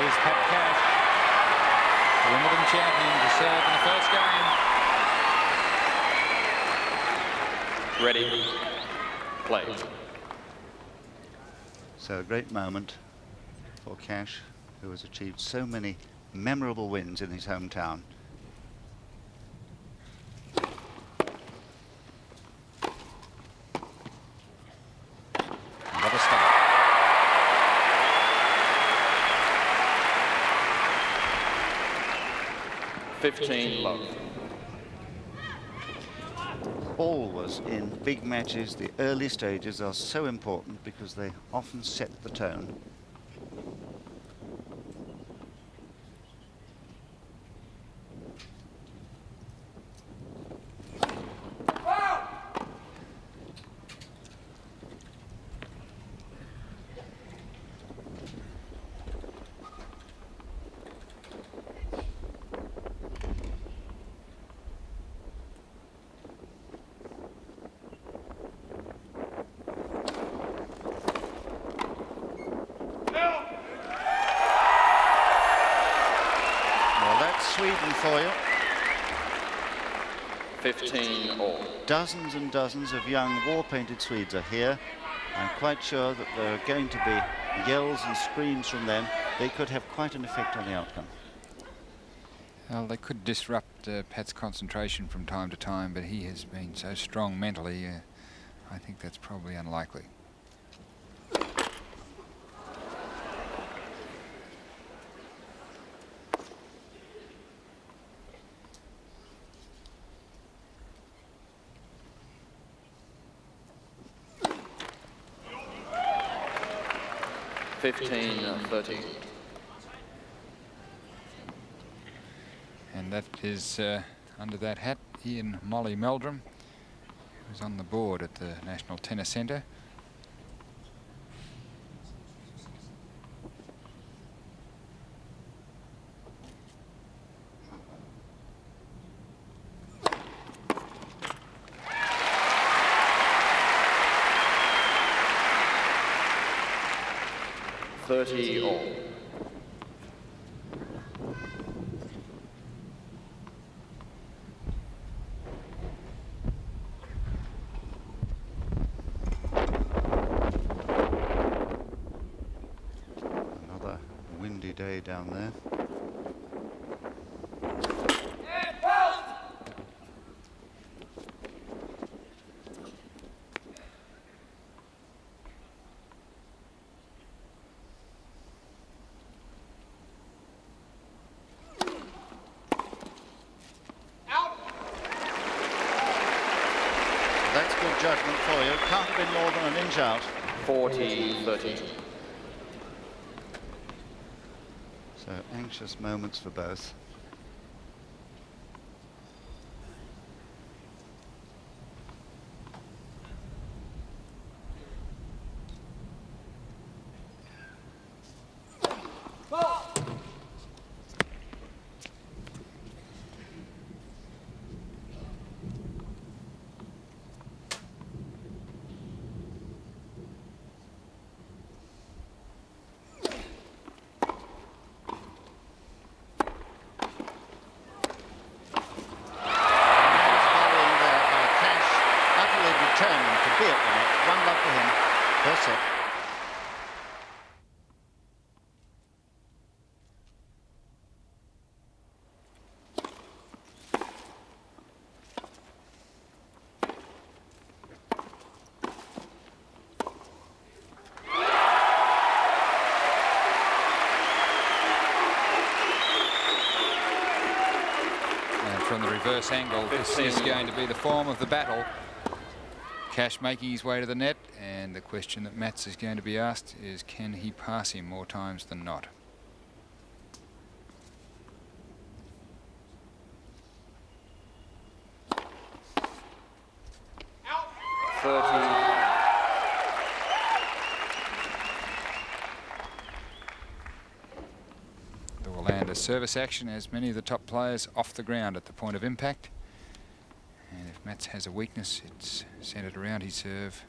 Here's Pat Cash, the Wimbledon champion, to serve in the first game. Ready, play. So a great moment for Cash, who has achieved so many memorable wins in his hometown. Another start. 15 love. Always in big matches, the early stages are so important because they often set the tone. Sweden for you. 15 all. Dozens and dozens of young war-painted Swedes are here. I'm quite sure that there are going to be yells and screams from them. They could have quite an effect on the outcome. Well, they could disrupt Pat's concentration from time to time, but he has been so strong mentally, I think that's probably unlikely. $15-13. And that is under that hat Ian Molly Meldrum, who's on the board at the National Tennis Centre. $30 all. Another windy day down there. That's good judgment for you. Can't have been more than an inch out. 40-13. So anxious moments for both. Determined to be at the net. One love for him. First set. And from the reverse angle, this is going to be the form of the battle. Cash making his way to the net, and the question that Mats is going to be asked is, can he pass him more times than not? Out. 30. The Wilander service action has many of the top players off the ground at the point of impact. And if Mats has a weakness, it's centred around his serve.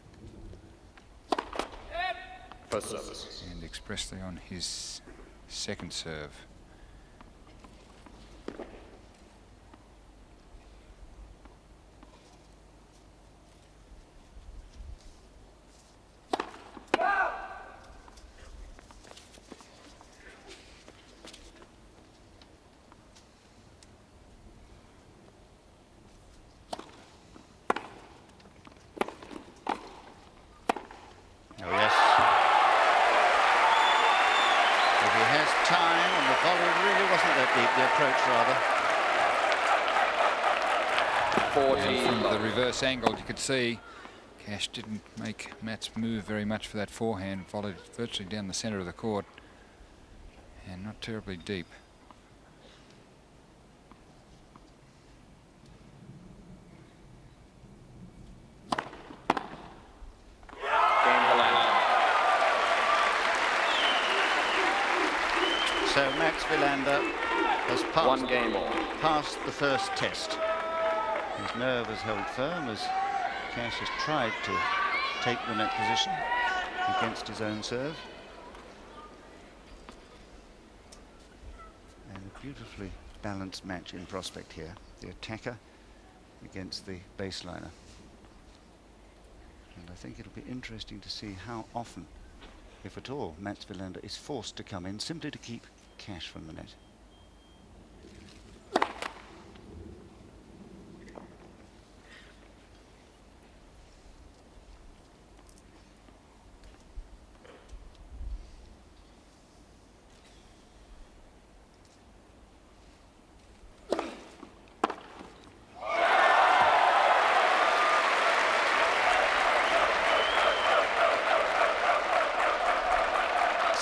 First service. And expressly on his second serve. From the reverse angle, you could see Cash didn't make Mats move very much for that forehand, followed virtually down the centre of the court and not terribly deep. So Mats Wilander has passed the first test. His nerve has held firm as Cash has tried to take the net position against his own serve. And a beautifully balanced match in prospect here. The attacker against the baseliner. And I think it'll be interesting to see how often, if at all, Mats Wilander is forced to come in simply to keep Cash from the net.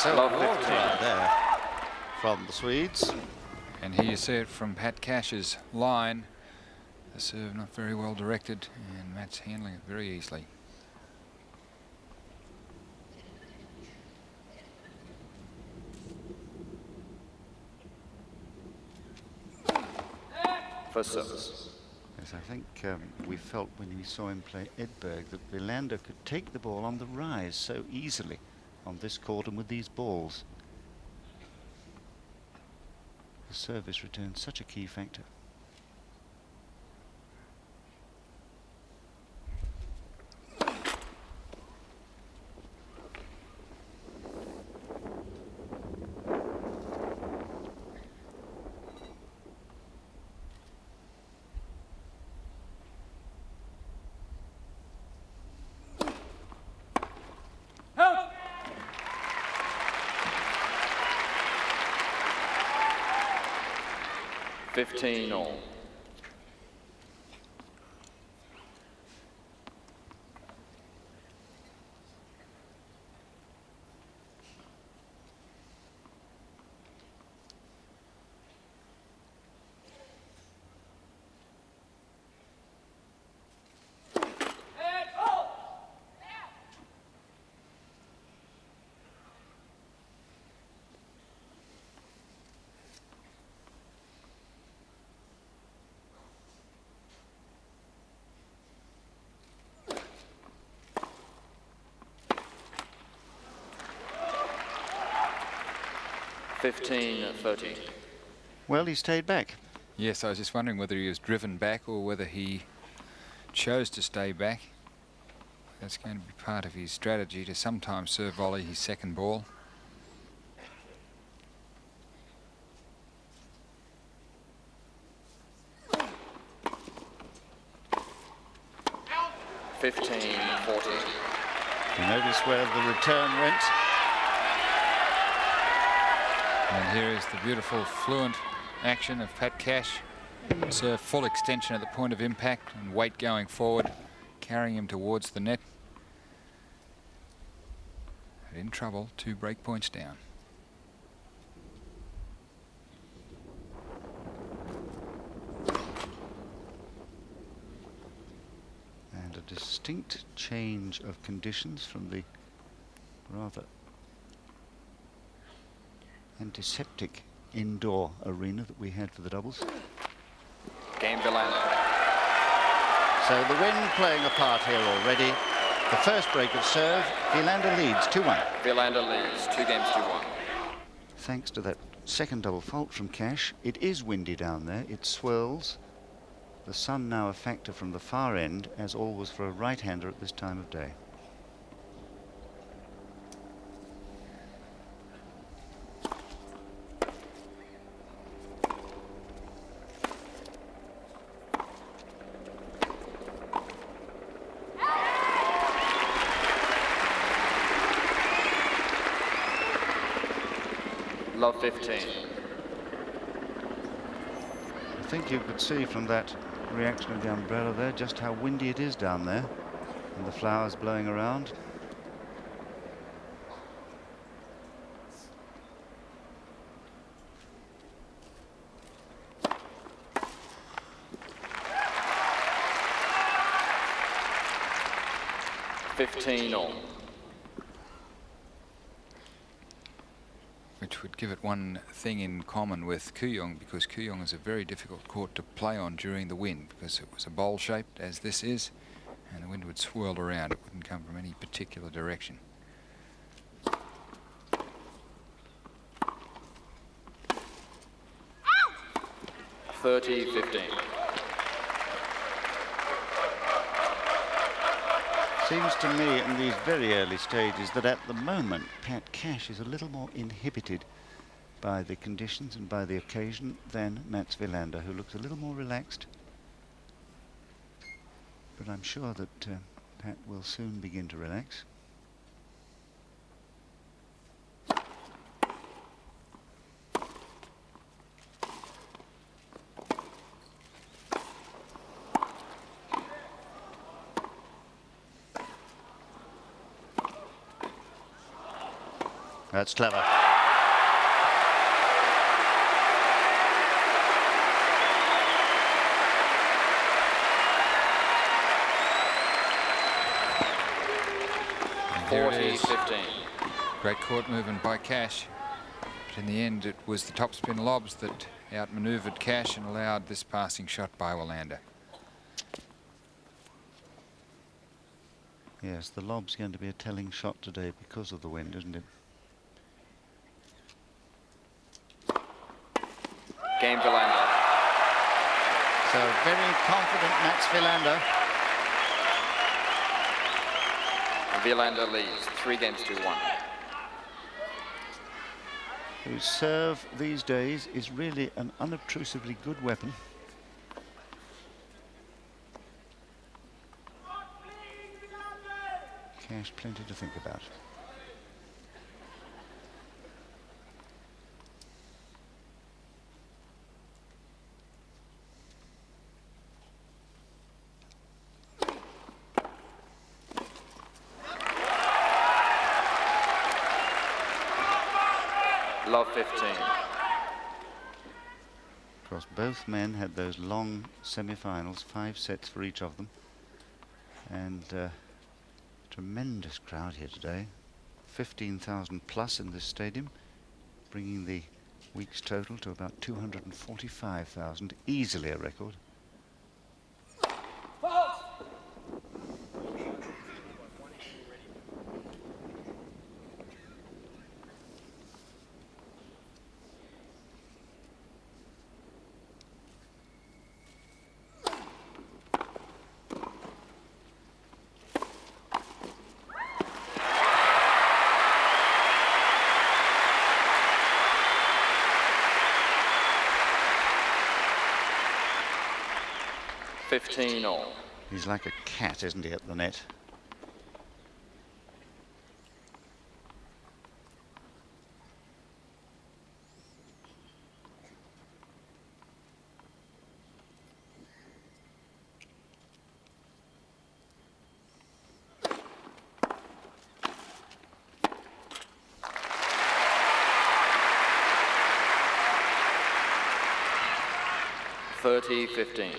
So there from the Swedes. And here you see it from Pat Cash's line. The serve not very well directed, and Mats handling it very easily. First service. Yes, I think we felt when we saw him play Edberg that Wilander could take the ball on the rise so easily on this court and with these balls. The service returns such a key factor. All. 15-30. Well, he stayed back. Yes, I was just wondering whether he was driven back or whether he chose to stay back. That's going to be part of his strategy, to sometimes serve volley his second ball. You notice where the return went. And here is the beautiful, fluent action of Pat Cash. Serve full extension at the point of impact and weight going forward, carrying him towards the net. And in trouble, 2 break points down. And a distinct change of conditions from the rather antiseptic indoor arena that we had for the doubles. Game Wilander. So the wind playing a part here already. The first break of serve, Wilander leads 2-1. Wilander leads 2 games to 1. thanks to that second double fault from Cash. It is windy down there. It swirls. The sun now a factor from the far end, as always for a right-hander at this time of day. Love 15. I think you could see from that reaction of the umbrella there just how windy it is down there, and the flowers blowing around. All. Which would give it one thing in common with Kooyong, because Kooyong is a very difficult court to play on during the wind, because it was a bowl shaped as this is, and the wind would swirl around. It wouldn't come from any particular direction. Ow! 30-15. Seems to me in these very early stages that at the moment Pat Cash is a little more inhibited by the conditions and by the occasion than Mats Wilander, who looks a little more relaxed. But I'm sure that Pat will soon begin to relax. That's clever. And here it is. 40-15. Great court movement by Cash. But in the end, it was the topspin lobs that outmaneuvered Cash and allowed this passing shot by Wilander. Yes, the lob's going to be a telling shot today because of the wind, isn't it? Game Wilander. So very confident Mats Wilander. Wilander leads 3-1. Whose serve these days is really an unobtrusively good weapon. Cash plenty to think about. Love 15. Of course, both men had those long semi-finals, 5 sets for each of them, and tremendous crowd here today, 15,000 plus in this stadium, bringing the week's total to about 245,000, easily a record. All. He's like a cat, isn't he, at the net? $30-15.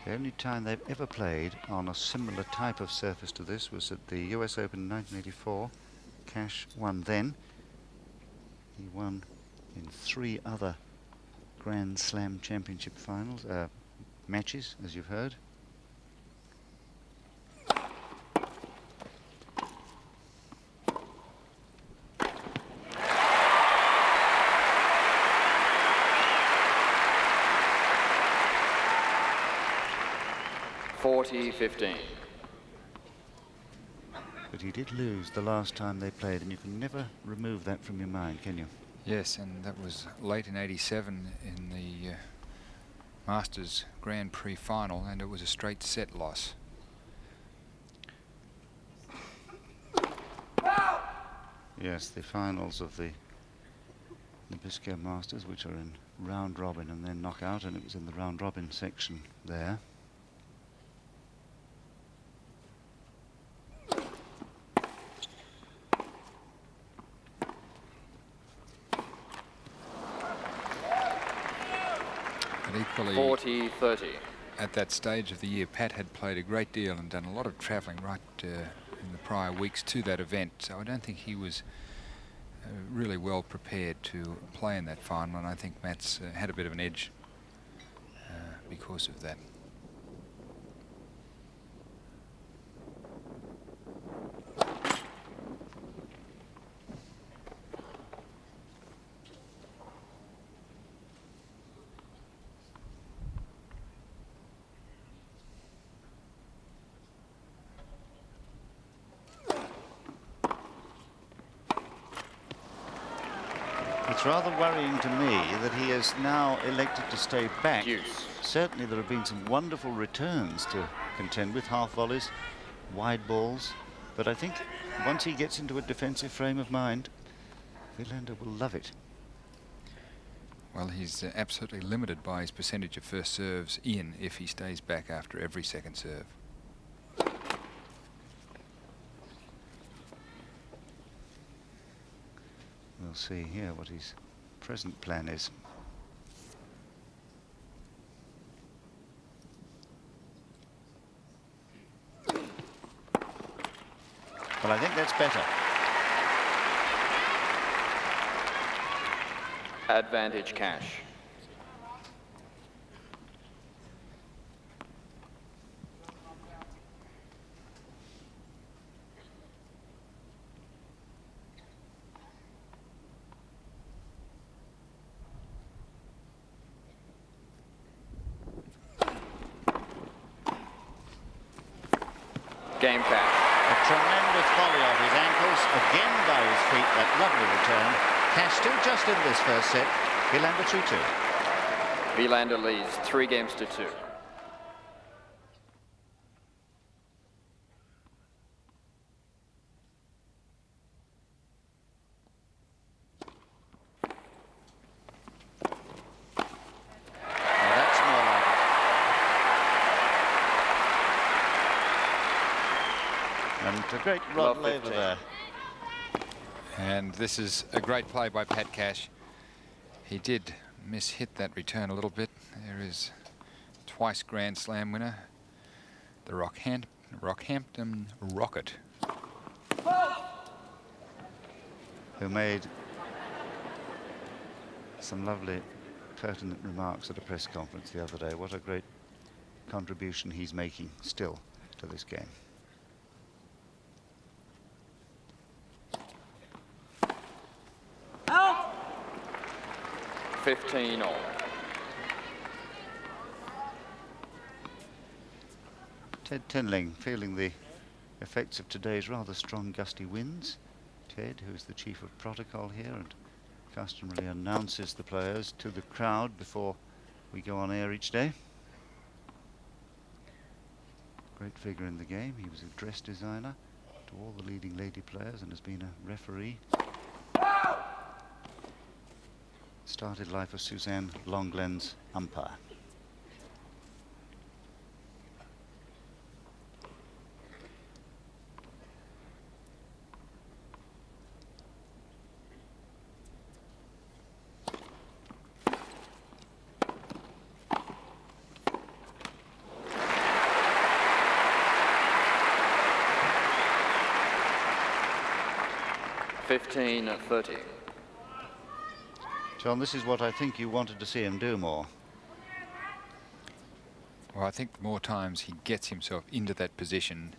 The only time they've ever played on a similar type of surface to this was at the US Open in 1984. Cash won then. He won in 3 other Grand Slam Championship finals, matches, as you've heard. 40-15. But he did lose the last time they played, and you can never remove that from your mind, can you? Yes, and that was late in '87 in the Masters Grand Prix final, and it was a straight set loss. Yes, the finals of the Nabisco Masters, which are in round robin and then knockout, and it was in the round robin section there. But equally, 40-30. at that stage of the year, Pat had played a great deal and done a lot of travelling right in the prior weeks to that event, so I don't think he was really well prepared to play in that final, and I think Mats had a bit of an edge because of that. It's rather worrying to me that he has now elected to stay back. Deuce. Certainly there have been some wonderful returns to contend with, half volleys, wide balls, but I think once he gets into a defensive frame of mind, Wilander will love it. Well, he's absolutely limited by his percentage of first serves in if he stays back after every second serve. We'll see here what his present plan is. Well, I think that's better. Advantage cash. Game cash. A tremendous volley off his ankles, again by his feet, that lovely return. Cash still just in this first set. Wilander 3-2. Wilander leads 3-2. That's more like it. And a great rod Love laver 15. there. And this is a great play by Pat Cash. He did miss-hit that return a little bit. There is twice Grand Slam winner, the Rockhampton Rocket, who made some lovely pertinent remarks at a press conference the other day. What a great contribution he's making still to this game. Out. 15-all. Ted Tinling feeling the effects of today's rather strong gusty winds. Ted, who's the chief of protocol here and customarily announces the players to the crowd before we go on air each day. Great figure in the game. He was a dress designer to all the leading lady players and has been a referee. Started life as Suzanne Longlen's umpire. $15-30. John, this is what I think you wanted to see him do more. Well, I think the more times he gets himself into that position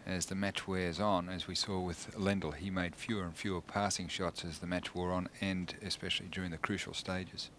as the match wears on, as we saw with Lendl, he made fewer and fewer passing shots as the match wore on, and especially during the crucial stages.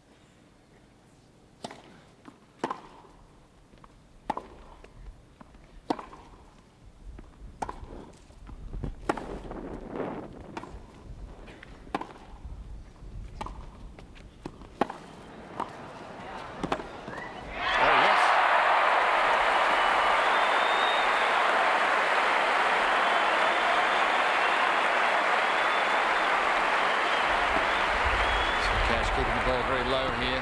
keeping the ball very low here.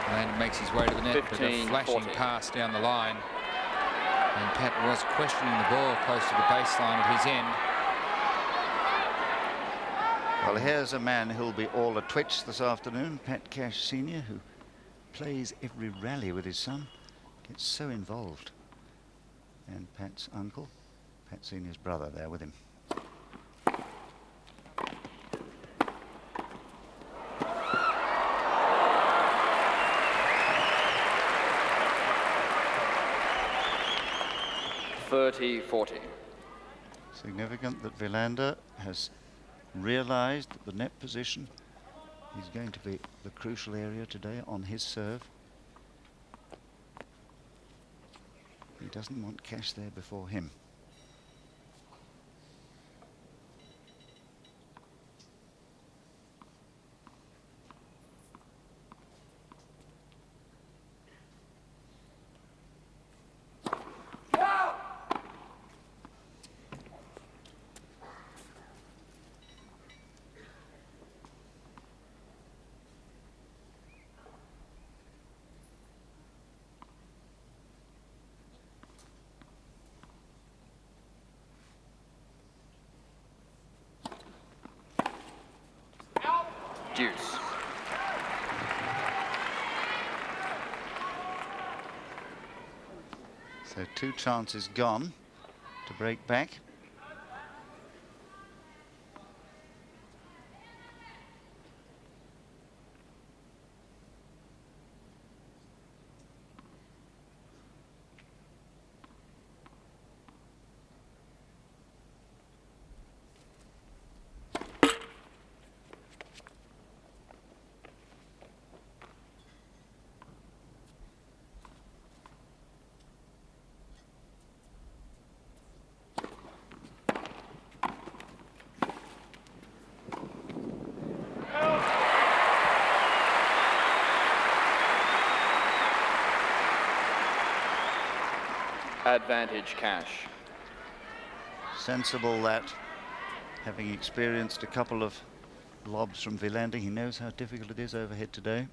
And makes his way to the net with a 15, flashing 40. pass down the line. And Pat was questioning the ball close to the baseline at his end. Well, here's a man who'll be all a twitch this afternoon, Pat Cash Sr., who plays every rally with his son, gets so involved. And Pat's uncle, Pat Sr.'s brother, there with him. (30-40). Significant that Wilander has realised that the net position is going to be the crucial area today on his serve. He doesn't want Cash there before him. Deuce. So 2 chances gone to break back. Advantage Cash. Sensible that, having experienced a couple of lobs from Wilander, he knows how difficult it is overhead today.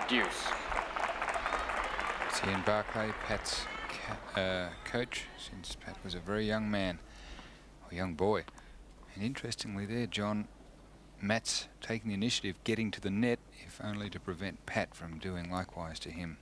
Deuce. It's Ian Barclay, Pat's coach since Pat was a very young man, or young boy. And interestingly there, John, Mats taking the initiative, getting to the net, if only to prevent Pat from doing likewise to him.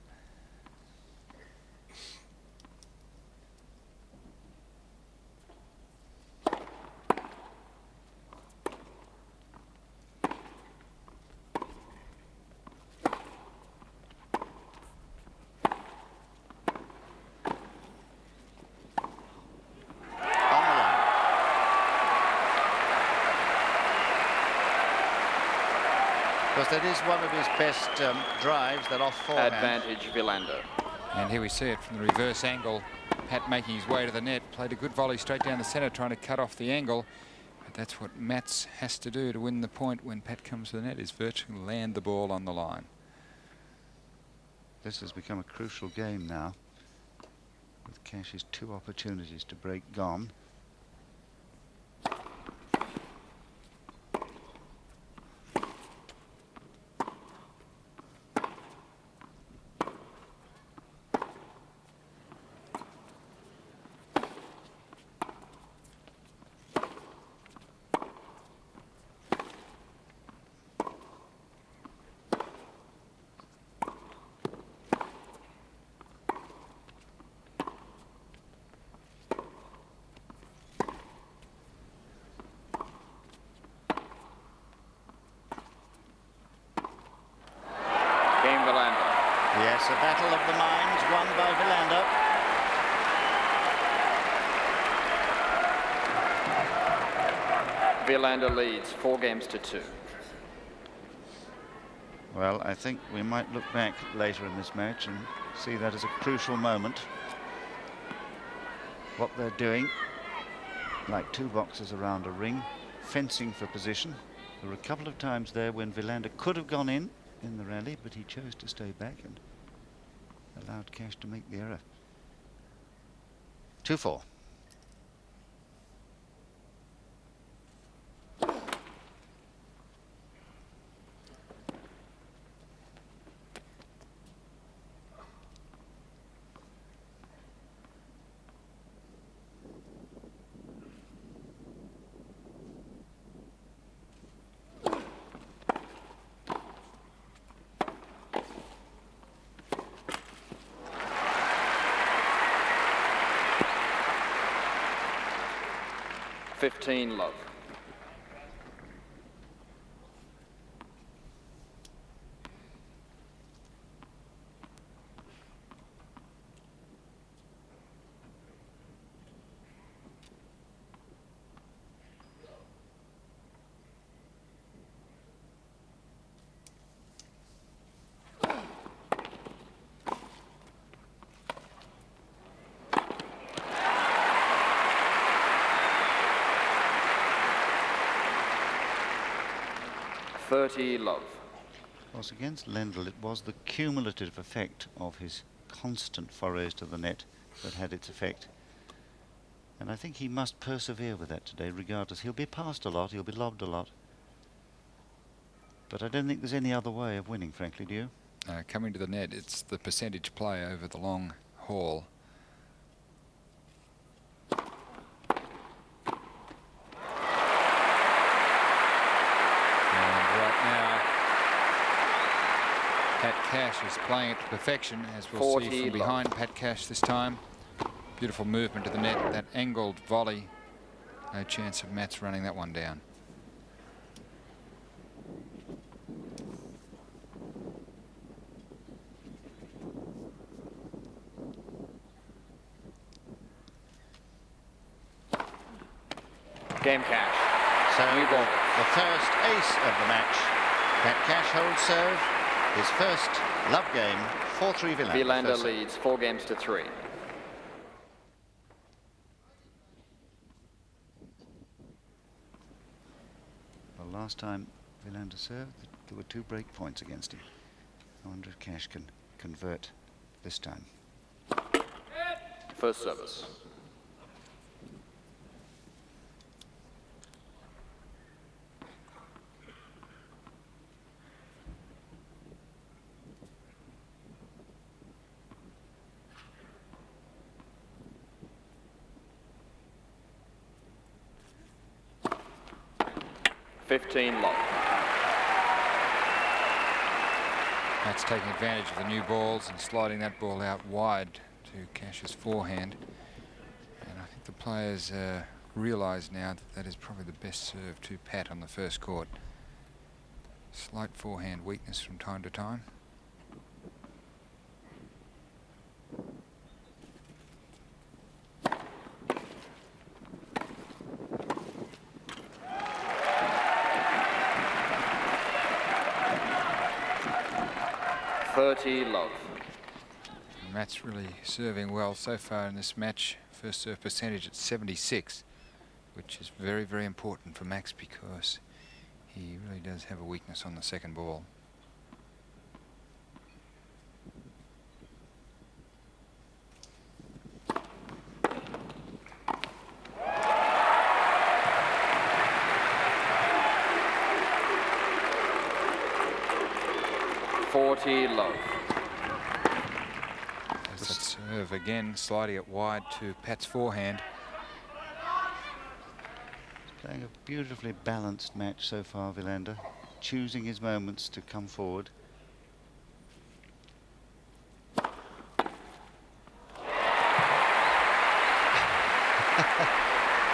Because that is one of his best drives, that off forehand. Advantage Wilander. And here we see it from the reverse angle. Pat making his way to the net, played a good volley straight down the centre, trying to cut off the angle. But that's what Mats has to do to win the point when Pat comes to the net, is virtually land the ball on the line. This has become a crucial game now, with Cash's 2 opportunities to break gone. Yes, a battle of the minds won by Wilander. Wilander leads 4-2. Well, I think we might look back later in this match and see that as a crucial moment. what they're doing, like two boxers around a ring, fencing for position. There were a couple of times there when Wilander could have gone in the rally, but he chose to stay back and allowed Cash to make the error. 2-4. Love. Love. Was against Lendl, it was the cumulative effect of his constant forays to the net that had its effect. And I think he must persevere with that today, regardless. He'll be passed a lot, he'll be lobbed a lot. But I don't think there's any other way of winning, frankly, do you? Coming to the net, it's the percentage play over the long haul. Pat Cash is playing it to perfection, as we'll see from behind Pat Cash this time. Beautiful movement to the net, that angled volley. No chance of Mats running that one down. Game Cash. So the first ace of the match. Pat Cash holds serve. His first love game, 4-3 Wilander. Wilander leads 4-3. Well, last time Wilander served, there were 2 break points against him. I wonder if Cash can convert this time. First service. Love. That's taking advantage of the new balls and sliding that ball out wide to Cash's forehand. And I think the players realise now that that is probably the best serve to Pat on the first court. Slight forehand weakness from time to time. Love. Matt's really serving well so far in this match. First serve percentage at 76, which is very, very important for Max because he really does have a weakness on the second ball. Love. There's that serve again, sliding it wide to Pat's forehand. He's playing a beautifully balanced match so far, Wilander, choosing his moments to come forward.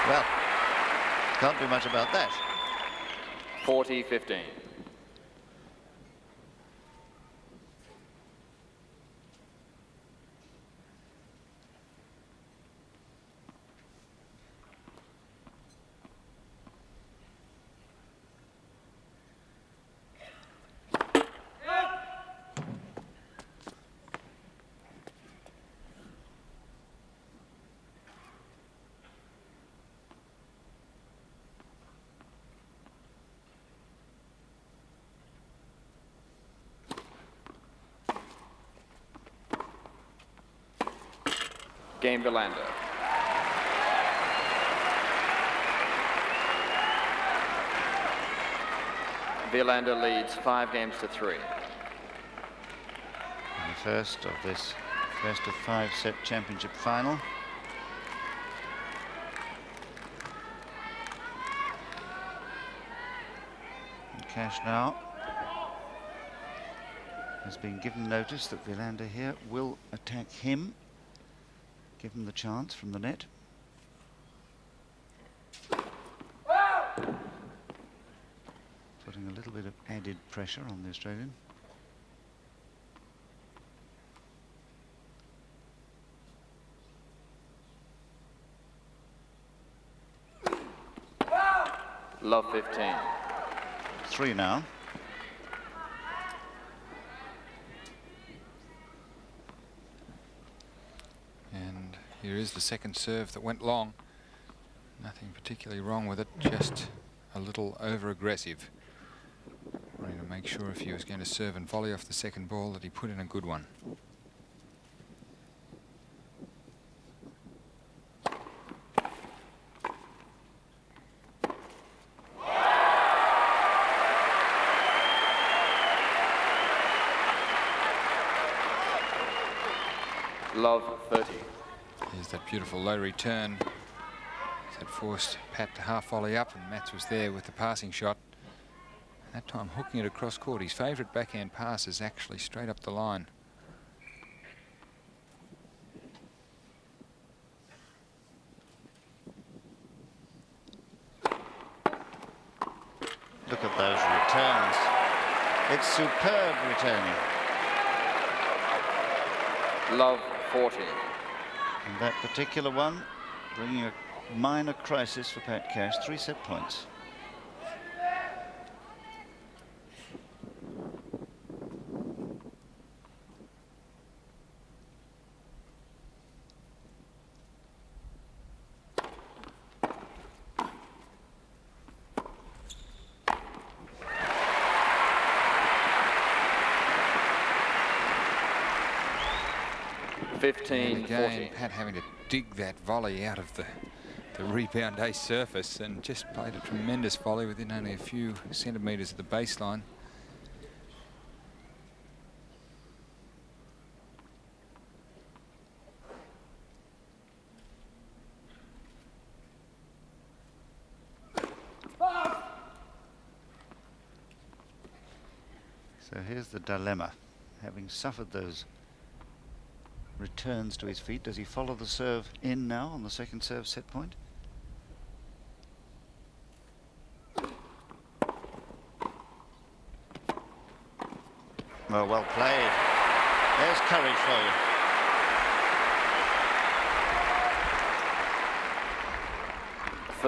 Well, can't do much about that. 40-15. Game Wilander. Wilander leads 5 games to 3. And the first of this first of 5-set championship final. And Cash now has been given notice that Wilander here will attack him. Give him the chance from the net. Putting a little bit of added pressure on the Australian. Love 15. 3 now. And here is the second serve that went long. Nothing particularly wrong with it, just a little over-aggressive. Wanting to make sure if he was going to serve and volley off the second ball that he put in a good one. Love 30. Here's that beautiful low return that forced Pat to half volley up, and Mats was there with the passing shot. That time hooking it across court. His favourite backhand pass is actually straight up the line. Look at those returns. It's superb returning. Love 40. And that particular one bringing a minor crisis for Pat Cash. 3 set points. And again, Pat having to dig that volley out of the rebound ace surface, and just played a tremendous volley within only a few centimetres of the baseline. So here's the dilemma. Having suffered those returns to his feet, does he follow the serve in now on the second serve set point? Well played. There's courage for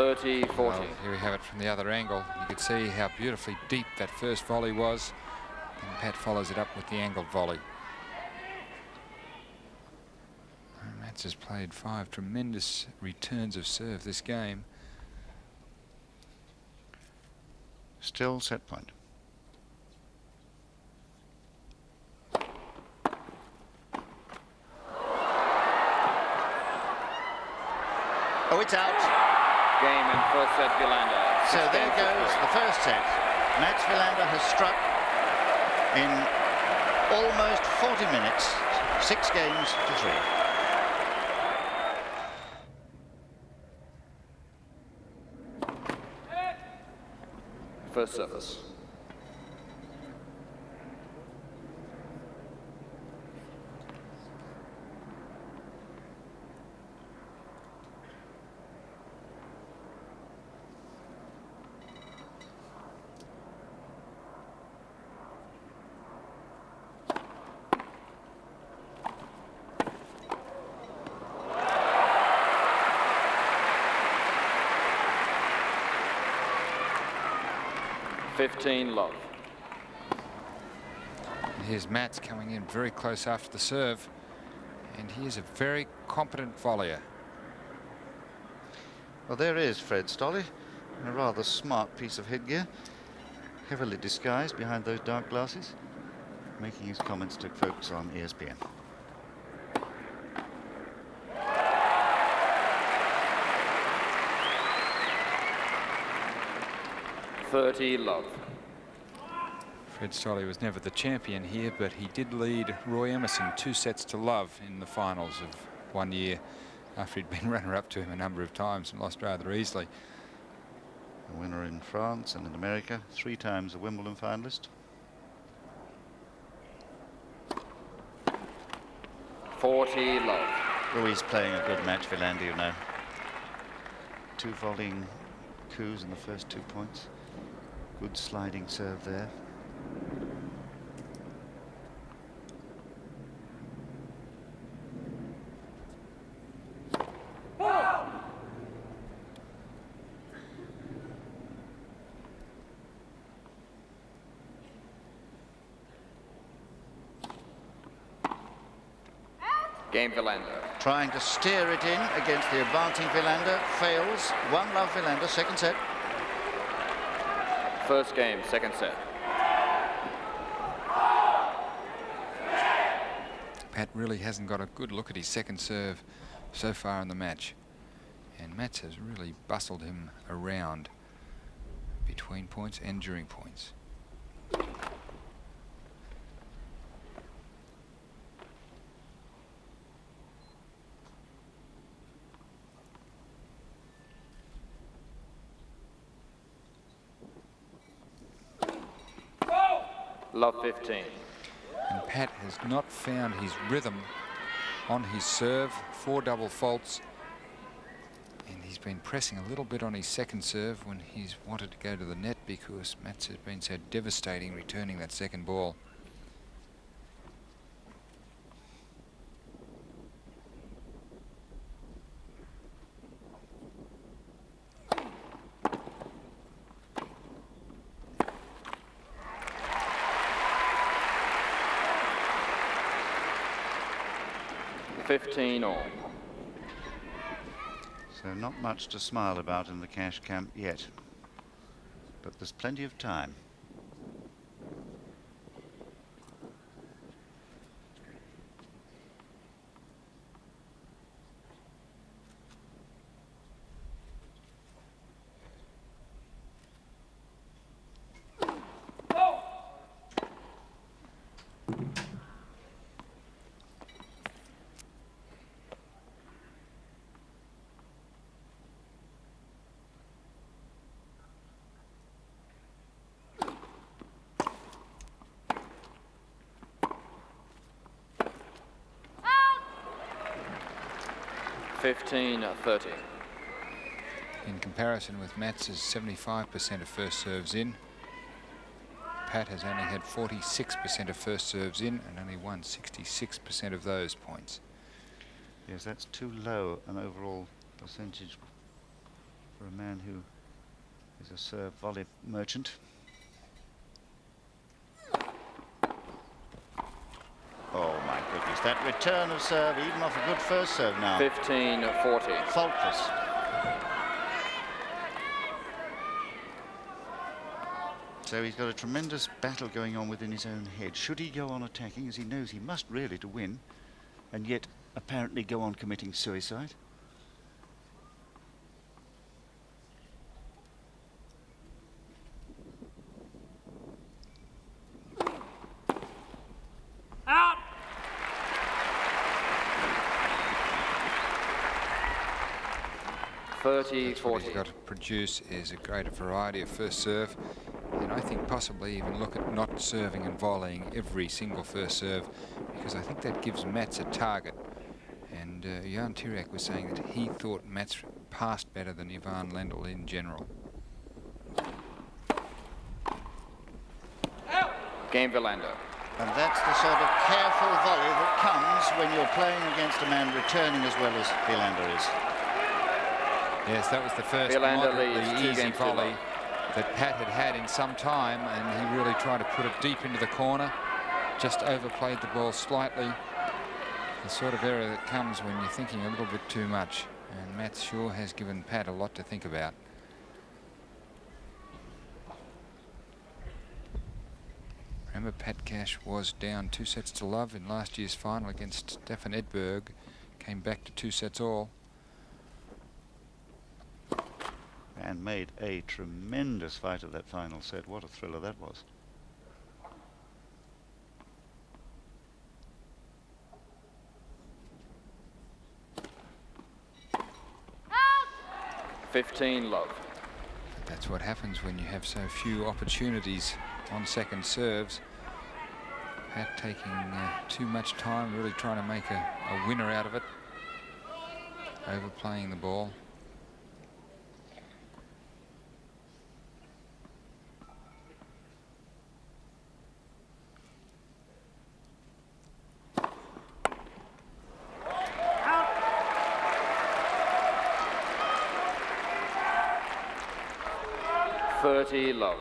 you. Well, here we have it from the other angle. You could see how beautifully deep that first volley was, and Pat follows it up with the angled volley. Mats has played 5 tremendous returns of serve this game. Still set point. Oh, it's out. Game in first set, Wilander. So there goes the first set. Mats Wilander has struck in almost 40 minutes, 6 games to 3. First service. Love. And here's Mats coming in very close after the serve, and he is a very competent volleyer. Well, there is Fred Stolle, in a rather smart piece of headgear, heavily disguised behind those dark glasses, making his comments to folks on ESPN. 30 love. Fred Solly was never the champion here, but he did lead Roy Emerson 2 sets to love in the finals of one year after he'd been runner-up to him a number of times and lost rather easily. A winner in France and in America, 3 times a Wimbledon finalist. 40 love. Oh, he's playing a good match, Wilander, you know. 2 volleying coups in the first 2 points. Good sliding serve there. Game Wilander. Trying to steer it in against the advancing Wilander. Fails. 1 love Wilander, second set. First game, second set. Pat really hasn't got a good look at his second serve so far in the match. And Mats has really bustled him around between points and during points. Love 15. And Pat has not found his rhythm on his serve. 4 double faults. And he's been pressing a little bit on his second serve when he's wanted to go to the net because Mats has been so devastating returning that second ball. All. So not much to smile about in the cash camp yet. But there's plenty of time. (15-30). In comparison with Mats's 75% of first serves in, Pat has only had 46% of first serves in and only won 66% of those points. Yes, that's too low an overall percentage for a man who is a serve volley merchant. Oh my goodness, that return of serve, even off a good first serve now. 15-40. Faultless. So he's got a tremendous battle going on within his own head. Should he go on attacking, as he knows he must really to win, and yet apparently go on committing suicide? Out! What he's got to produce is a greater variety of first serve, and I think possibly even look at not serving and volleying every single first serve, because I think that gives Mats a target. And Jan Tiriak was saying that he thought Mats passed better than Ivan Lendl in general. Game Wilander. And that's the sort of careful volley that comes when you're playing against a man returning as well as Wilander is. Yes, that was the first Wilander moderately leads easy volley that Pat had had in some time, and he really tried to put it deep into the corner, just overplayed the ball slightly. The sort of error that comes when you're thinking a little bit too much, and Mats sure has given Pat a lot to think about. Remember, Pat Cash was down 2 sets to love in last year's final against Stefan Edberg, came back to 2 sets all. and made a tremendous fight of that final set. What a thriller that was. Out! 15 love. That's what happens when you have so few opportunities on second serves. Pat taking too much time, really trying to make a winner out of it. Overplaying the ball. Love.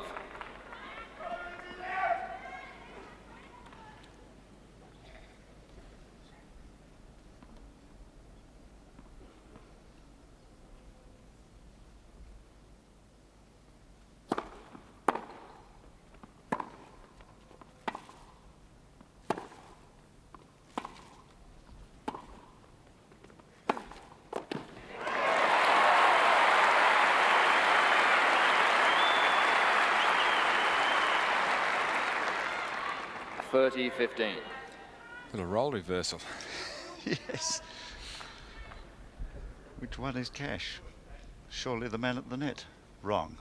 $30-15. Little role reversal. Yes. Which one is Cash? Surely the man at the net. Wrong.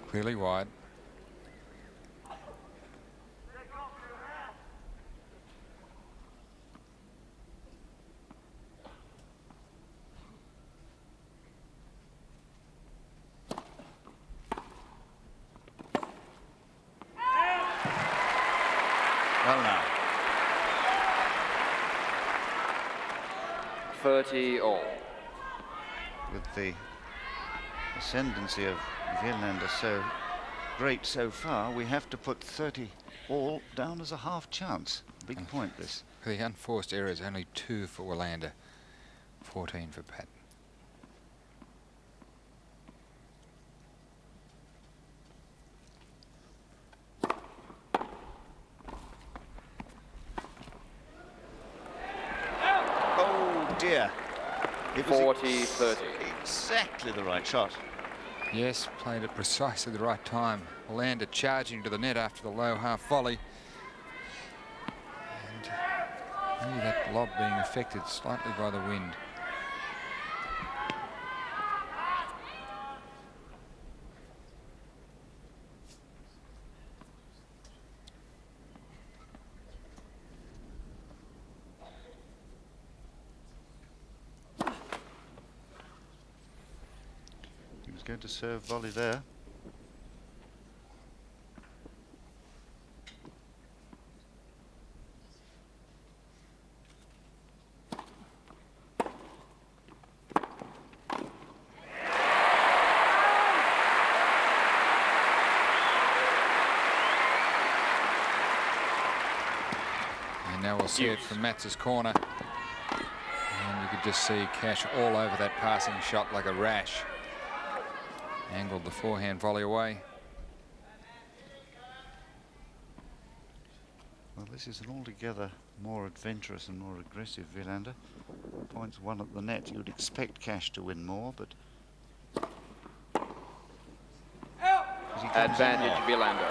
Clearly wide. Well now. 30 all. With the ascendancy of Wilander so great so far, we have to put 30 all down as a half chance. Big point this. The unforced errors, only 2 for Wilander, 14 for Pat. Oh dear. It was 40-30. Exactly the right shot. Yes, played at precisely the right time. Wilander charging to the net after the low half volley. And maybe that lob being affected slightly by the wind. Going to serve volley there. And now we'll see it from Mats's corner. And you could just see Cash all over that passing shot like a rash. Angled the forehand volley away. Well, this is an altogether more adventurous and more aggressive Wilander. Points won at the net. You'd expect Cash to win more, but Advantage Wilander.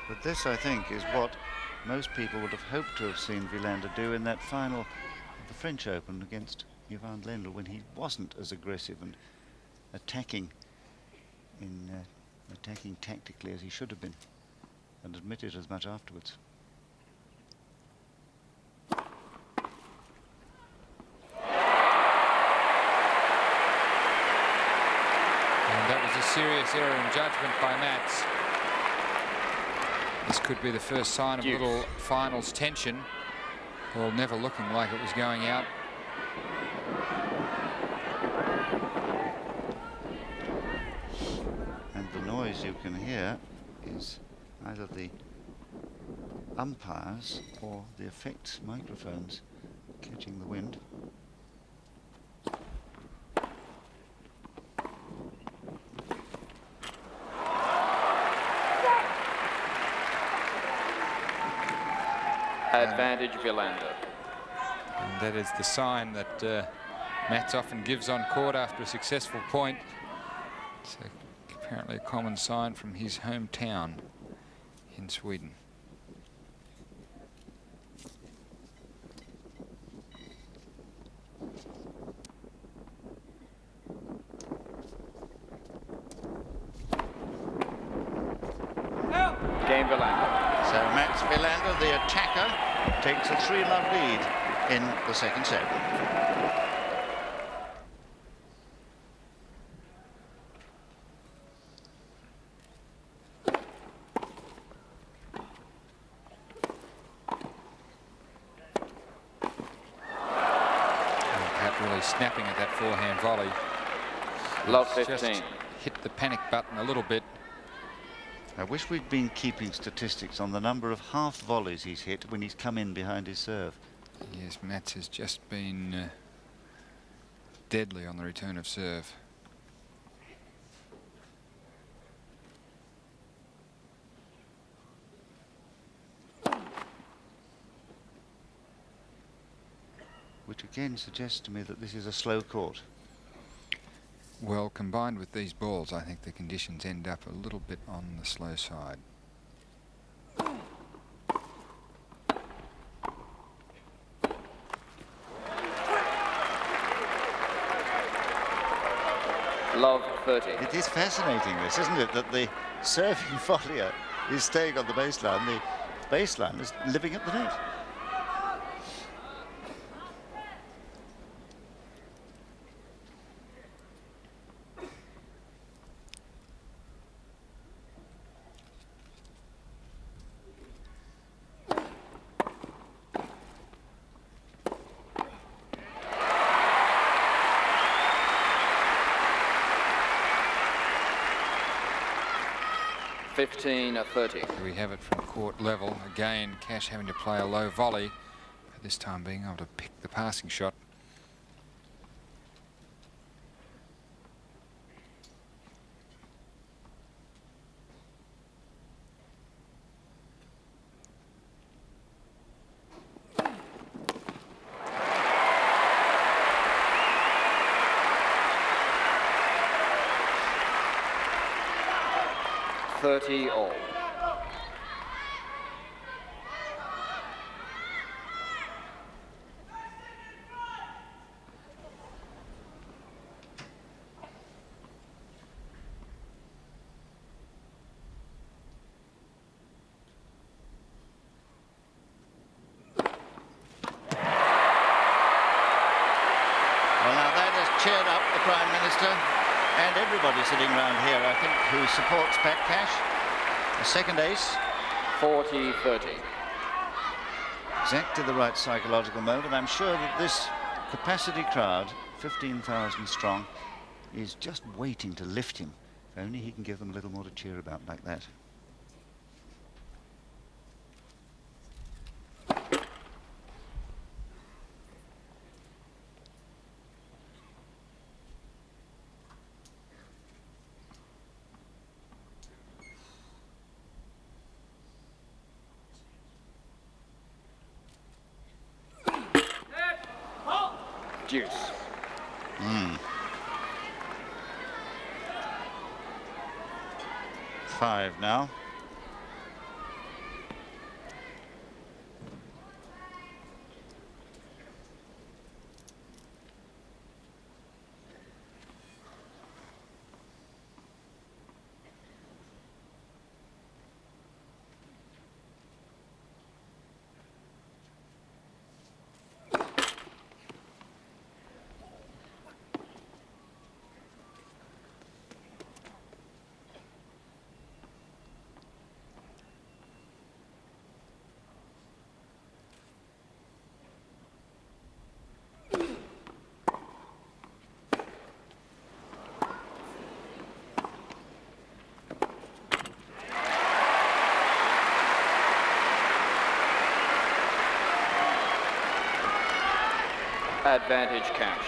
But this, I think, is what most people would have hoped to have seen Wilander do in that final of the French Open against Van Lendl, when he wasn't as aggressive and attacking tactically as he should have been, and admitted as much afterwards. And that was a serious error in judgment by Mats. This could be the first sign of a little finals tension. Well, never looking like it was going out. And the noise you can hear is either the umpires or the effects microphones catching the wind. Advantage Wilander. And that is the sign that Mats often gives on court after a successful point. It's apparently a common sign from his hometown in Sweden. Game Wilander. So Mats Wilander, the attacker, takes a 3-love lead in the second set. Pat really snapping at that forehand volley. Love It's 15. just hit the panic button a little bit. I wish we'd been keeping statistics on the number of half volleys he's hit when he's come in behind his serve. Yes, Mats has just been deadly on the return of serve. Which again suggests to me that this is a slow court. Well, combined with these balls, I think the conditions end up a little bit on the slow side. Love 30. It is fascinating, this, isn't it, that the serving volleyer is staying on the baseline, the baseline is living at the net. Fifteen 30. So we have it from court level. Again, Cash having to play a low volley, but this time being able to pick the passing shot. All. Well, now that has cheered up the Prime Minister and everybody sitting around here, I think, who supports Pat Cash. The second ace. 40-30. Exactly the right psychological mode, and I'm sure that this capacity crowd, 15,000 strong, is just waiting to lift him. If only he can give them a little more to cheer about like that. Deuce. 5 now. Advantage cash.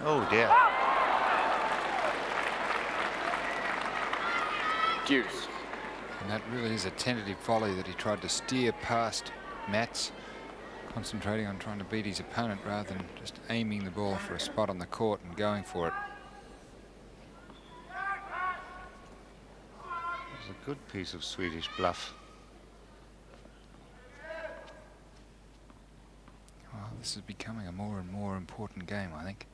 Oh dear. Deuce. And that really is a tentative volley that he tried to steer past Mats, concentrating on trying to beat his opponent rather than just aiming the ball for a spot on the court and going for it. It was a good piece of Swedish bluff. Well, this is becoming a more and more important game, I think.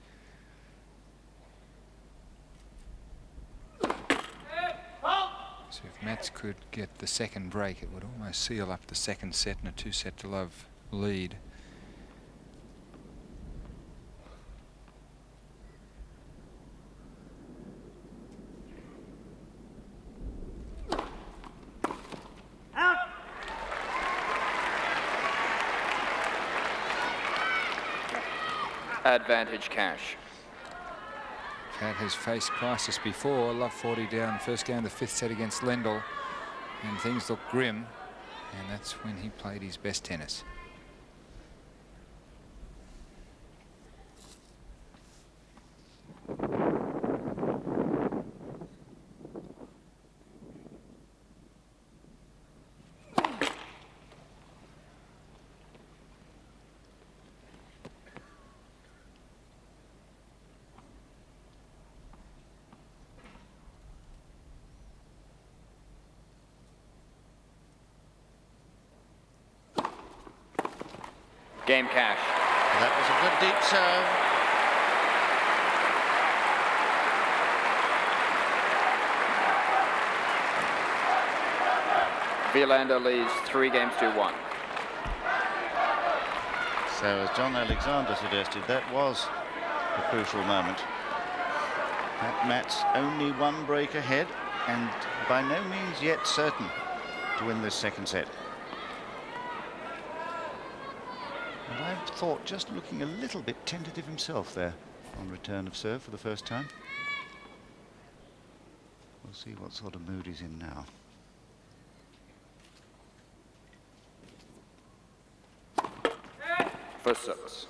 So if Mats could get the second break, it would almost seal up the second set and a 2-set-to-love lead. Advantage cash. Cat has faced crisis before. Love 40 down first game, the 5th set against Lendl, and things look grim, and that's when he played his best tennis. Game cash. That was a good deep serve. Wilander leads 3-1. So as John Alexander suggested, that was a crucial moment. Pat Mats only one break ahead and by no means yet certain to win this second set. And I thought just looking a little bit tentative himself there on return of serve for the first time. We'll see what sort of mood he's in now. For service.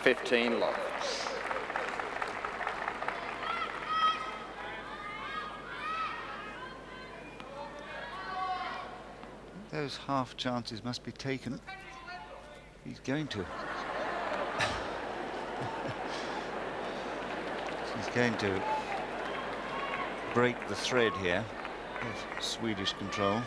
$15 love. Those half chances must be taken. He's going to. He's going to break the thread here of Swedish control.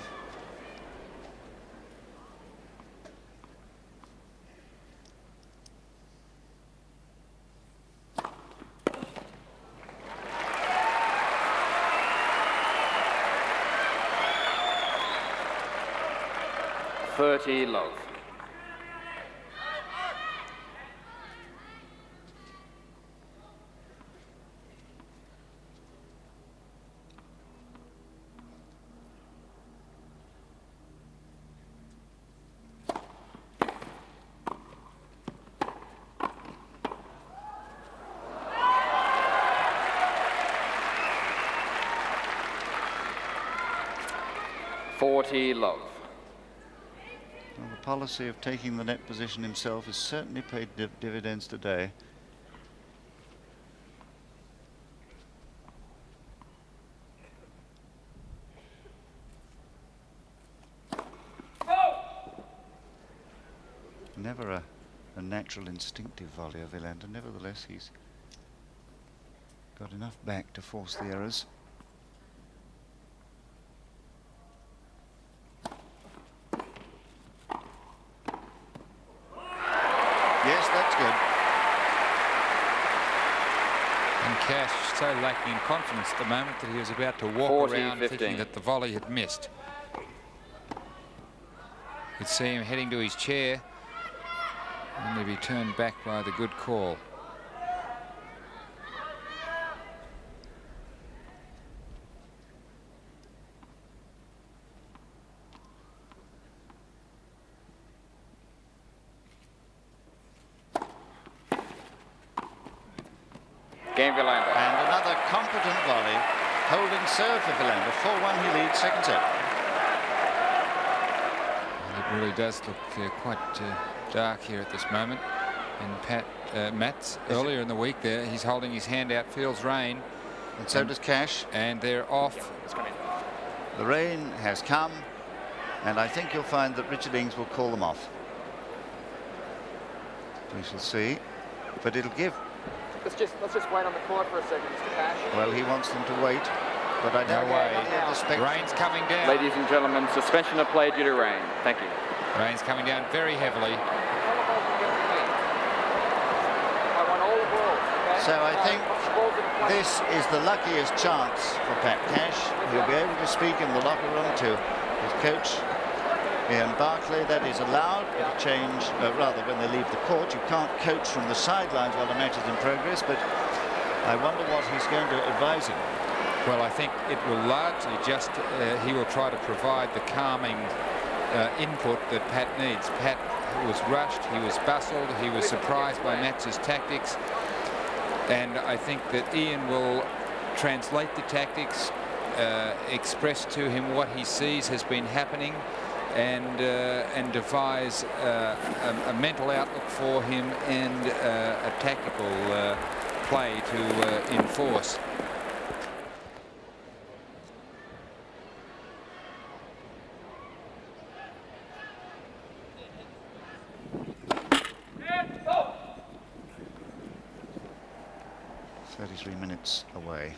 $30 love. 40 love. Well, the policy of taking the net position himself has certainly paid dividends today. Never a natural instinctive volley of Wilander. Nevertheless, he's got enough back to force the errors. Yes, that's good. And Cash so lacking in confidence at the moment that he was about to walk around 15. thinking that the volley had missed. You'd see him heading to his chair, only be turned back by the good call. Game Wilander. And another competent volley, holding serve for Wilander. 4-1, he leads second set. It really does look quite dark here at this moment. And Mats, earlier in the week there, he's holding his hand out, feels rain. And so does Cash. And they're off. The rain has come, and I think you'll find that Richard Ings will call them off. We shall see. But it'll give... Let's just wait on the court for a second, Mr. Cash. Well, he wants them to wait, but I don't No way. know. Rain's coming down. Ladies and gentlemen, suspension of play due to rain. Thank you. Rain's coming down very heavily. So I think this is the luckiest chance for Pat Cash. He'll be able to speak in the locker room to his coach, Ian Barclay. That is allowed to change, rather when they leave the court. You can't coach from the sidelines while the match is in progress, but I wonder what he's going to advise him. Well, I think it will largely just, he will try to provide the calming input that Pat needs. Pat was rushed, he was bustled, he was surprised by Mats's tactics, and I think that Ian will translate the tactics, express to him what he sees has been happening, and devise a mental outlook for him and a tactical play to enforce. Minutes away.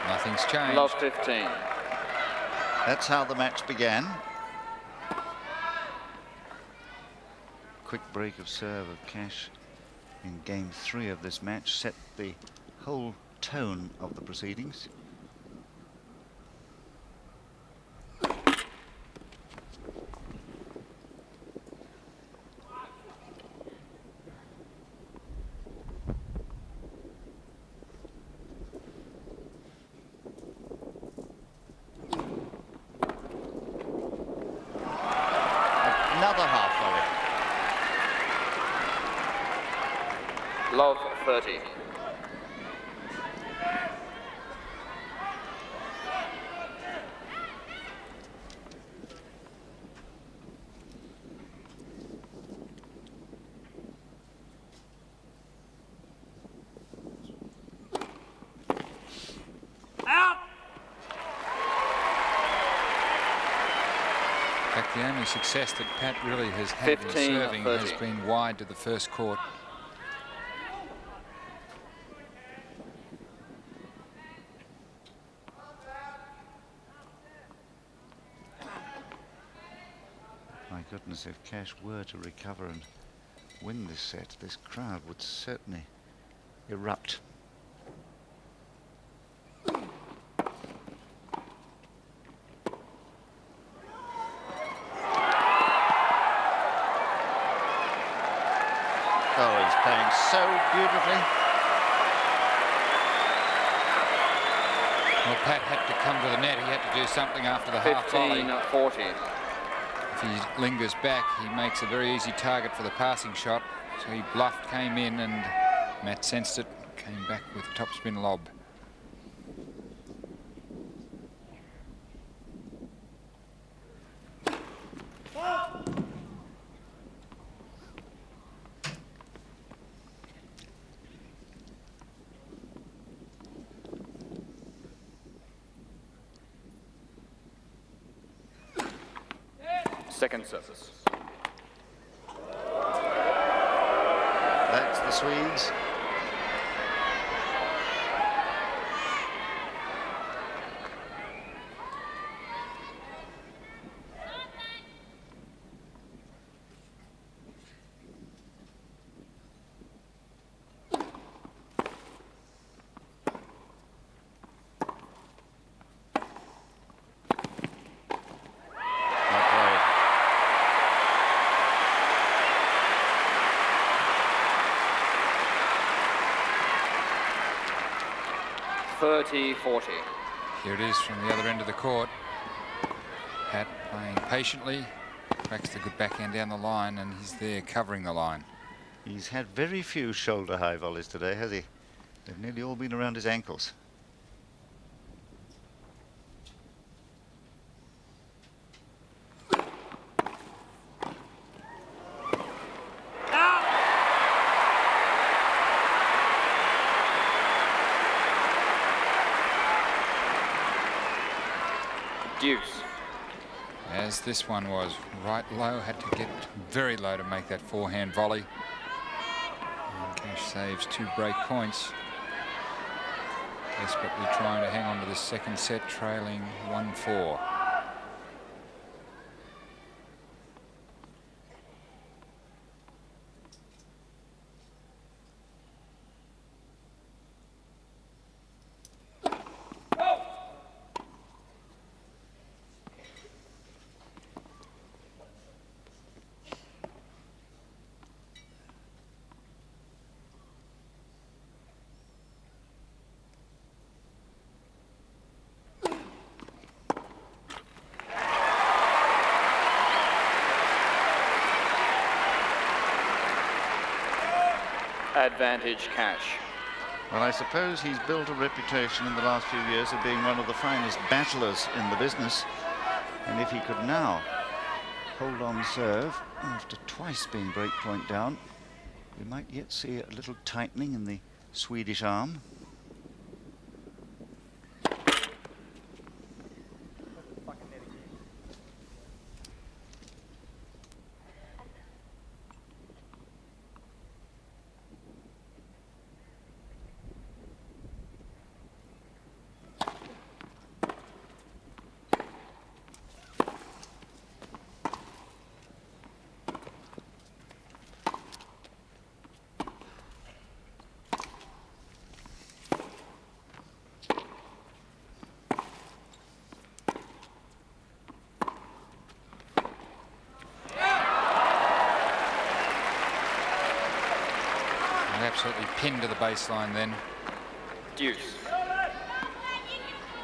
Nothing's changed. Love 15. That's how the match began. Quick break of serve of Cash in game 3 of this match set the whole tone of the proceedings. Another half volley. Love 30. The only success that Pat really has had in serving has been wide to the first court. My goodness, if Cash were to recover and win this set, this crowd would certainly erupt. Oh, he's playing so beautifully. Well, Pat had to come to the net. He had to do something after the half volley. 40. if he lingers back, he makes a very easy target for the passing shot. So he bluffed, came in, and Matt sensed it, came back with a topspin lob. Second service. That's the Swedes. Not played. 30-40. Here it is from the other end of the court. Pat playing patiently, cracks the good backhand down the line, and he's there covering the line. He's had very few shoulder high volleys today, has he? They've nearly all been around his ankles. Deuce. As this one was right low, had to get very low to make that forehand volley. And Cash saves 2 break points. Desperately trying to hang on to this second set, trailing 1-4. Advantage Cash. Well, I suppose he's built a reputation in the last few years of being one of the finest battlers in the business. And if he could now hold on serve after twice being break point down, we might yet see a little tightening in the Swedish arm. Absolutely pinned to the baseline then. Deuce.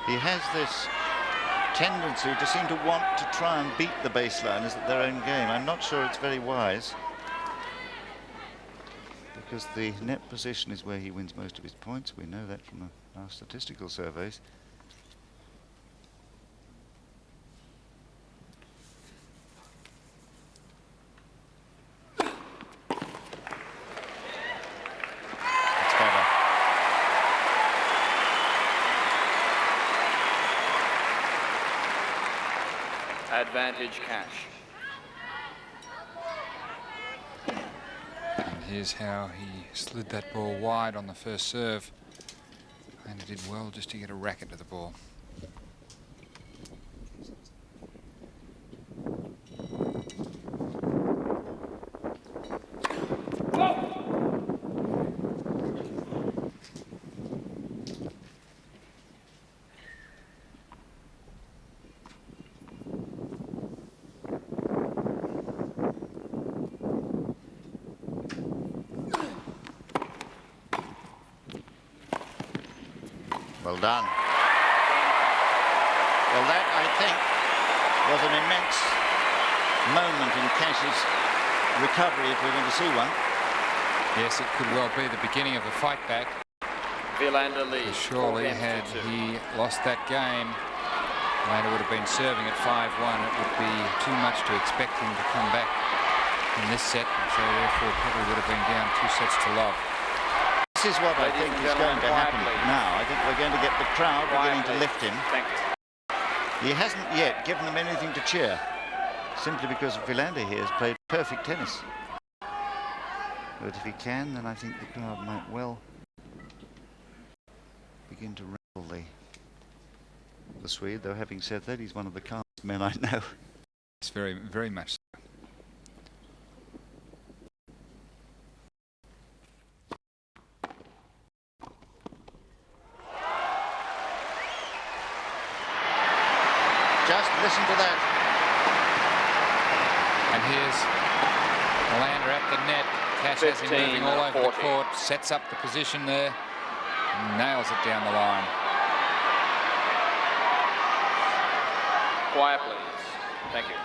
He has this tendency to seem to want to try and beat the baseliners at their own game. I'm not sure it's very wise, because the net position is where he wins most of his points. We know that from our statistical surveys. Advantage Cash. And here's how he slid that ball wide on the first serve. And he did well just to get a racket to the ball. Well done. Well, that, I think, was an immense moment in Cash's recovery if we're going to see one. Yes, it could well be the beginning of a fight back. Wilander leads. Surely, had he lost that game, Wilander would have been serving at 5-1. It would be too much to expect him to come back in this set, and so therefore probably would have been down 2 sets to love. This is what I think is going to happen now. I think we're going to get the crowd beginning to lift him. He hasn't yet given them anything to cheer, simply because Wilander here has played perfect tennis. But if he can, then I think the crowd might well begin to revel the Swede, though having said that, he's one of the calmest men I know. It's very, very much so. Just listen to that. And here's Wilander at the net. Cash has him moving all over the court, sets up the position there, and nails it down the line. Quiet, please. Thank you.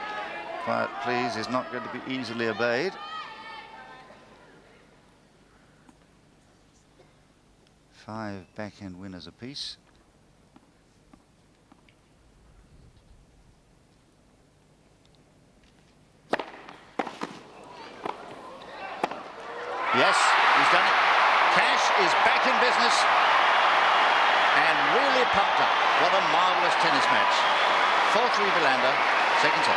Quiet, please, is not going to be easily obeyed. 5 backhand winners apiece. Yes, he's done it. Cash is back in business and really pumped up. What a marvellous tennis match. 4-3 Wilander, second set.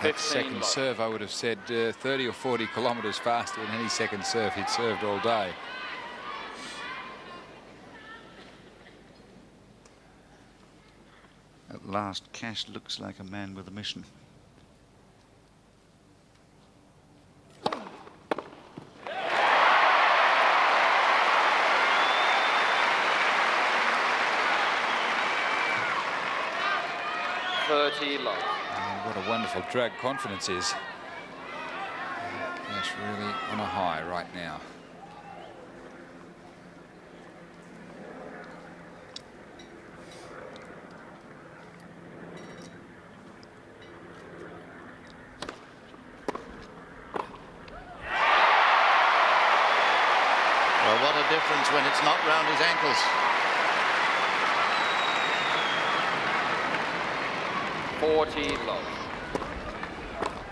That second serve, I would have said 30 or 40 kilometres faster than any second serve he'd served all day. At last, Cash looks like a man with a mission. Love. What a wonderful drag confidence is. Cash really on a high right now. Well, what a difference when it's not round his ankles. 40 love.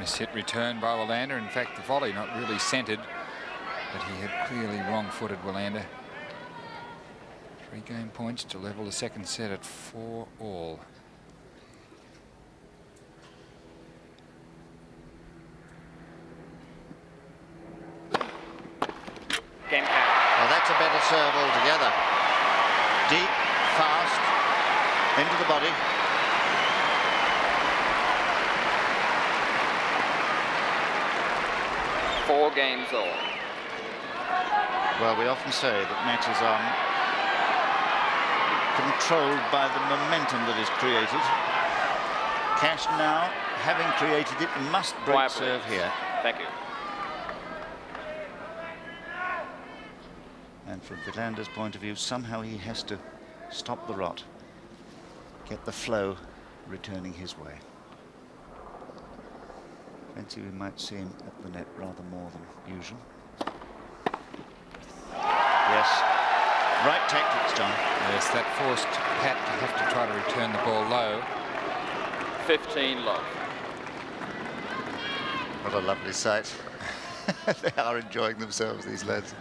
Miss hit return by Wilander. In fact, the volley not really centred, but he had clearly wrong-footed Wilander. 3 game points to level the second set at 4-all. Game count. Well, that's a better serve altogether. Deep, fast, into the body. Four games all. Well, we often say that matches are controlled by the momentum that is created. Cash now, having created it, must break Quiet, serve please. here. Thank you. And from Wilander's point of view, somehow he has to stop the rot, get the flow returning his way. Fancy we might see him at the net rather more than usual. Yes, right tactics, John. Yes, that forced Pat to have to try to return the ball low. 15 love. What a lovely sight. They are enjoying themselves, these lads.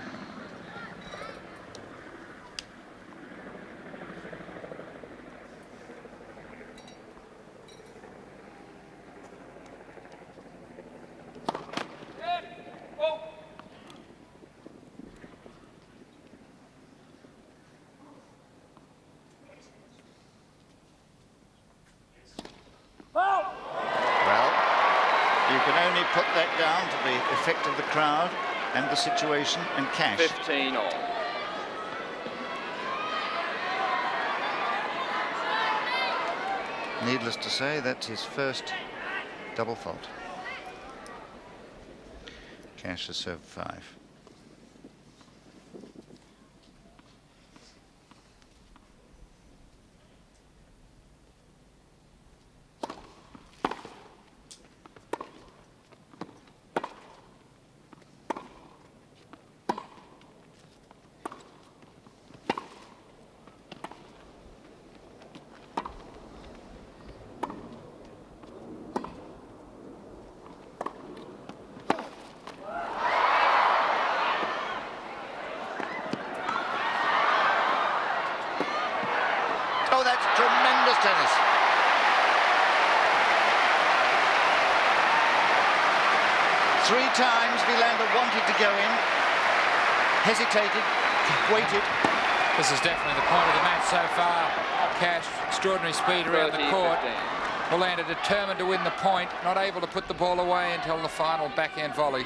Put that down to the effect of the crowd and the situation and Cash. 15 all. Needless to say, that's his first double fault. Cash has served 5. Oh, that's tremendous tennis. Three times Wilander wanted to go in, hesitated, waited. This is definitely the point of the match so far. Cash, extraordinary speed around the court. Wilander determined to win the point, not able to put the ball away until the final backhand volley.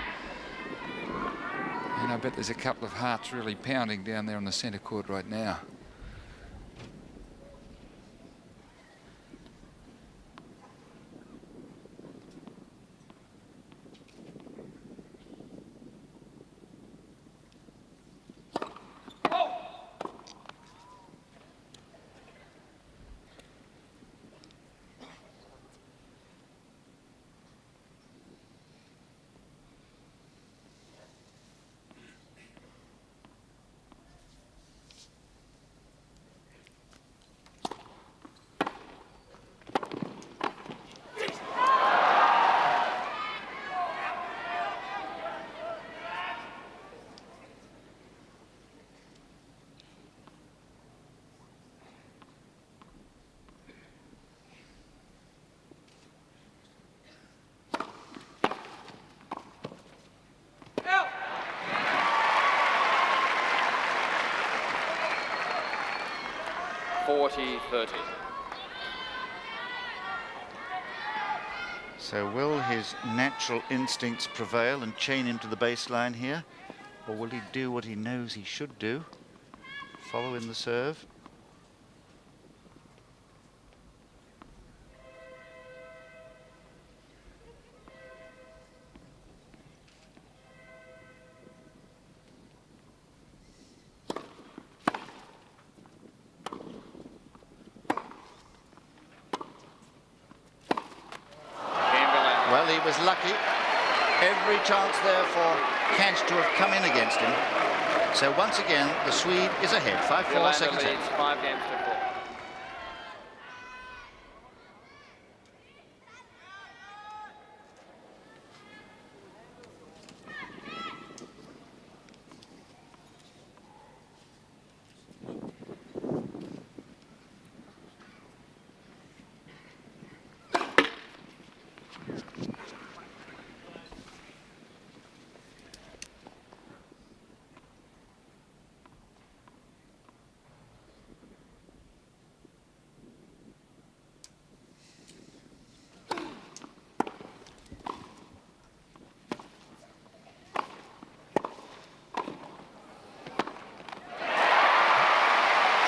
And I bet there's a couple of hearts really pounding down there on the centre court right now. So will his natural instincts prevail and chain him to the baseline here? Or will he do what he knows he should do? Follow in the serve. Well, he was lucky. Every chance there for Cash to have come in against him. So once again, the Swede is ahead. 5-4, second set. 5 games to 4.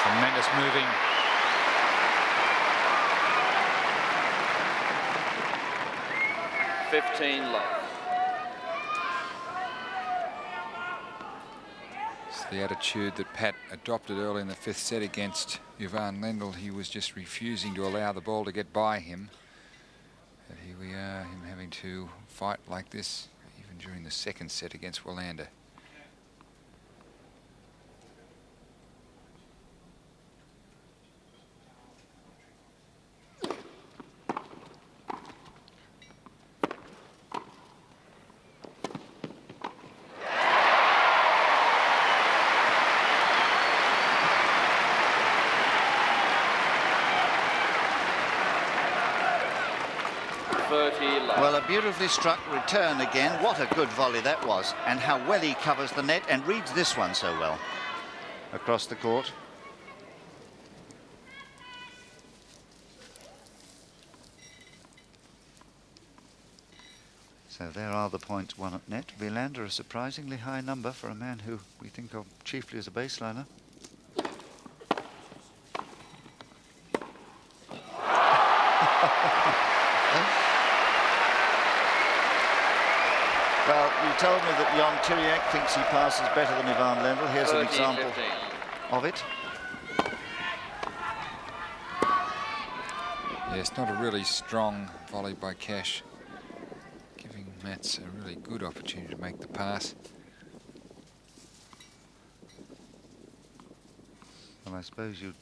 Tremendous moving. It's the attitude that Pat adopted early in the 5th set against Ivan Lendl. He was just refusing to allow the ball to get by him. But here we are, him having to fight like this even during the 2nd set against Wilander. Well, a beautifully struck return again. What a good volley that was. And how well he covers the net and reads this one so well across the court. So there are the points won at net. Wilander, a surprisingly high number for a man who we think of chiefly as a baseliner. Well, you told me that Jon Tiriac thinks he passes better than Ivan Lendl. Here's an 30, example 15. of it. Yes, not a really strong volley by Cash, giving Mats a really good opportunity to make the pass. Well, I suppose you'd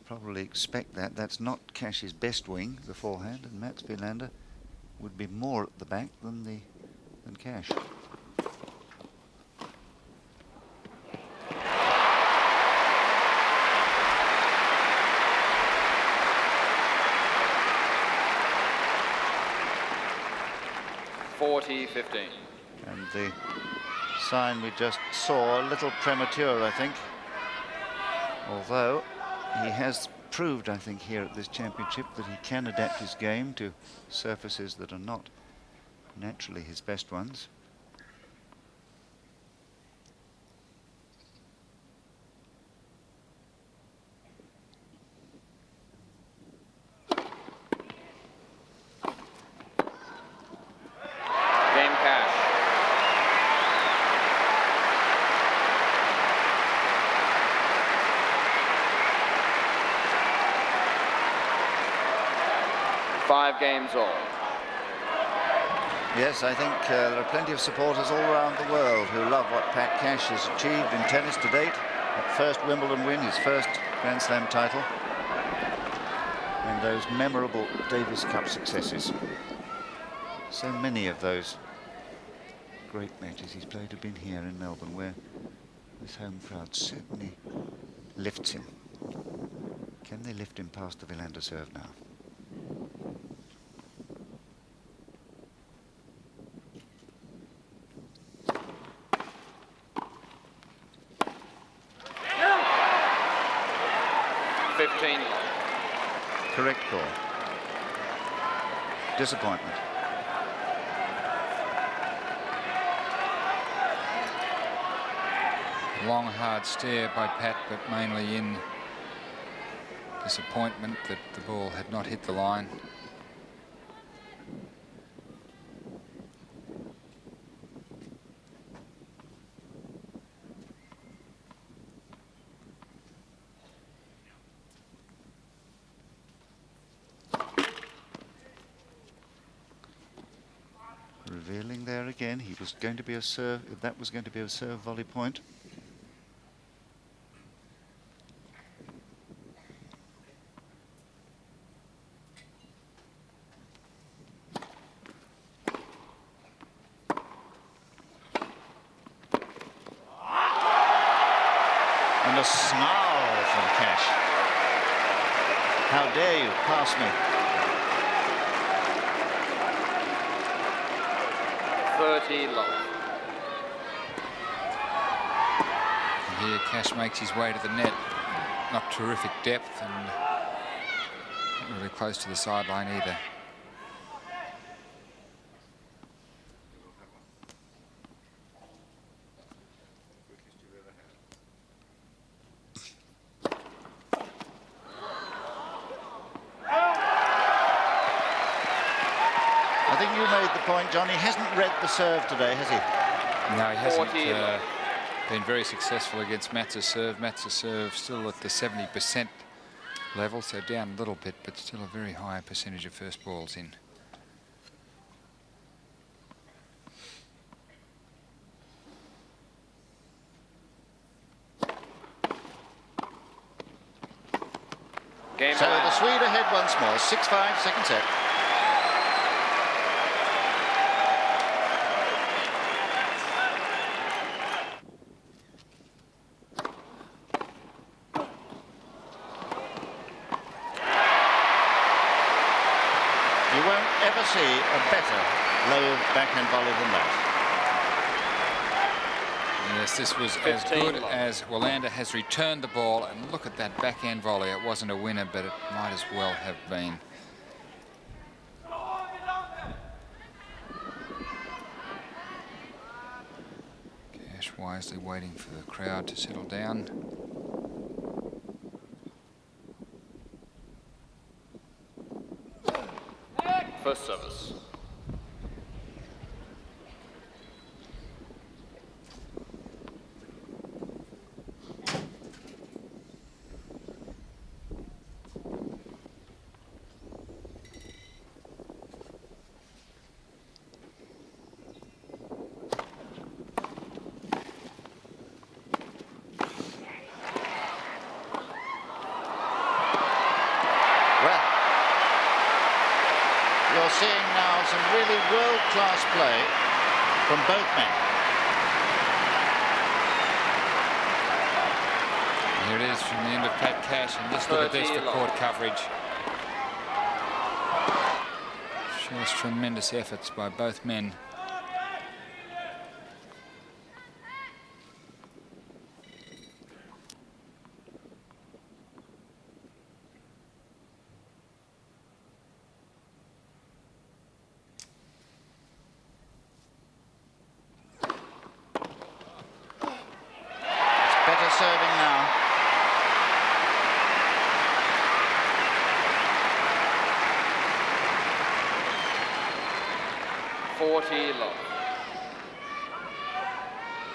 probably expect that. That's not Cash's best wing, the forehand, and Mats Wilander would be more at the back than Cash. And the sign we just saw, a little premature, I think. Although he has proved, I think, here at this championship that he can adapt his game to surfaces that are not naturally his best ones. Game Cash. Five games all. Yes, I think there are plenty of supporters all around the world who love what Pat Cash has achieved in tennis to date. That first Wimbledon win, his first Grand Slam title, and those memorable Davis Cup successes. So many of those great matches he's played have been here in Melbourne, where this home crowd certainly lifts him. Can they lift him past the Wilander serve now? Correct call. Disappointment. Long, hard stare by Pat, but mainly in disappointment that the ball had not hit the line. Revealing there again, he was going to be a serve, that was going to be a serve volley point. And a snarl from Cash. How dare you pass me? 30 love. And here Cash makes his way to the net. Not terrific depth and not really close to the sideline either. I think you made the point, John. He hasn't read the serve today, has he? No, he hasn't been very successful against Mats' serve. Mats' serve still at the 70% level, so down a little bit, but still a very high percentage of first balls in. Game So on. the Swede ahead once more, 6-5, second set. You won't ever see a better low backhand volley than that. Yes, this was as 15 good love. as Wilander has returned the ball, and look at that backhand volley. It wasn't a winner, but it might as well have been. Cash wisely waiting for the crowd to settle down. First service. are seeing now some really world-class play from both men. Here it is from the end of Pat Cash, and just look at this for court coverage. Shows tremendous efforts by both men. It's better serving now.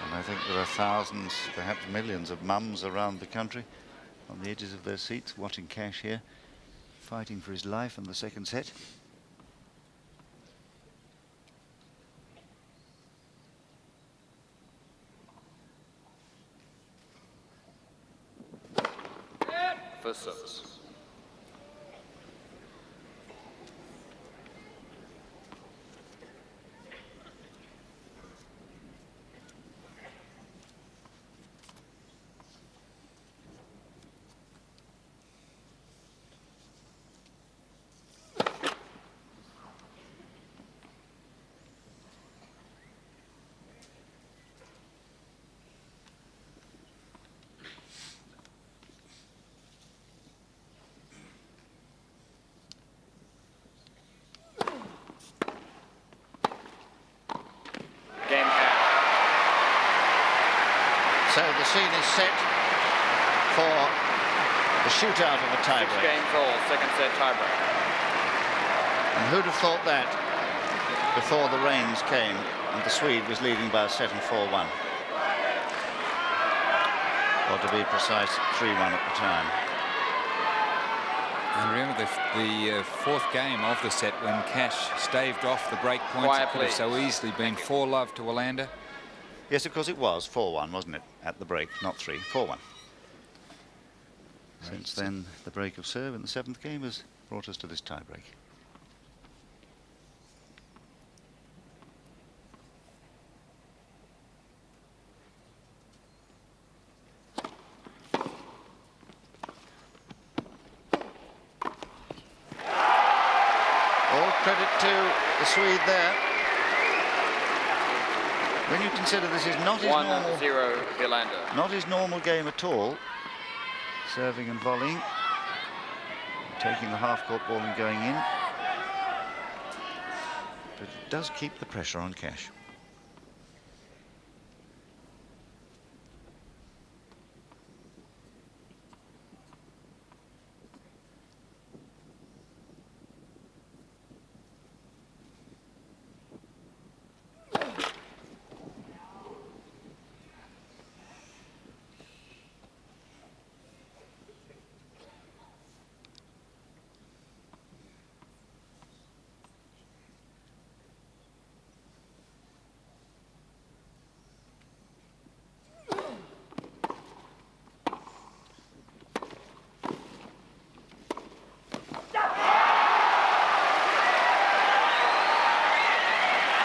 And I think there are thousands, perhaps millions of mums around the country on the edges of their seats watching Cash here, fighting for his life in the second set. For service. So the scene is set for the shootout of a tiebreak. 6 games all, second set tiebreak. And who'd have thought that before the rains came and the Swede was leading by a set and 4-1. Or to be precise, 3-1 at the time. And remember the fourth game of the set when Cash staved off the break points. It could have so easily been 4-love to Wilander. Yes, of course it was 4-1, wasn't it, at the break, not 3, 4-1. Since then, the break of serve in the 7th game has brought us to this tie-break. All credit to the Swede there. When you consider this is not his normal 1-0 Wilander. Not his normal game at all. Serving and volleying. Taking the half-court ball and going in. But it does keep the pressure on Cash.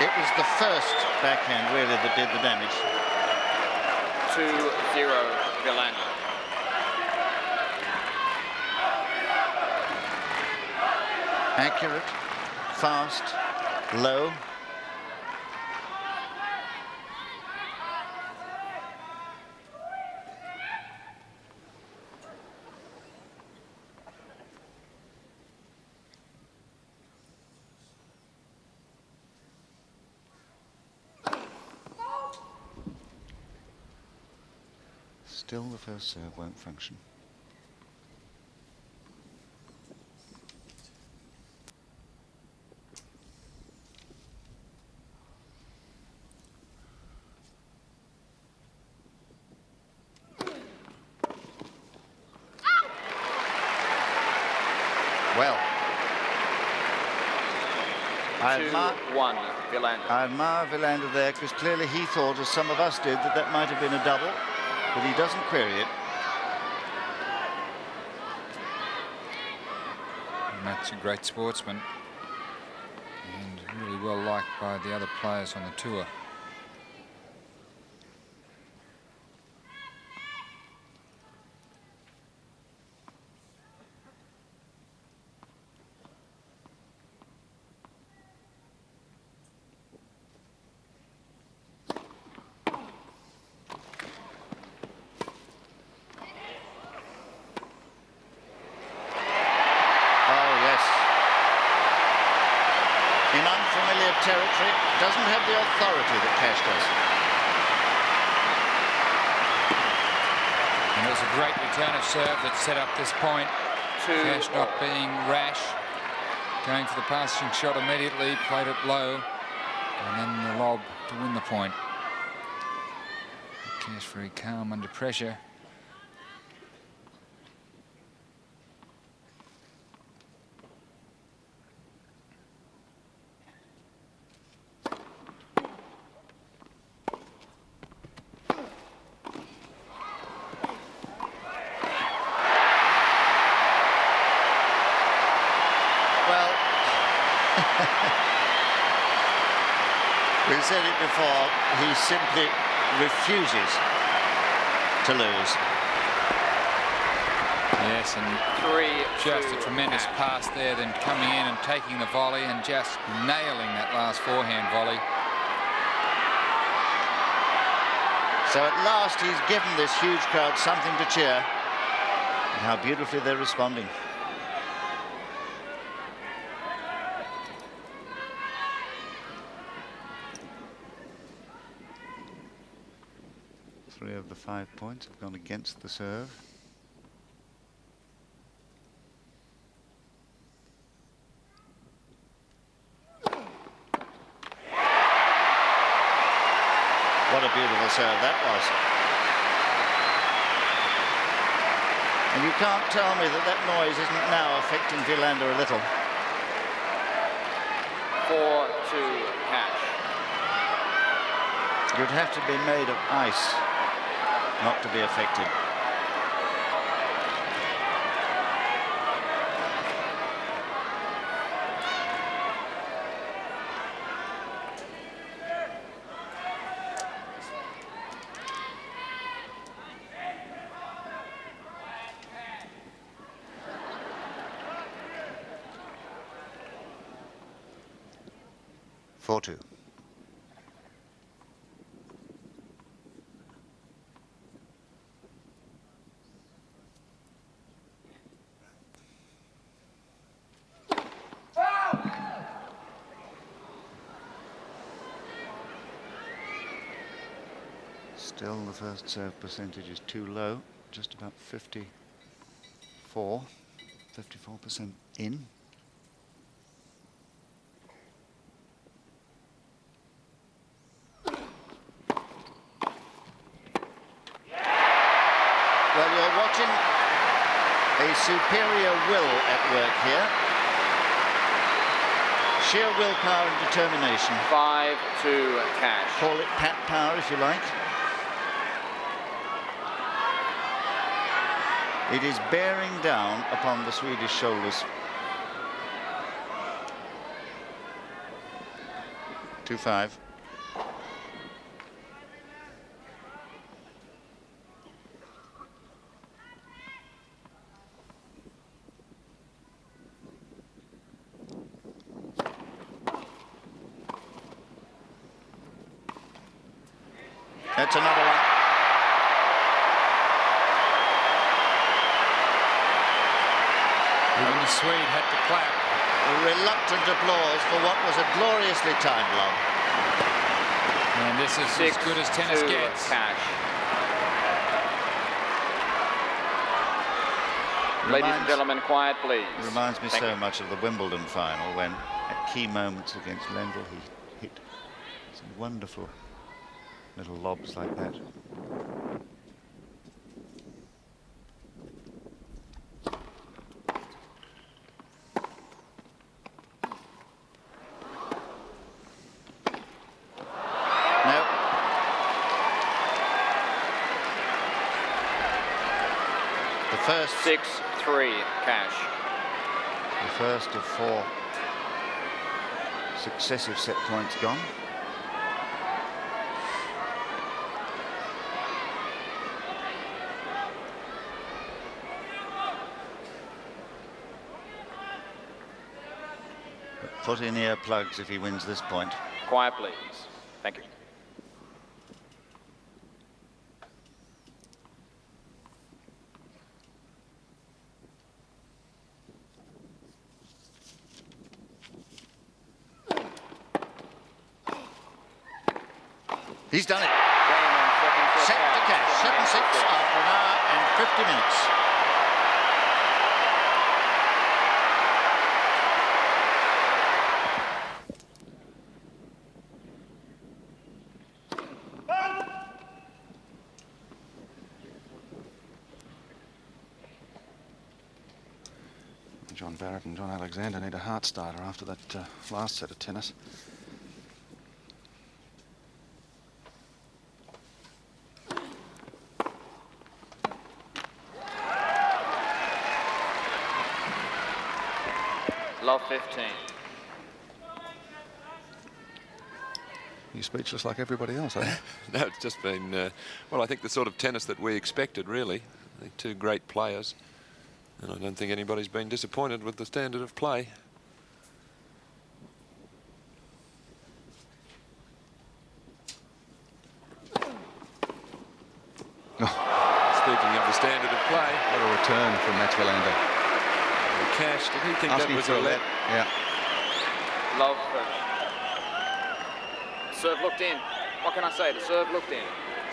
It was the first backhand really that did the damage. 2-0 Wilander. Accurate, fast, low. Still the first serve won't function. Well, I 2-1 Wilander. admire Wilander there, because clearly he thought, as some of us did, that that might have been a double, but he doesn't query it. Matt's a great sportsman. and really well liked by the other players on the tour. Territory, doesn't have the authority that Cash does. And it was a great return of serve that set up this point. Cash not being rash, going for the passing shot immediately, played it low, and then the lob to win the point. Cash very calm under pressure. We said it before, he simply refuses to lose. Yes, and just a tremendous pass there, then coming in and taking the volley and just nailing that last forehand volley. So at last he's given this huge crowd something to cheer. And how beautifully they're responding. Three of the 5 points have gone against the serve. What a beautiful serve that was. And you can't tell me that that noise isn't now affecting Wilander a little. 4-2 Cash. You'd have to be made of ice not to be affected. Four-two. Still, the first serve percentage is too low, just about 54% in. Well, you're watching a superior will at work here. Sheer willpower and determination. 5-2 Cash. Call it pat power if you like. It is bearing down upon the Swedish shoulders. 2-5. That's another one. Even the Swede had to clap. A reluctant applause for what was a gloriously timed lob. And this is as good as tennis gets. Cash. Ladies and gentlemen, quiet please. Reminds me so much of the Wimbledon final when at key moments against Lendl he hit some wonderful little lobs like that. No. The first 6-3 Cash. The first of 4 successive set points gone. But put in earplugs if he wins this point. Quiet, please. Thank you. He's done it. Set to cash. 7-6 after an hour and 50 minutes. John Barrett and John Alexander need a heart starter after that last set of tennis. Love 15. You're speechless like everybody else, eh? No, it's just been, well, I think the sort of tennis that we expected, really. I think two great players. And I don't think anybody's been disappointed with the standard of play. Speaking of the standard of play. What a return from Mats Wilander. Cash, did he think Asking that was for a let? Yeah. Love. Serve looked in. What can I say? The serve looked in.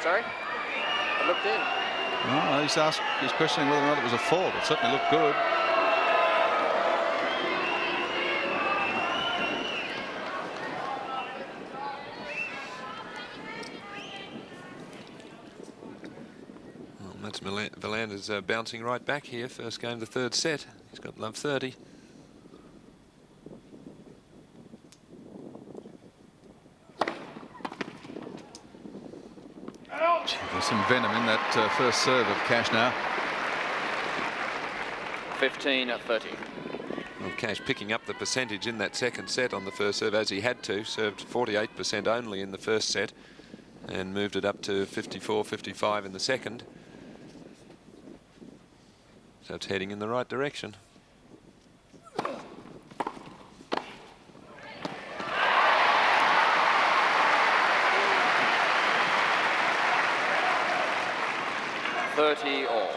Sorry? It looked in. No, he's questioning whether or not it was a fault. It certainly looked good. Well, Mats Wilander's bouncing right back here. First game of the third set. He's got love 30. There's some venom in that first serve of Cash now. 15-30. Well, Cash picking up the percentage in that second set on the first serve as he had to. Served 48% only in the first set and moved it up to 54-55 in the second. So it's heading in the right direction. All.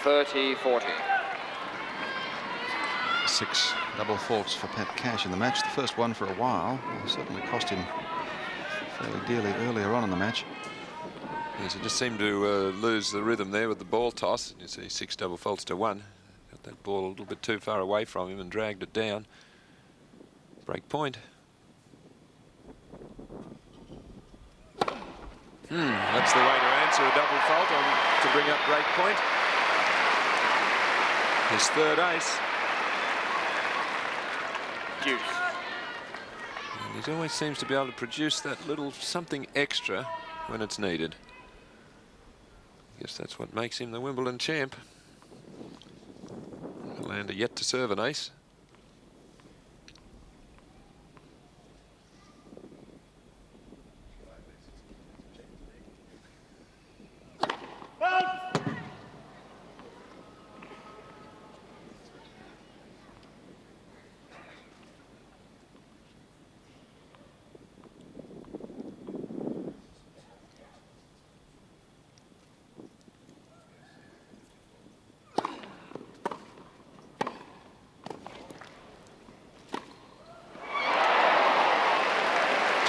(30-40). 6 double faults for Pat Cash in the match. The first one for a while. It certainly cost him fairly dearly earlier on in the match. Yes, he just seemed to lose the rhythm there with the ball toss. You see 6 double faults to 1. Got that ball a little bit too far away from him and dragged it down. Break point. That's the way to answer a double fault to bring up break point. His third ace. Deuce. And he always seems to be able to produce that little something extra when it's needed. I guess that's what makes him the Wimbledon champ. Wilander yet to serve an ace.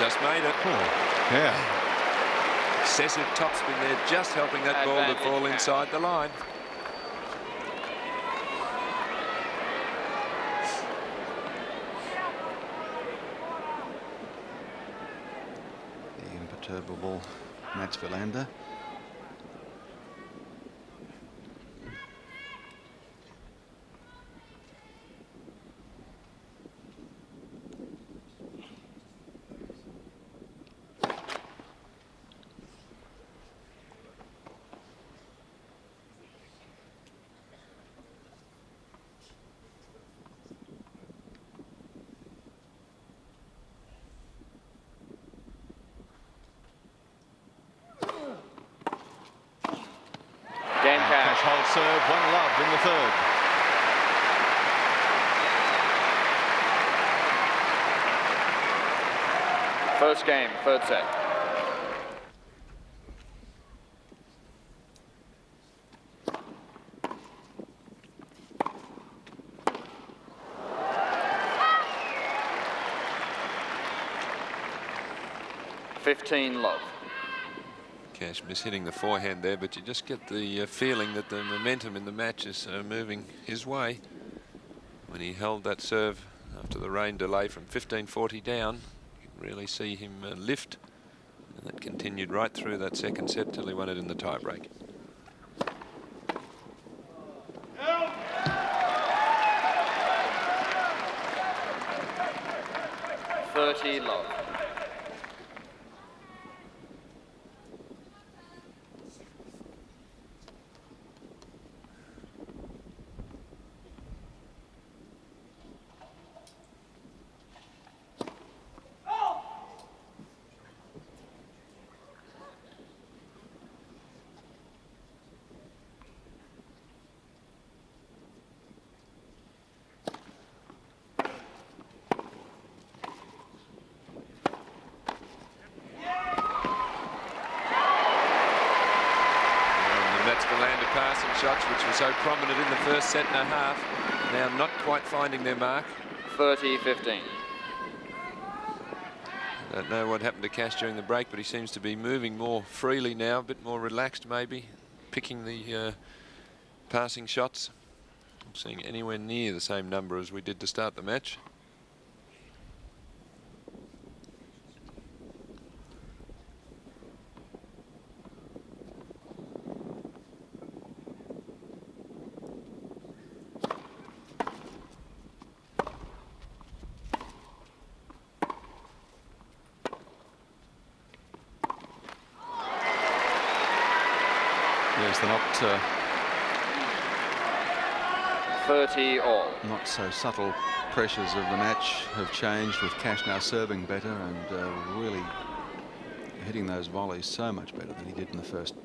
Just made it. Yeah. Excessive topspin there, just helping that ball to fall inside the line. The imperturbable Mats Wilander. Cash holds serve, 1-love in the third. First game, third set. $15 love. Cash mishitting the forehand there, but you just get the feeling that the momentum in the match is moving his way. When he held that serve after the rain delay from 15-40 down, you can really see him lift, and that continued right through that second set till he won it in the tiebreak. $30 love. Mats Wilander passing shots, which were so prominent in the first set and a half, now not quite finding their mark. 30-15. Don't know what happened to Cash during the break, but he seems to be moving more freely now, a bit more relaxed maybe, picking the passing shots. I'm seeing anywhere near the same number as we did to start the match. Yes, they're not 30 all. not so subtle pressures of the match have changed, with Cash now serving better and really hitting those volleys so much better than he did in the first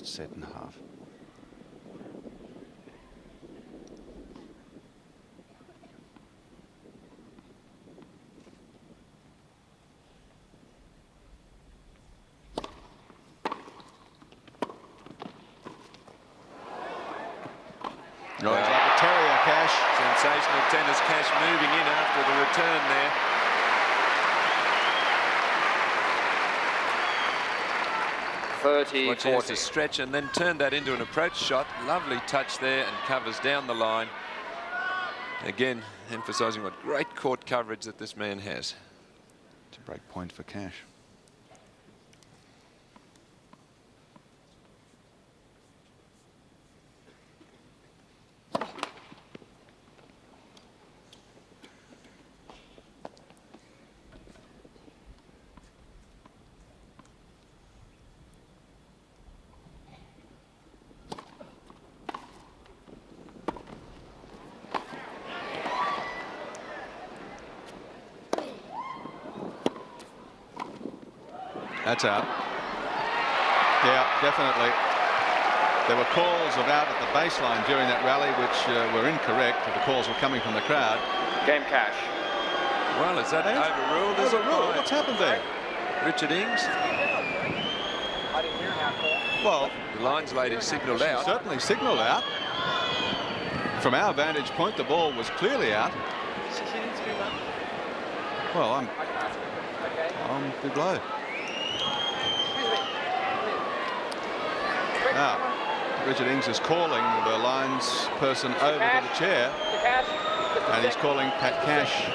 set and a half. Oh, he's like a terrier, Cash. Sensational tennis. Cash moving in after the return there. Watch, he has to stretch and then turn that into an approach shot. Lovely touch there and covers down the line. Again, emphasising what great court coverage that this man has. It's a break point for Cash. That's out. Yeah, definitely. There were calls of out at the baseline during that rally which were incorrect. The calls were coming from the crowd. Game Cash. Well, is that overruled? Is it? Overruled? What's happened there? Richard Ings. I didn't hear how. Well, The lines lady signalled out. certainly signalled out. From our vantage point, the ball was clearly out. Well, Big blow. Now, Richard Ings is calling the lines person over to the chair, and he's calling Pat Cash.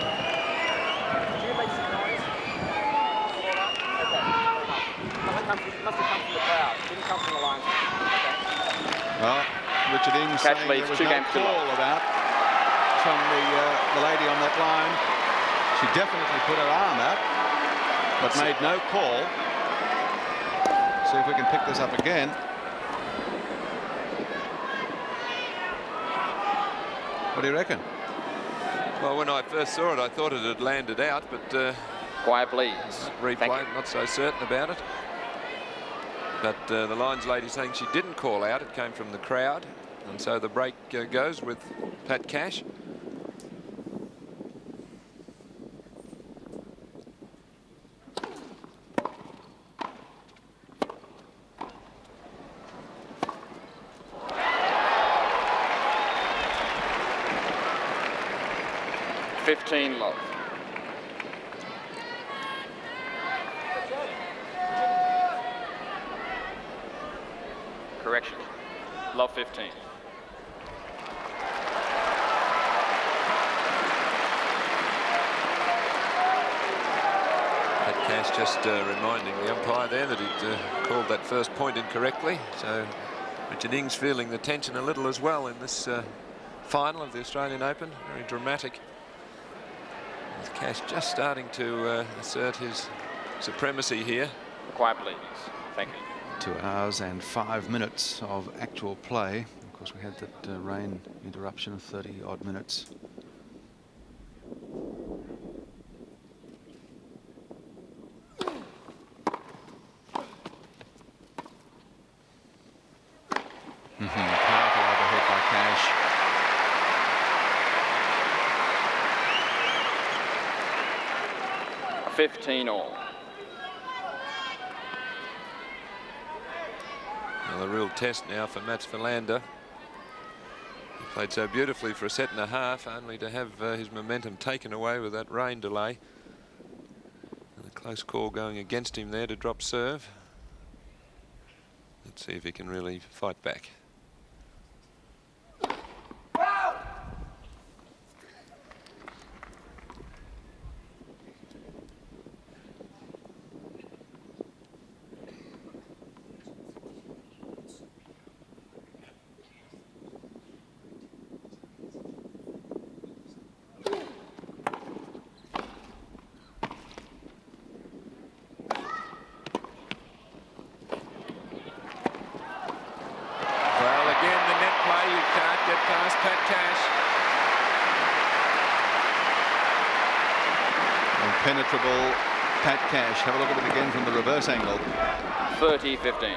Well, Richard Ings saying there was no call about from the lady on that line. She definitely put her arm out, but made no call. See if we can pick this up again. What do you reckon? Well, when I first saw it, I thought it had landed out, but quiet, please. Replay, not so certain about it. But the lines lady saying she didn't call out. It came from the crowd, and so the break goes with Pat Cash. Love. Correction. Love 15. Pat Cash just reminding the umpire there that he'd called that first point incorrectly. So Richard Ings feeling the tension a little as well in this final of the Australian Open. Very dramatic. With Cash just starting to assert his supremacy here. Quiet, please. Thank you. 2 hours and 5 minutes of actual play. Of course, we had that rain interruption of 30-odd minutes. Powerful overhead by Cash. All. Well, a real test now for Mats Wilander. He played so beautifully for a set and a half, only to have his momentum taken away with that rain delay. And a close call going against him there to drop serve. Let's see if he can really fight back. Impenetrable Pat Cash. Have a look at it again from the reverse angle. 30-15.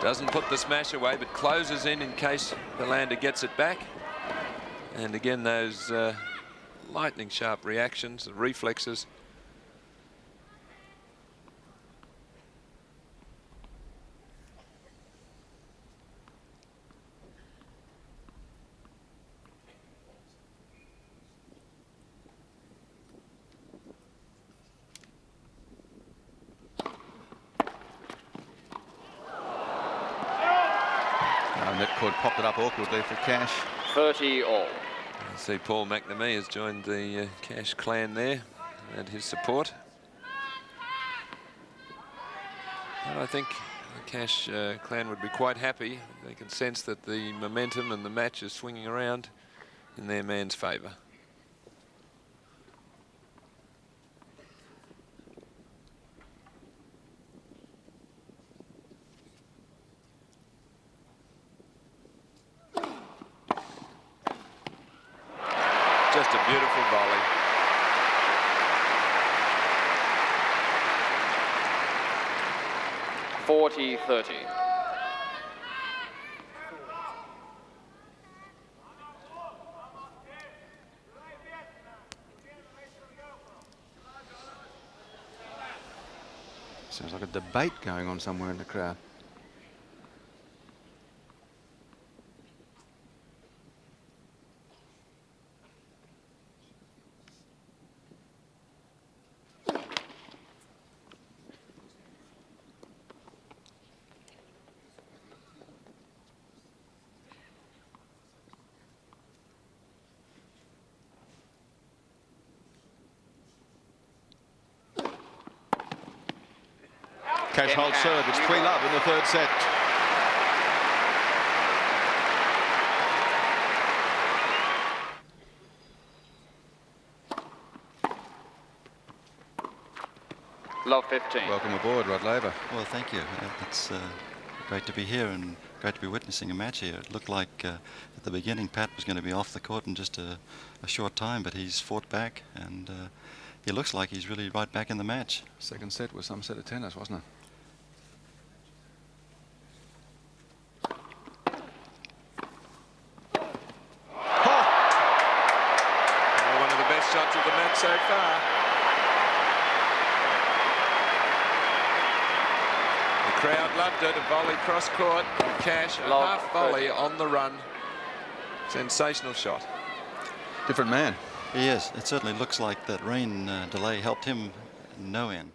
Doesn't put the smash away, but closes in case Wilander gets it back. And again, those lightning sharp reactions, the reflexes. Netcourt popped it up awkwardly for Cash. 30 all. I see Paul McNamee has joined the Cash clan there and his support. And I think the Cash clan would be quite happy. They can sense that the momentum and the match is swinging around in their man's favour. Just a beautiful volley. .40-30. Sounds like a debate going on somewhere in the crowd. Cash holds serve. It's 3-love in the third set. Love 15. Welcome aboard, Rod Laver. Well, thank you. It's great to be here and great to be witnessing a match here. It looked like at the beginning Pat was going to be off the court in just a short time, but he's fought back, and he looks like he's really right back in the match. Second set was some set of tennis, wasn't it? One of the best shots of the match so far. The crowd loved it. A volley cross court. Cash, a half volley on the run. Sensational shot. Different man. He is. It certainly looks like that rain delay helped him no end.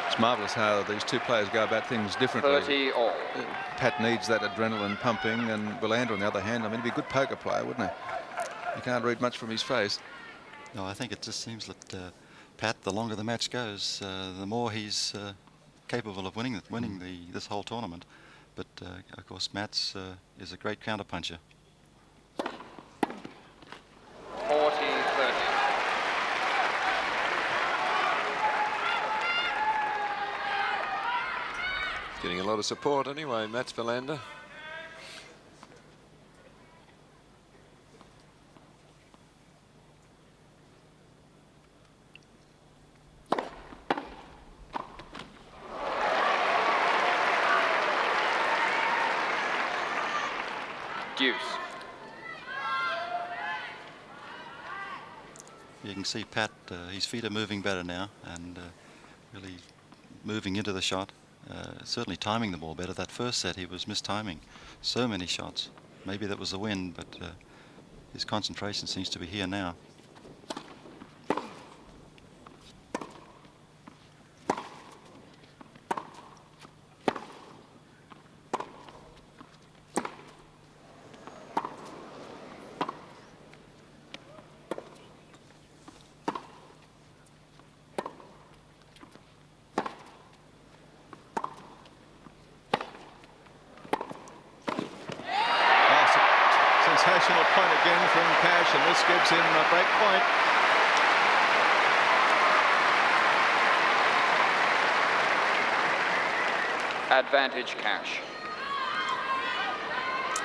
It's marvellous how these two players go about things differently. 30 all. Pat needs that adrenaline pumping, and Wilander, on the other hand, I mean, he'd be a good poker player, wouldn't he? You can't read much from his face. No, I think it just seems that Pat, the longer the match goes, the more he's capable of winning this whole tournament. But of course, Mats is a great counterpuncher. 40-30. Getting a lot of support anyway, Mats Wilander. Deuce. You can see Pat, his feet are moving better now and really moving into the shot. Certainly timing the ball better. That first set he was mistiming so many shots. Maybe that was the wind, but his concentration seems to be here now. Sensational point again from Cash, and this gives him a break point. Advantage Cash.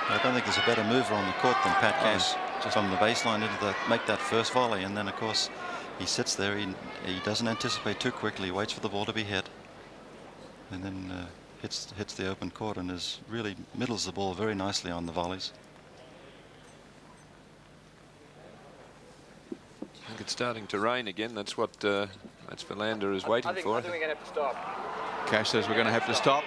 I don't think there's a better mover on the court than Pat Cash. Just on the baseline into make that first volley, and then of course he sits there. He doesn't anticipate too quickly. He waits for the ball to be hit, and then hits the open court and really middles the ball very nicely on the volleys. I think it's starting to rain again. That's what Mats Wilander is waiting for. I think we're going to have to stop. Cash says we're going to have to stop.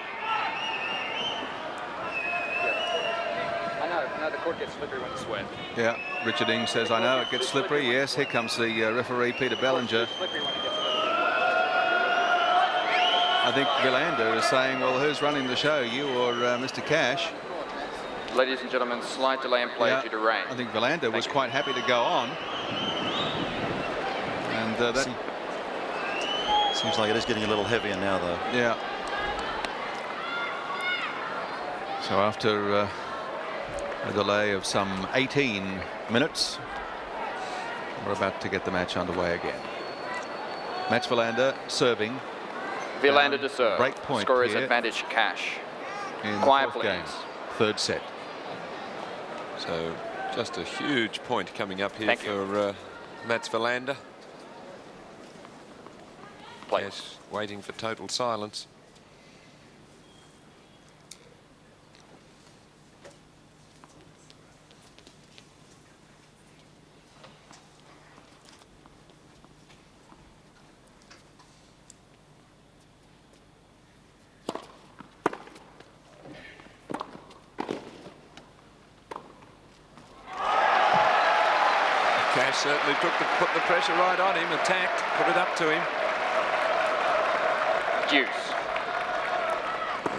I know the court gets slippery when it's wet. Yeah, Richard Ing says, I know it gets slippery. Yes, here comes the referee, Peter Bellinger. I think Wilander is saying, well, who's running the show, you or Mr. Cash? Ladies and gentlemen, slight delay in play due to rain. I think Wilander was quite happy to go on. And that seems like it is getting a little heavier now, though. Yeah. So after a delay of some 18 minutes, we're about to get the match underway again. Mats Wilander serving. Wilander to serve. Break point. Score is advantage Cash. In Quiet, the fourth please. game. Third set. So just a huge point coming up here for Mats Wilander. Yes, waiting for total silence. Cash certainly put the pressure right on him, attacked, put it up to him. Deuce.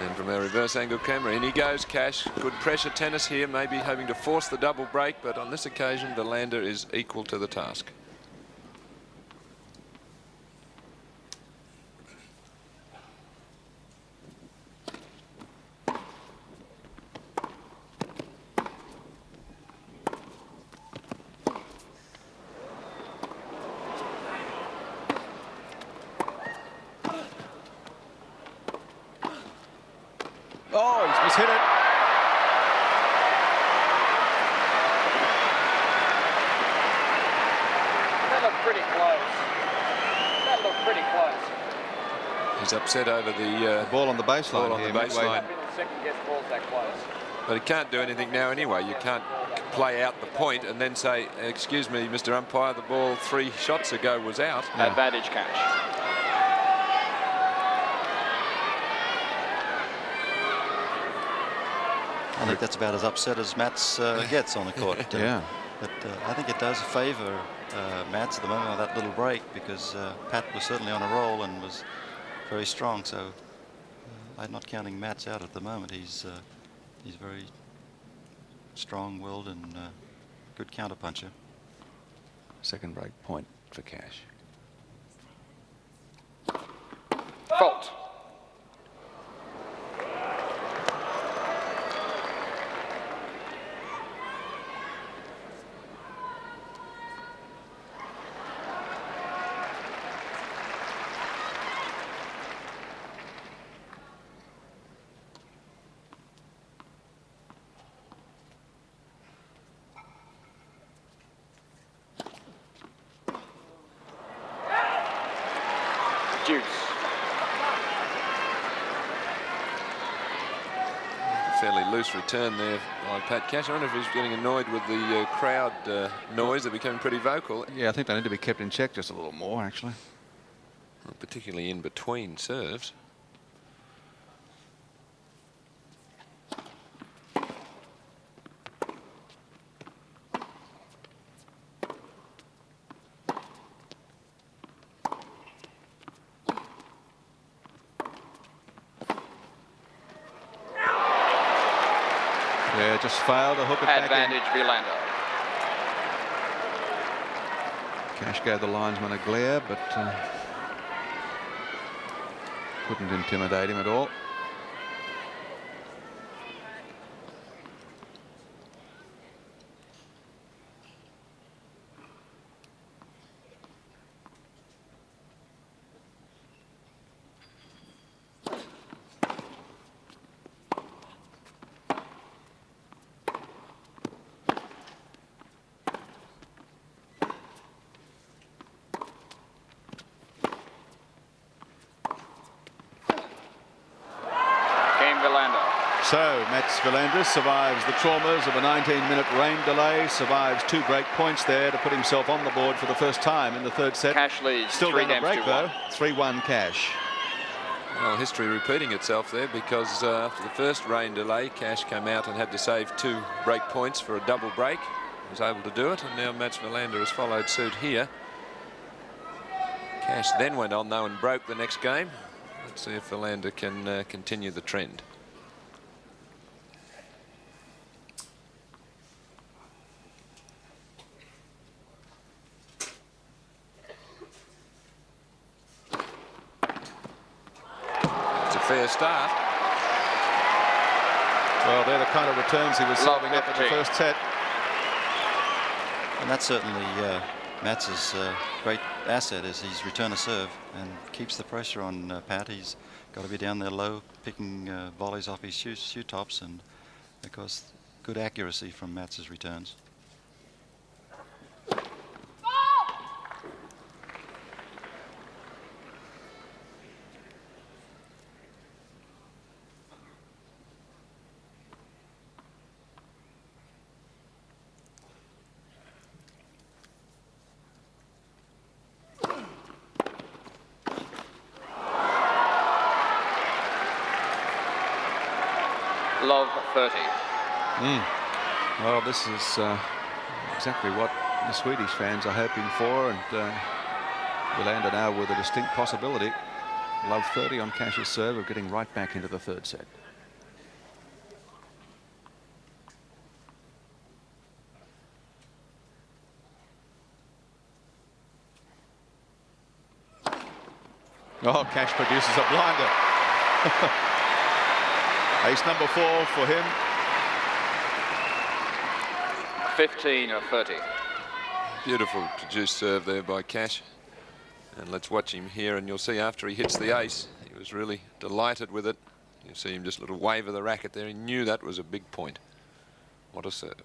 And from our reverse angle camera, in he goes, Cash. Good pressure tennis here, maybe having to force the double break, but on this occasion, Wilander is equal to the task. Oh, he's mishit it. That looked pretty close. That looked pretty close. He's upset over the Ball on the baseline. ball on here, the baseline. Second guess balls that close. But he can't do anything now anyway. You can't play out the point and then say, excuse me, Mr. Umpire, the ball 3 shots ago was out. Yeah. Advantage, Cash. I think that's about as upset as Mats gets on the court. Yeah. But I think it does favour Mats at the moment, that little break, because Pat was certainly on a roll and was very strong. So I'm not counting Mats out at the moment. He's very strong-willed and good counterpuncher. Second break point for Cash. Fault. Deuce. Fairly loose return there by Pat Cash. I wonder if he's getting annoyed with the crowd noise. They're becoming pretty vocal. Yeah, I think they need to be kept in check just a little more, actually. Particularly in between serves. Yeah, just failed to hook it back in. Advantage, Wilander. Cash gave the linesman a glare, but couldn't intimidate him at all. So Mats Wilander survives the traumas of a 19-minute rain delay, survives 2 break points there to put himself on the board for the first time in the third set. Cash leads. Still 3 down a games break to 1. though. 3-1 Cash. Well, history repeating itself there, because after the first rain delay, Cash came out and had to save 2 break points for a double break. He was able to do it, and now Mats Wilander has followed suit here. Cash then went on though and broke the next game. Let's see if Wilander can continue the trend. Fair start. Well, they're the kind of returns he was serving up in the first set. And that's certainly Mats's great asset, is his return a serve and keeps the pressure on Pat. He's got to be down there low, picking volleys off his shoe tops, and of course good accuracy from Mats's returns. Love 30. Well, this is exactly what the Swedish fans are hoping for, and Wilander now with a distinct possibility. Love 30 on Cash's serve of getting right back into the third set. Oh, Cash produces a blinder. Ace number 4 for him. 15 or 30. Beautiful produced serve there by Cash. And let's watch him here, and you'll see after he hits the ace, he was really delighted with it. You'll see him just a little wave of the racket there. He knew that was a big point. What a serve.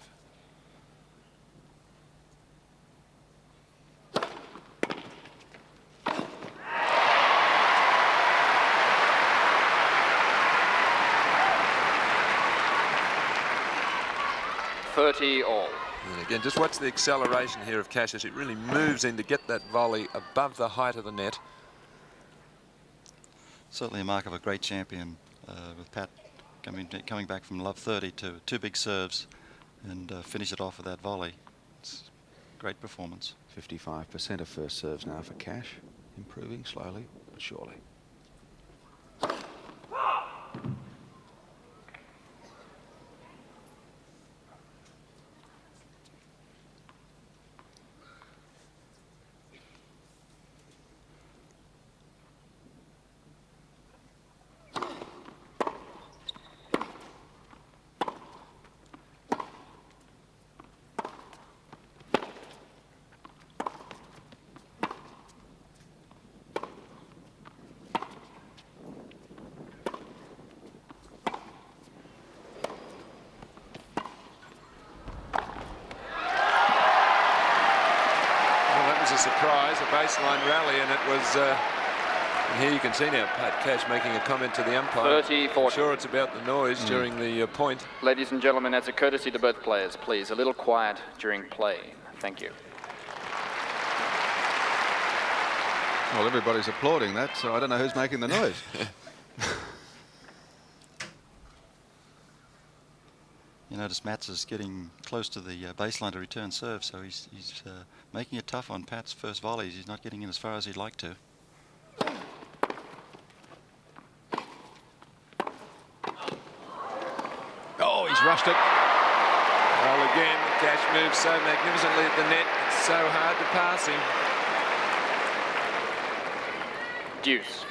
All. And again, just watch the acceleration here of Cash as it really moves in to get that volley above the height of the net. Certainly a mark of a great champion, with Pat coming back from love 30 to 2 big serves and finish it off with that volley. It's a great performance. 55% of first serves now for Cash, improving slowly but surely. Surprise, a baseline rally, and it was and here you can see now Pat Cash making a comment to the umpire. 30-40. I'm sure it's about the noise during the point. Ladies and gentlemen, as a courtesy to both players, please, a little quiet during play. Thank you. Well, everybody's applauding that, so I don't know who's making the noise. You notice Mats is getting close to the baseline to return serve, so he's making it tough on Pat's first volleys. He's not getting in as far as he'd like to. Oh, he's rushed it. Well, again, Cash moves so magnificently at the net. It's so hard to pass him. Deuce.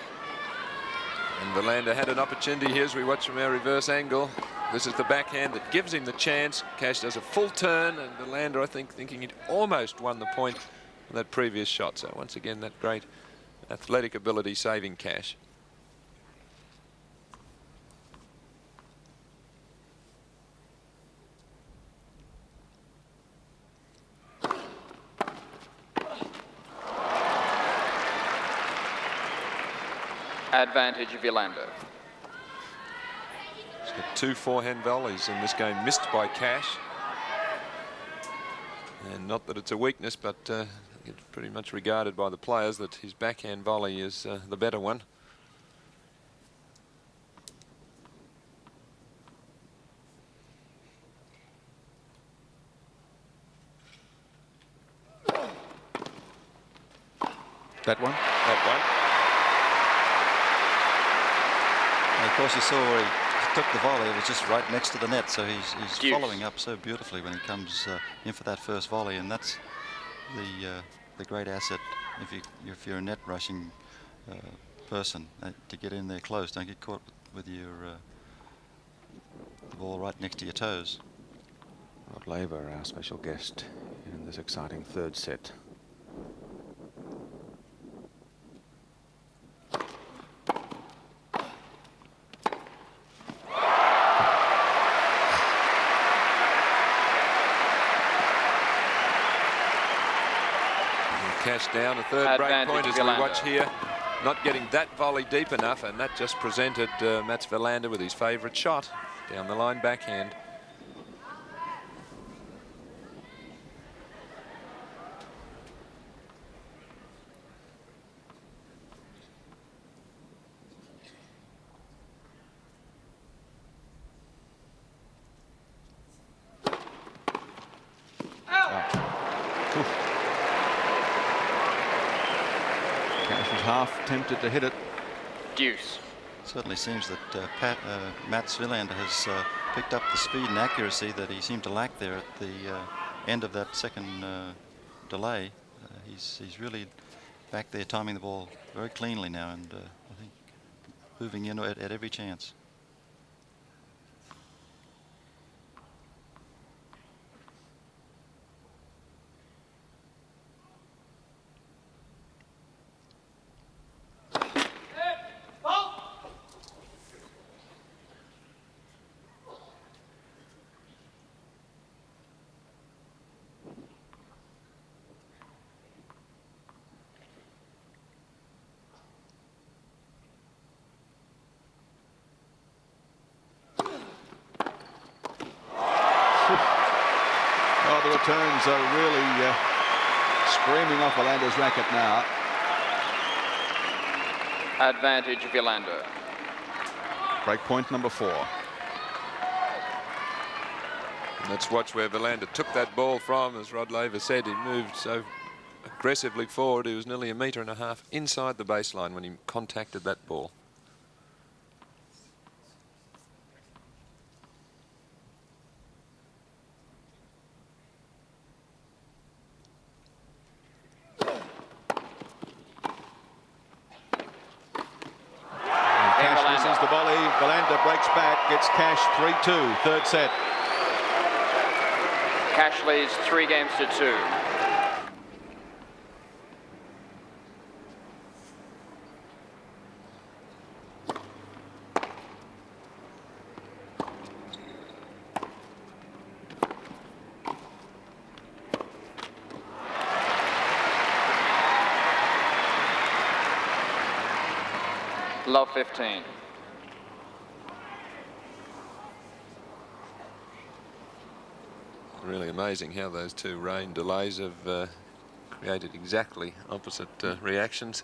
And Wilander had an opportunity here as we watch from our reverse angle. This is the backhand that gives him the chance. Cash does a full turn, and Wilander, I think, thinking he'd almost won the point on that previous shot. So once again, that great athletic ability saving Cash. Advantage Wilander. He's got 2 forehand volleys in this game missed by Cash. And not that it's a weakness, but it's pretty much regarded by the players that his backhand volley is the better one. That one? That one. And of course, you saw where he took the volley. It was just right next to the net, so he's following up so beautifully when he comes in for that first volley, and that's the great asset if you're a net rushing person, to get in there close. Don't get caught with your the ball right next to your toes. Rod Laver, our special guest in this exciting third set. Cash down, a third break point as we watch here. Not getting that volley deep enough, and that just presented Mats Wilander with his favourite shot. Down the line backhand. half tempted to hit it. Deuce. Certainly seems that Mats Wilander has picked up the speed and accuracy that he seemed to lack there at the end of that second delay. He's really back there timing the ball very cleanly now, and I think moving in at every chance. Oh, the returns are really screaming off Wilander's racket now. Advantage Wilander. Break point number 4. And let's watch where Wilander took that ball from. As Rod Laver said, he moved so aggressively forward. He was nearly 1.5 meters inside the baseline when he contacted that ball. Misses the volley. Wilander breaks back, gets Cash 3-2, third set. Cash leads 3 games to 2. Love 15. Really amazing how those two rain delays have created exactly opposite reactions.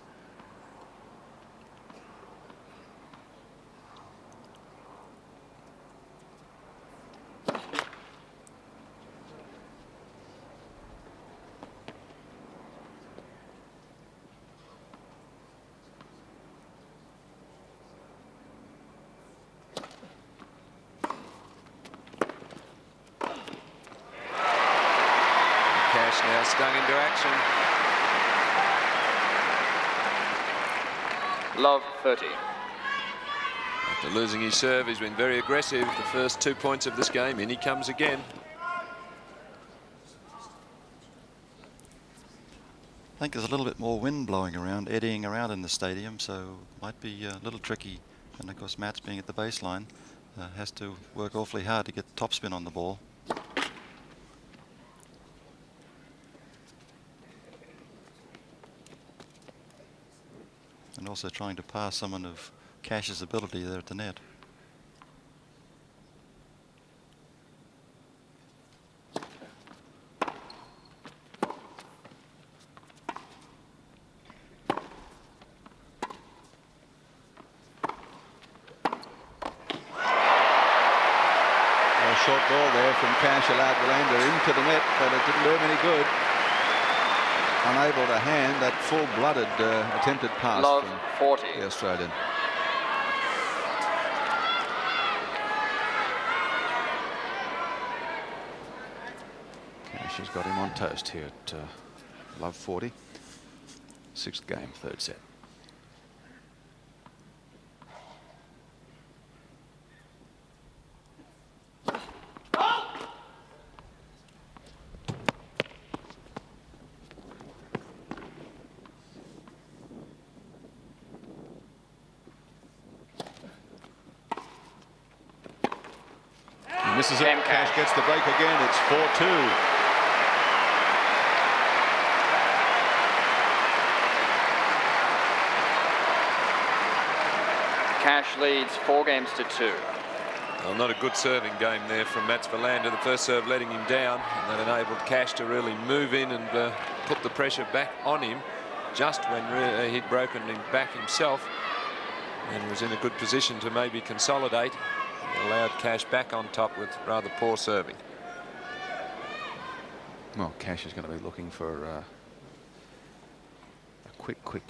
Now stung into action. Love 30. After losing his serve, he's been very aggressive. The first 2 points of this game, in he comes again. I think there's a little bit more wind blowing around, eddying around in the stadium, so might be a little tricky. And of course, Mats being at the baseline has to work awfully hard to get topspin on the ball. And also trying to pass someone of Cash's ability there at the net. A short ball there from Cash allowed Wilander into the net, but it didn't do him any good. Unable to hand that full-blooded attempted pass Love from 40. the Australian. Cash has got him on toast here at Love 40. 6th game, 3rd set. Misses it. Cash gets the break again. It's 4-2. Cash leads 4 games to 2. Well, not a good serving game there from Mats Wilander. The first serve letting him down, and that enabled Cash to really move in and put the pressure back on him just when he'd broken him back himself and was in a good position to maybe consolidate. It allowed Cash back on top with rather poor serving. Well, Cash is going to be looking for a quick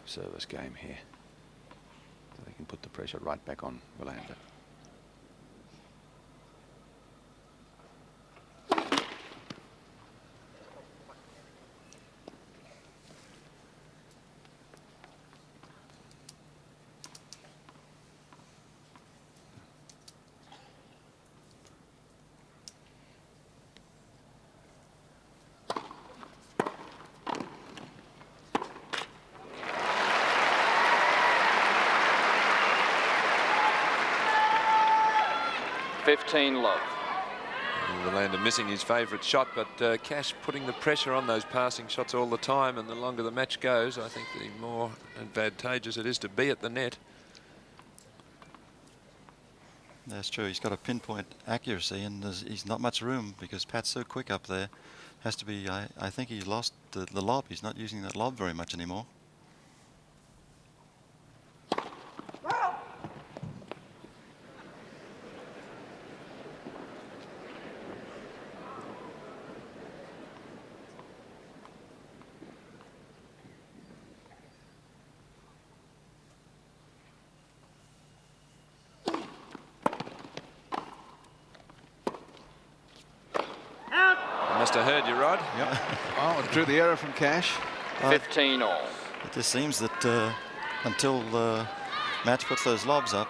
service game here. So they can put the pressure right back on Wilander. Love. Wilander missing his favourite shot, but Cash putting the pressure on those passing shots all the time, and the longer the match goes, I think the more advantageous it is to be at the net. That's true. He's got a pinpoint accuracy, and he's not much room because Pat's so quick up there. Has to be. I think he's lost the lob. He's not using that lob very much anymore. Must have heard you, Rod. Yep. Oh, it drew the error from Cash. 15 all. It just seems that until Mats puts those lobs up,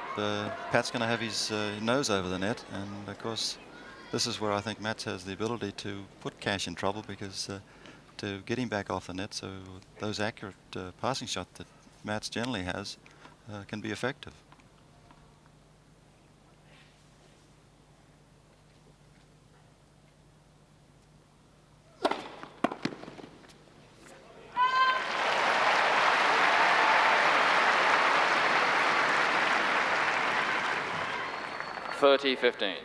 Pat's going to have his nose over the net, and of course this is where I think Mats has the ability to put Cash in trouble, because to get him back off the net, so those accurate passing shots that Mats generally has can be effective. $30-15.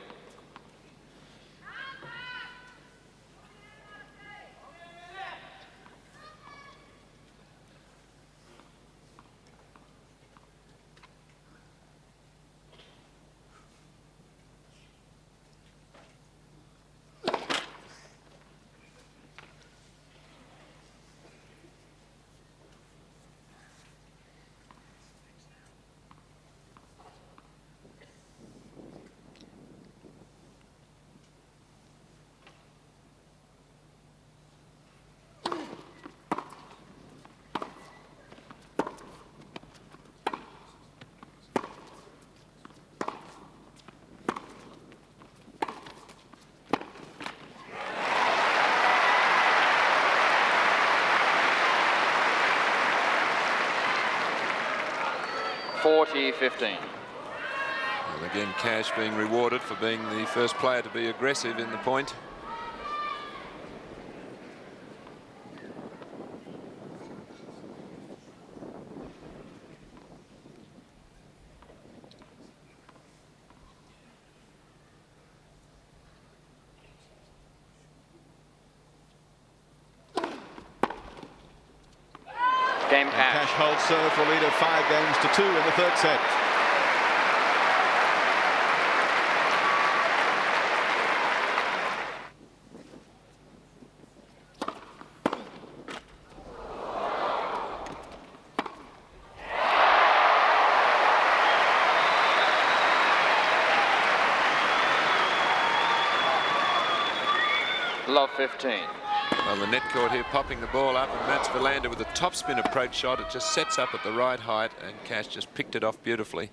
$40-15. And again, Cash being rewarded for being the first player to be aggressive in the point. Game Cash holds serve for a lead of 5 games to 2 in the third set. Love 15. Well, the net court here popping the ball up, and Mats Wilander with a topspin approach shot. It just sets up at the right height, and Cash just picked it off beautifully.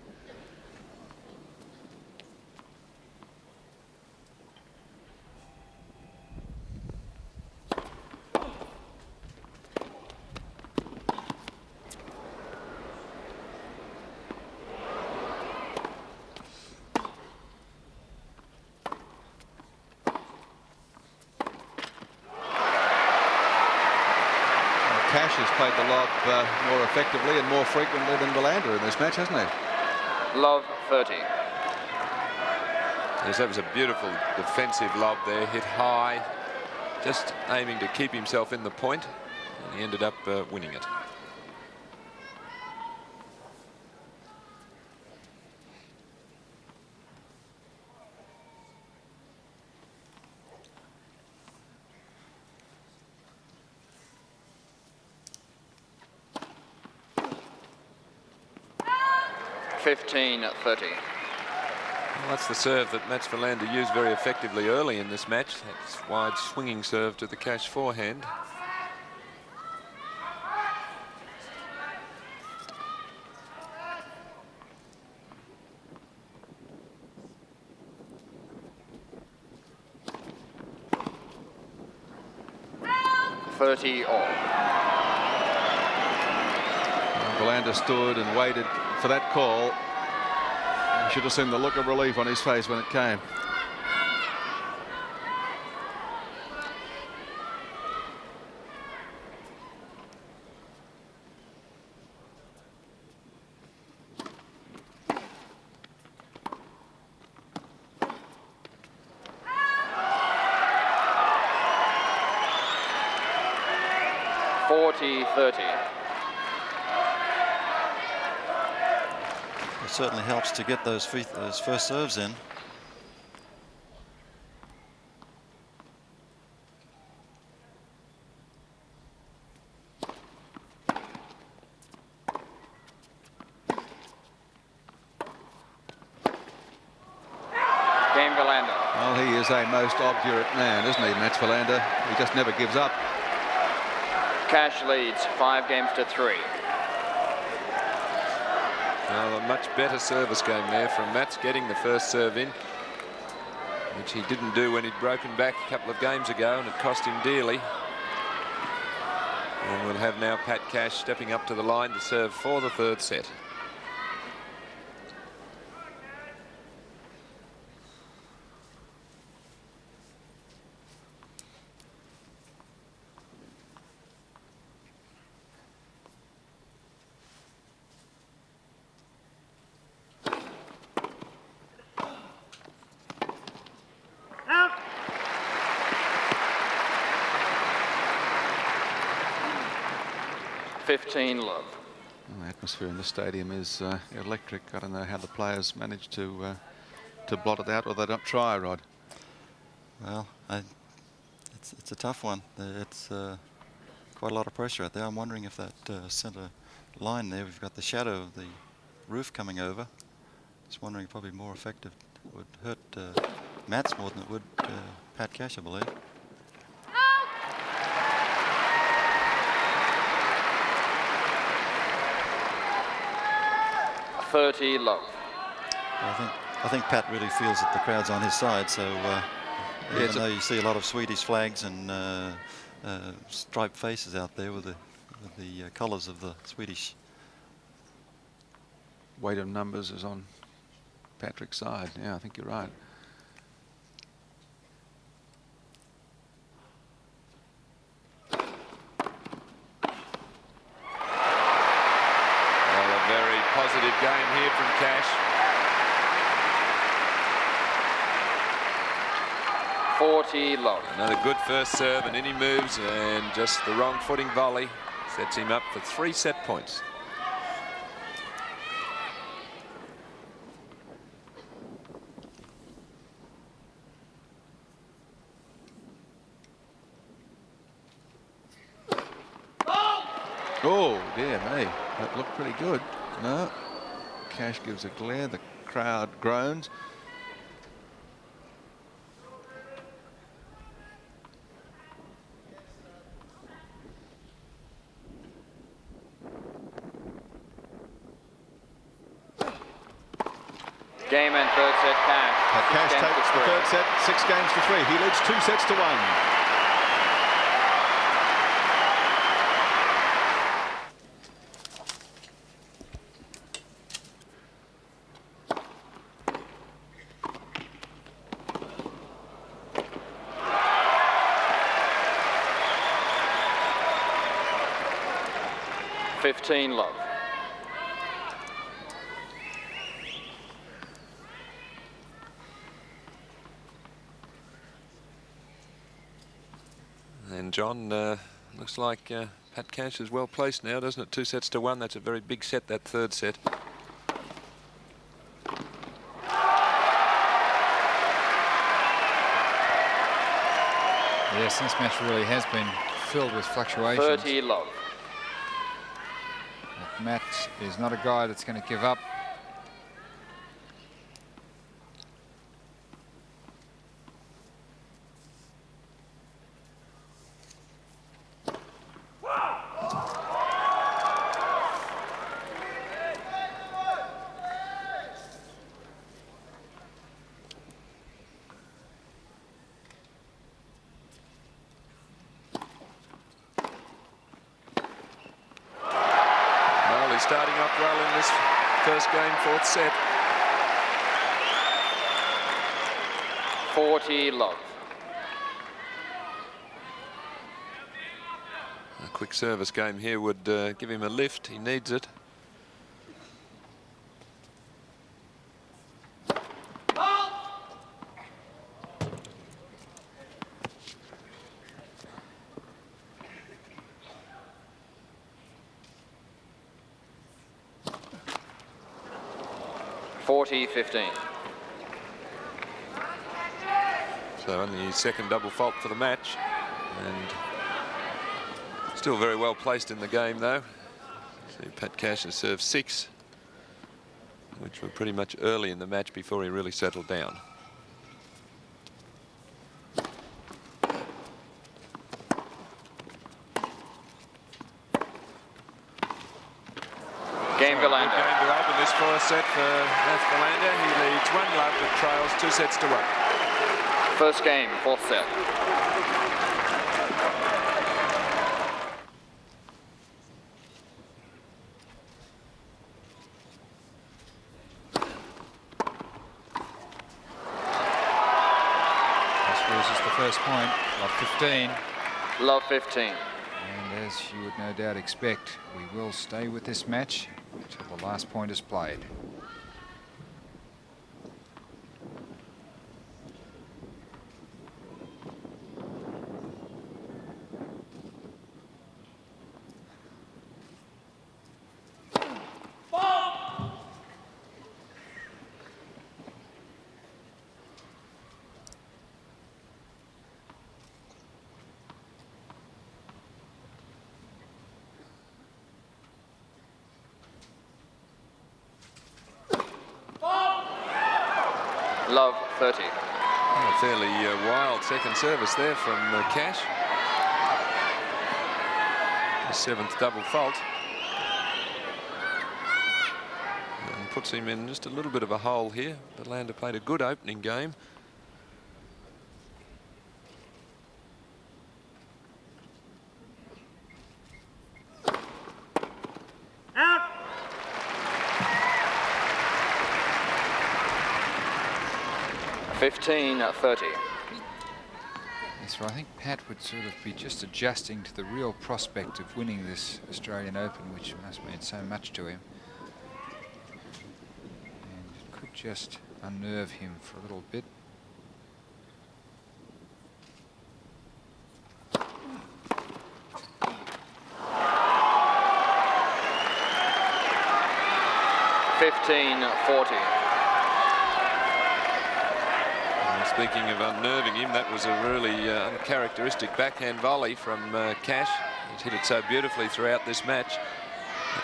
Cash has played the lob more effectively and more frequently than Wilander in this match, hasn't he? Love 30. Yes, that was a beautiful defensive lob there, hit high, just aiming to keep himself in the point, and he ended up winning it. 15-30. Well, that's the serve that Mats Wilander used very effectively early in this match. That's wide swinging serve to the Cash forehand. Wilander stood and waited for that call. You should have seen the look of relief on his face when it came. It certainly helps to get those first serves in. Game Wilander. Well, he is a most obdurate man, isn't he, Mats Wilander? He just never gives up. Cash leads 5-3. Well, a much better service game there from Mats, getting the first serve in, which he didn't do when he'd broken back a couple of games ago, and it cost him dearly. And we'll have now Pat Cash stepping up to the line to serve for the third set. Love. The atmosphere in the stadium is electric. I don't know how the players manage to blot it out, or they don't try, Rod. Well, it's a tough one. It's quite a lot of pressure out there. I'm wondering if that center line there, we've got the shadow of the roof coming over. Just wondering, probably more effective. It would hurt Mats more than it would Pat Cash, I believe. Love. I think Pat really feels that the crowd's on his side, so even though you see a lot of Swedish flags and striped faces out there with the colours of the Swedish. Weight of numbers is on Patrick's side. Yeah, I think you're right. Positive game here from Cash. 40 love. Another good first serve, and in he moves, and just the wrong footing volley sets him up for 3 set points. Oh, dear me. That looked pretty good. No. Cash gives a glare. The crowd groans. Game and third set Cash. Cash takes the third set, 6-3. He leads 2-1. Love. And John, looks like Pat Cash is well placed now, doesn't it? 2-1. That's a very big set, that third set. Yes, this match really has been filled with fluctuations. 30 love. Matt is not a guy that's going to give up. well in this first game, fourth set. 40 love. A quick service game here would give him a lift. He needs it. $40-15. So only his second double fault for the match, and still very well placed in the game though. See, Pat Cash has served 6, which were pretty much early in the match before he really settled down. Game Wilander. Good game to open this fourth set for Mats Wilander. He leads 1-love but trails 2 sets to 1. First game, fourth set. This loses the first point. Love 15. Love 15. And as you would no doubt expect, we will stay with this match until the last point is played. Love 30. A fairly wild second service there from Cash. His 7th double fault. And puts him in just a little bit of a hole here. Wilander played a good opening game. Out. 15-30. So I think Pat would sort of be just adjusting to the real prospect of winning this Australian Open, which must mean so much to him. And it could just unnerve him for a little bit. $15-40. Speaking of unnerving him, that was a really uncharacteristic backhand volley from Cash. He's hit it so beautifully throughout this match.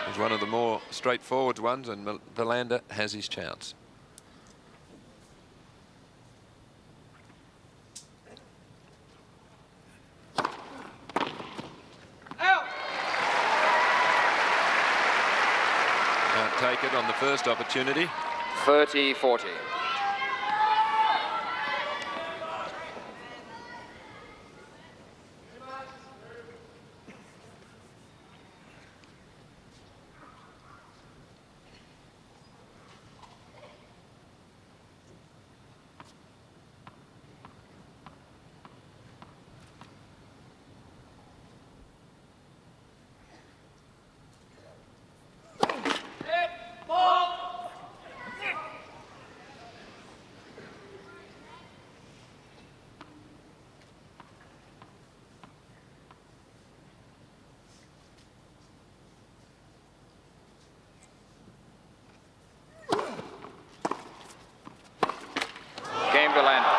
It was one of the more straightforward ones, and Wilander has his chance. Can't take it on the first opportunity. 30-40. Game Wilander.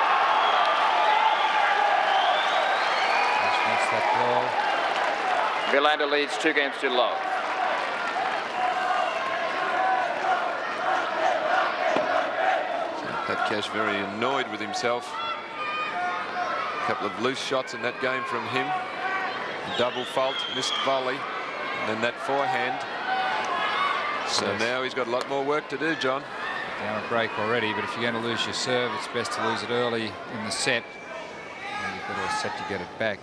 That's that ball. Wilander leads 2 games to love. Pat Cash very annoyed with himself. A couple of loose shots in that game from him. Double fault, missed volley, and then that forehand. So Yes. now he's got a lot more work to do, John. Down a break already, but if you're going to lose your serve, it's best to lose it early in the set. And you've got a set to get it back.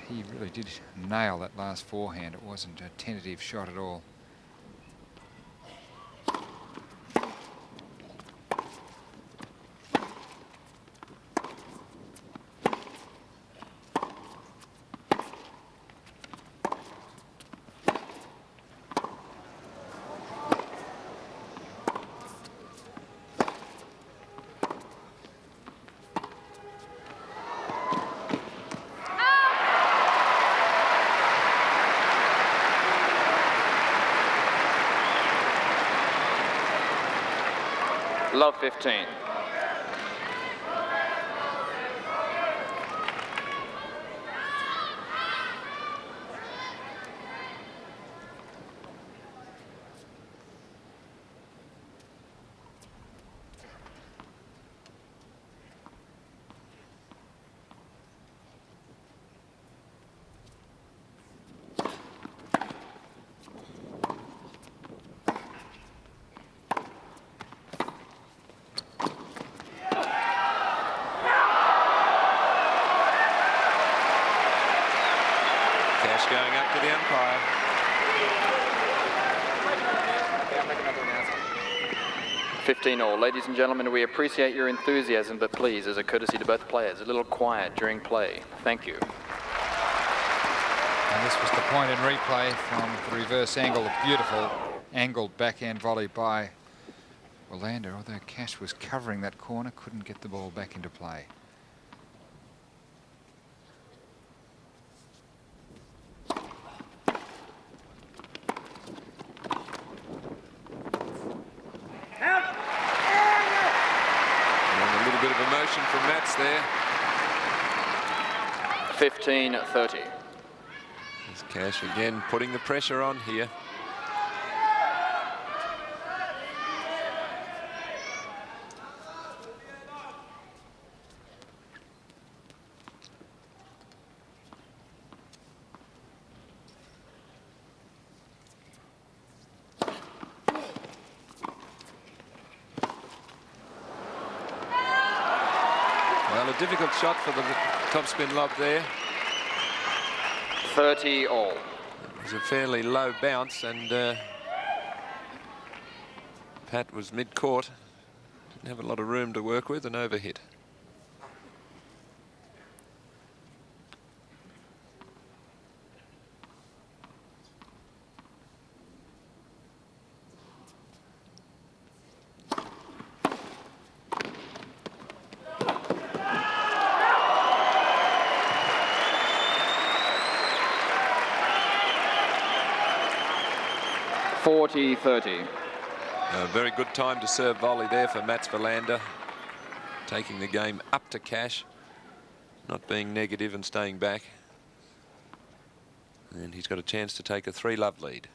He really did nail that last forehand. It wasn't a tentative shot at all. Love 15. Cash going up to the umpire. Okay, I'll make another announcement. 15 all. Ladies and gentlemen, we appreciate your enthusiasm, but please, as a courtesy to both players, a little quiet during play. Thank you. And this was the point in replay from the reverse angle, a beautiful angled backhand volley by Wilander, although Cash was covering that corner, couldn't get the ball back into play. From Mats there. 15-30. There's Cash again putting the pressure on here. Well, a difficult shot for the topspin lob there. 30 all. It was a fairly low bounce, and Pat was mid-court. Didn't have a lot of room to work with, and overhit. A very good time to serve volley there for Mats Wilander, taking the game up to Cash, not being negative and staying back. And he's got a chance to take a 3-love lead.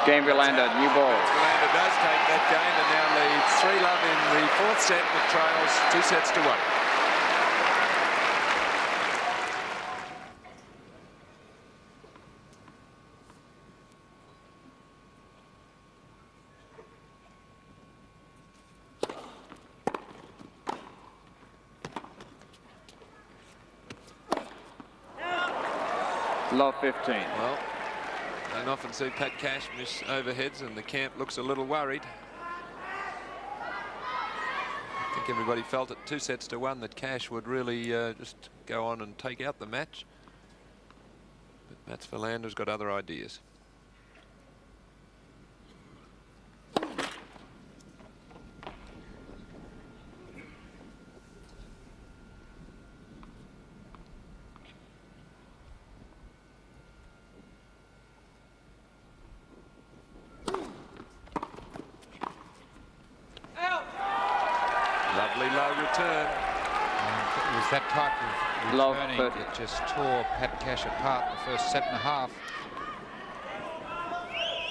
Game Wilander, new ball. Wilander does take that game and now leads 3-love in the 4th set, but trails 2 sets to 1. Love 15. Well, don't often see Pat Cash miss overheads, and the camp looks a little worried. I think everybody felt at 2 sets to 1 that Cash would really just go on and take out the match. But Mats Wilander's got other ideas. Lovely low return. It was that type of returning that just tore Pat Cash apart the first set and a half.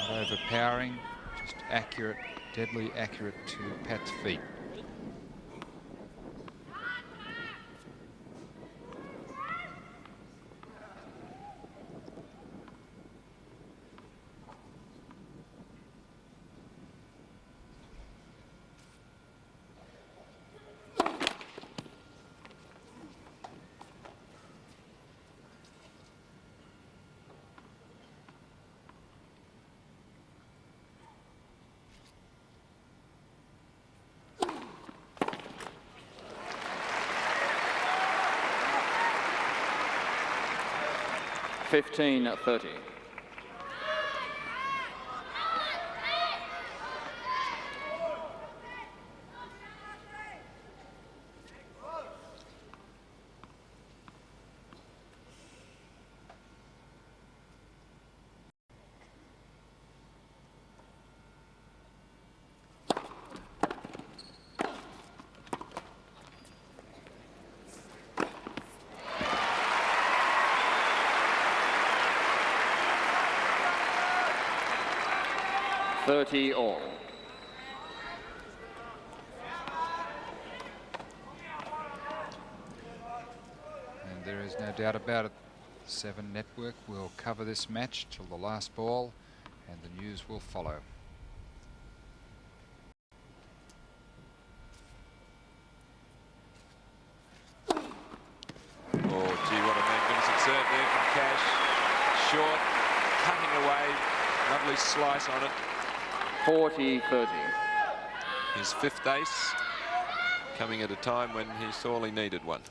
Not overpowering, just accurate, deadly accurate to Pat's feet. 15-30. All. And there is no doubt about it. 7 Network will cover this match till the last ball, and the news will follow. Oh, gee, what a magnificent serve there from Cash. Short, cutting away, lovely slice on it. 40-30. His 5th ace, coming at a time when he sorely needed one.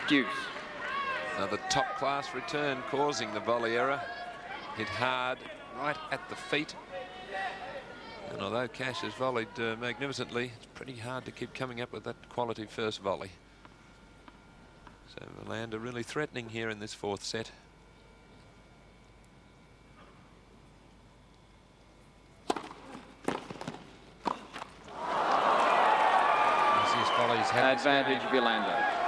Deuce. Another top-class return causing the volley error. Hit hard, right at the feet. And although Cash has volleyed magnificently, it's pretty hard to keep coming up with that quality first volley. So Wilander really threatening here in this 4th set. Easiest volleys have advantage Wilander.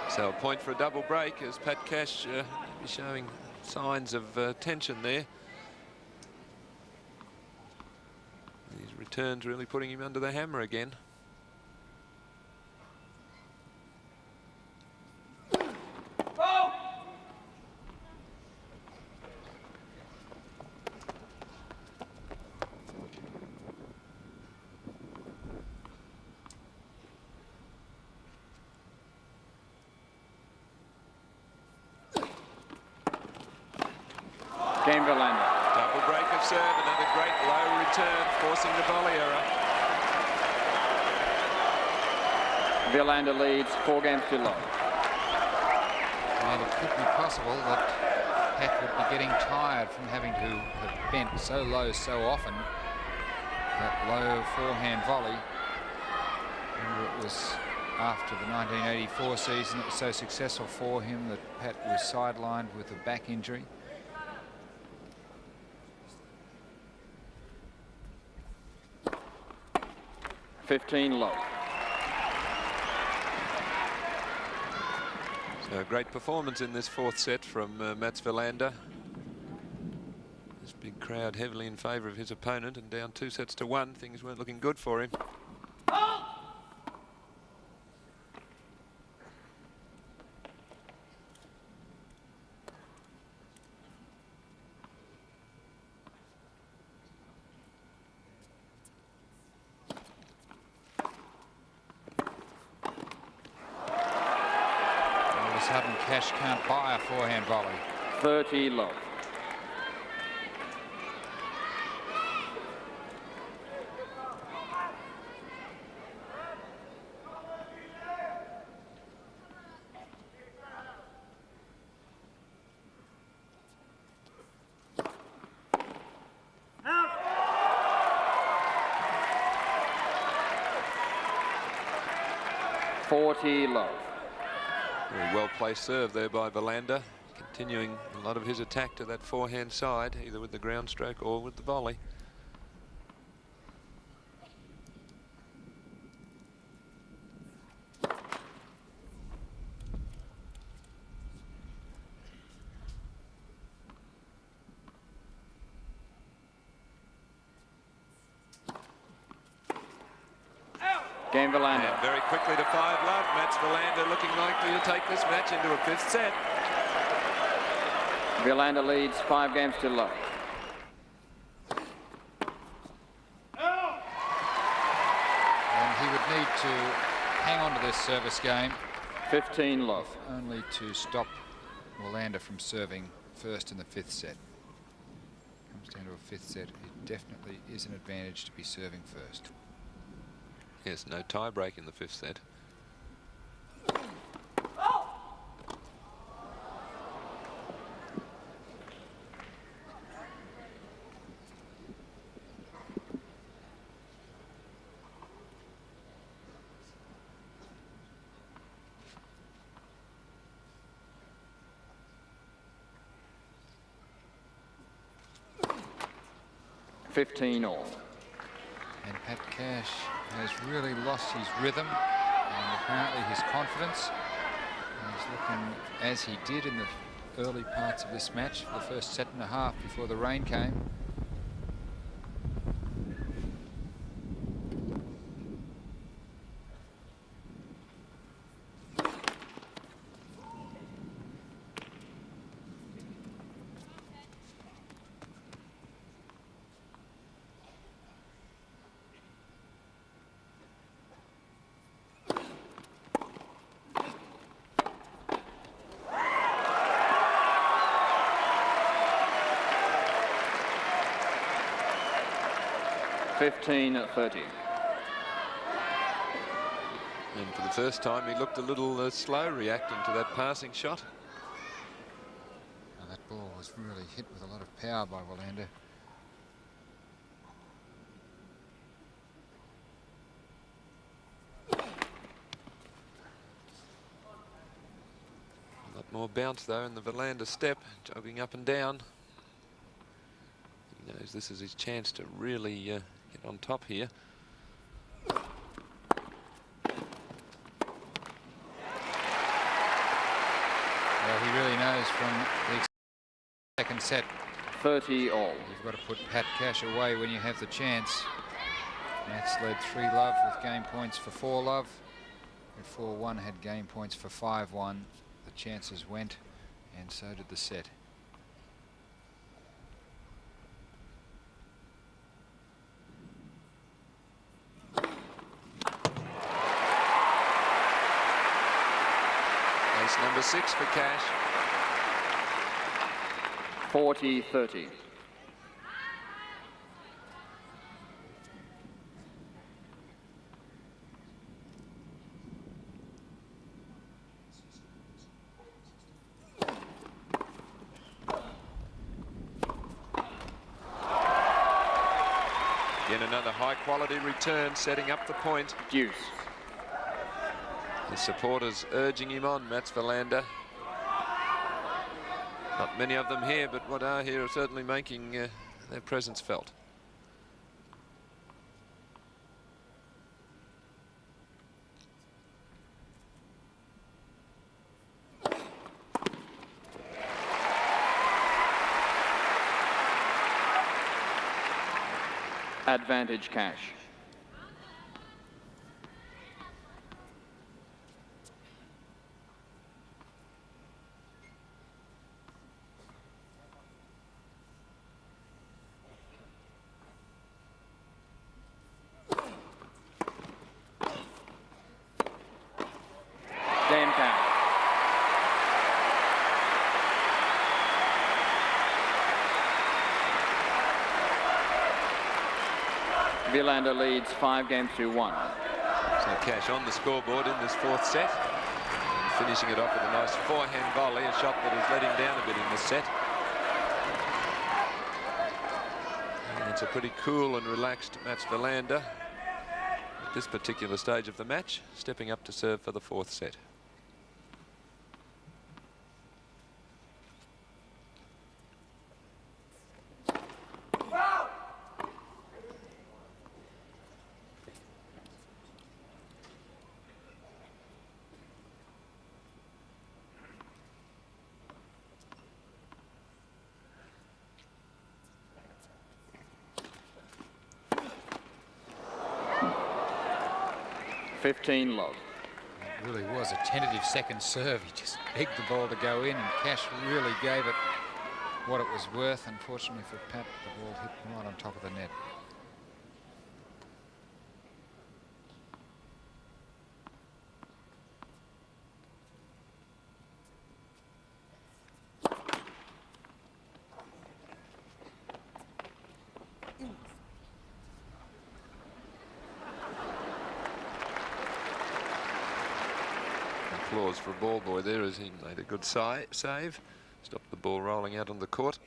So a point for a double break as Pat Cash is showing signs of tension there. These returns really putting him under the hammer again. Game Wilander. Double break of serve, another great low return, forcing the volley error. Wilander leads 4 games to low. And it could be possible that Pat would be getting tired from having to have bent so low so often. That low forehand volley. Remember, it was after the 1984 season it was so successful for him that Pat was sidelined with a back injury. Low. So a great performance in this 4th set from Mats Wilander. This big crowd heavily in favour of his opponent, and down 2 sets to 1. Things weren't looking good for him. Cash can't buy a forehand volley. 30 low. Low. Very well placed serve there by Wilander, continuing a lot of his attack to that forehand side, either with the ground stroke or with the volley. Game Wilander. And very quickly to 5-love. Mats Wilander looking likely to take this match into a 5th set. Wilander leads 5 games to love. And he would need to hang on to this service game. 15 love. Only to stop Wilander from serving first in the 5th set. Comes down to a 5th set. It definitely is an advantage to be serving first. Yes, no tie break in the 5th set. All. And Pat Cash has really lost his rhythm and apparently his confidence. He's looking as he did in the early parts of this match for the first set and a half before the rain came. At 30. And for the first time, he looked a little slow reacting to that passing shot. Now that ball was really hit with a lot of power by Wilander. A lot more bounce, though, in the Wilander step, jogging up and down. He knows this is his chance to really get on top here. Well, he really knows from the second set. 30 all. You've got to put Pat Cash away when you have the chance. Mats led 3-love with game points for 4-love. At 4-1 had game points for 5-1. The chances went, and so did the set. Number 6 for Cash. 40-30. Again, another high-quality return, setting up the point. Deuce. His supporters urging him on, Mats Wilander. Not many of them here, but what are here are certainly making their presence felt. Advantage Cash. Game count. Wilander leads 5 games to 1. So Cash on the scoreboard in this 4th set. And finishing it off with a nice forehand volley, a shot that has let him down a bit in this set. And it's a pretty cool and relaxed Mats Wilander at this particular stage of the match, stepping up to serve for the 4th set. 15 love. It really was a tentative second serve. He just begged the ball to go in, and Cash really gave it what it was worth. Unfortunately for Pat, the ball hit right on top of the net. Applause for a ball boy there as he made a good save. Stopped the ball rolling out on the court.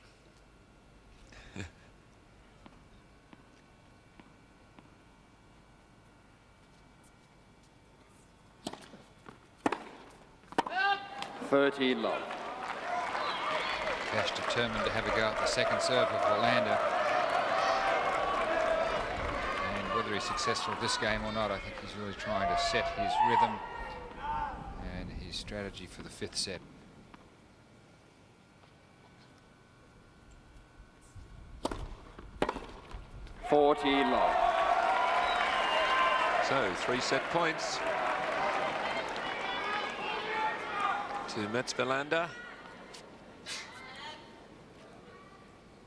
Love. Cash determined to have a go at the second serve of Wilander. And whether he's successful this game or not, I think he's really trying to set his rhythm and his strategy for the fifth set. Love. So 3 set points to Mats Wilander.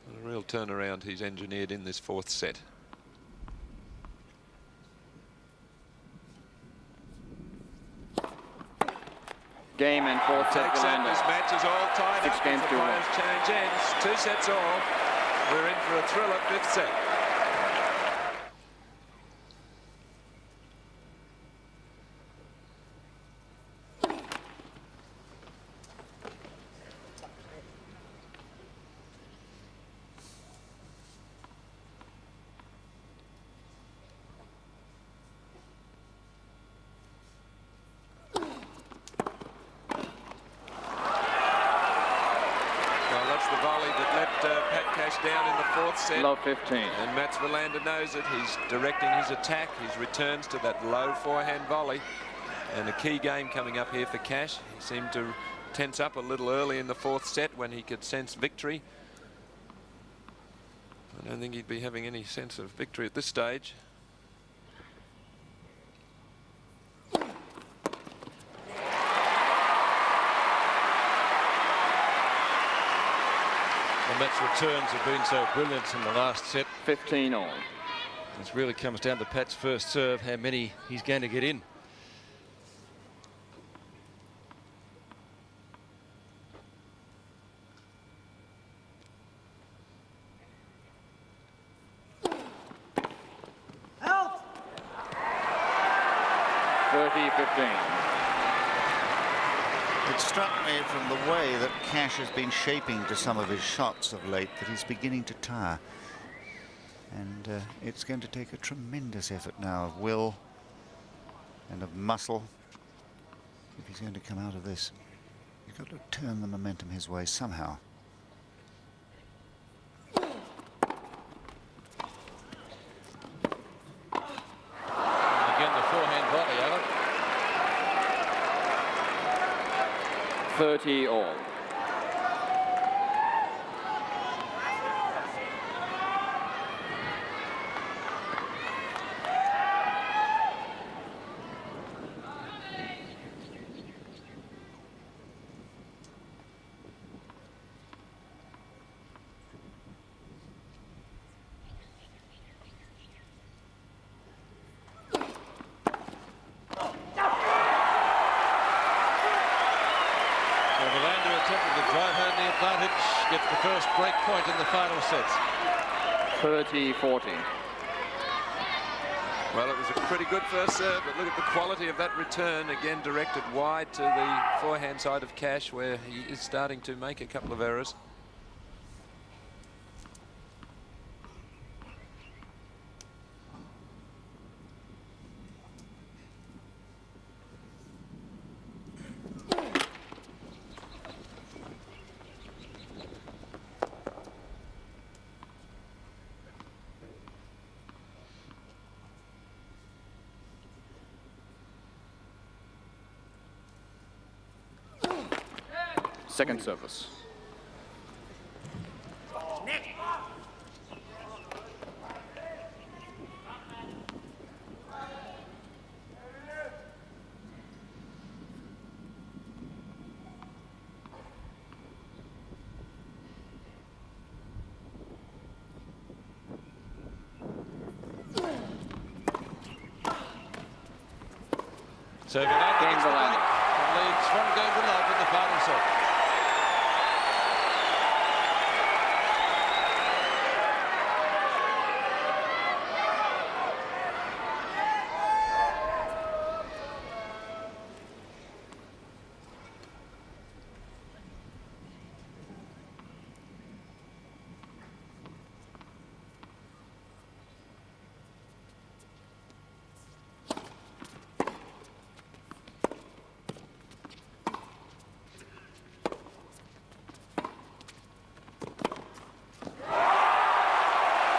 A real turnaround he's engineered in this 4th set. Game and 4th set. Takes out. This match is all tied 6 up. games The to 1. players change ends. 2 sets all. We're in for a thriller 5th set. Down in the 4th set. Low 15. And Mats Wilander knows it. He's directing his attack, his returns to that low forehand volley. And a key game coming up here for Cash. He seemed to tense up a little early in the 4th set when he could sense victory. I don't think he'd be having any sense of victory at this stage. The Mets' returns have been so brilliant in the last set. 15 all. This really comes down to Pat's first serve, how many he's going to get in. Out. 30-15. It struck me from the way that Cash has been shaping to some of his shots of late that he's beginning to tire. And it's going to take a tremendous effort now of will and of muscle if he's going to come out of this. You've got to turn the momentum his way somehow. Again, the forehand volley, Alan. 30 all. Gets the first break point in the final sets. 30-40. Well, it was a pretty good first serve, but look at the quality of that return, again directed wide to the forehand side of Cash, where he is starting to make a couple of errors. Second service. So Wilander Game gets the Wilander. break and leads 1 game to love in the final set.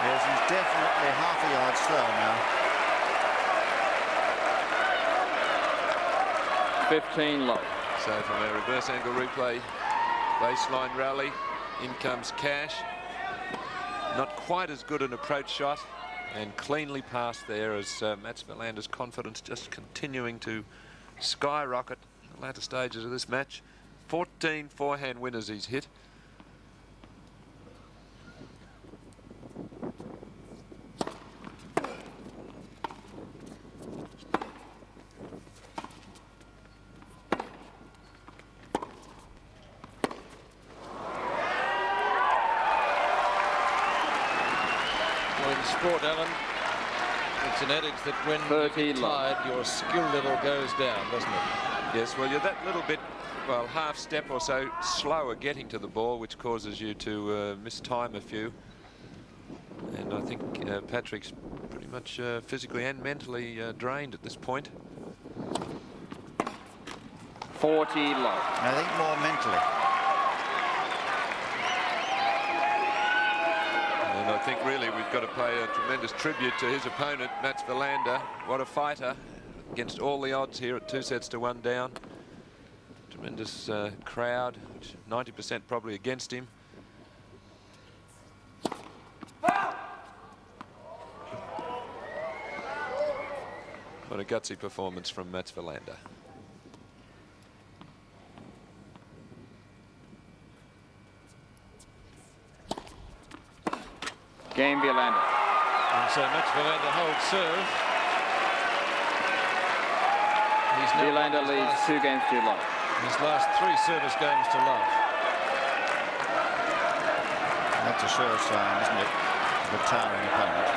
Yes, he's definitely half a yard slow now. 15 low. So from a reverse angle replay, baseline rally, in comes Cash. Not quite as good an approach shot, and cleanly passed there as Mats Wilander's confidence just continuing to skyrocket in the latter stages of this match. 14 forehand winners he's hit. Sport, Alan, it's an adage that when you get tired, your skill level goes down, doesn't it? Yes, well, you're that little bit, well, half step or so slower getting to the ball, which causes you to mistime a few. And I think Patrick's pretty much physically and mentally drained at this point. 40 low. I think more mentally. And I think really we've got to pay a tremendous tribute to his opponent, Mats Wilander. What a fighter against all the odds here at 2 sets to 1 down. Tremendous crowd, 90% probably against him. What a gutsy performance from Mats Wilander. Game Wilander. And so Mats Wilander holds serve. Wilander leads 2 games to love. His last 3 service games to love. That's a sure sign, isn't it? The towering opponent.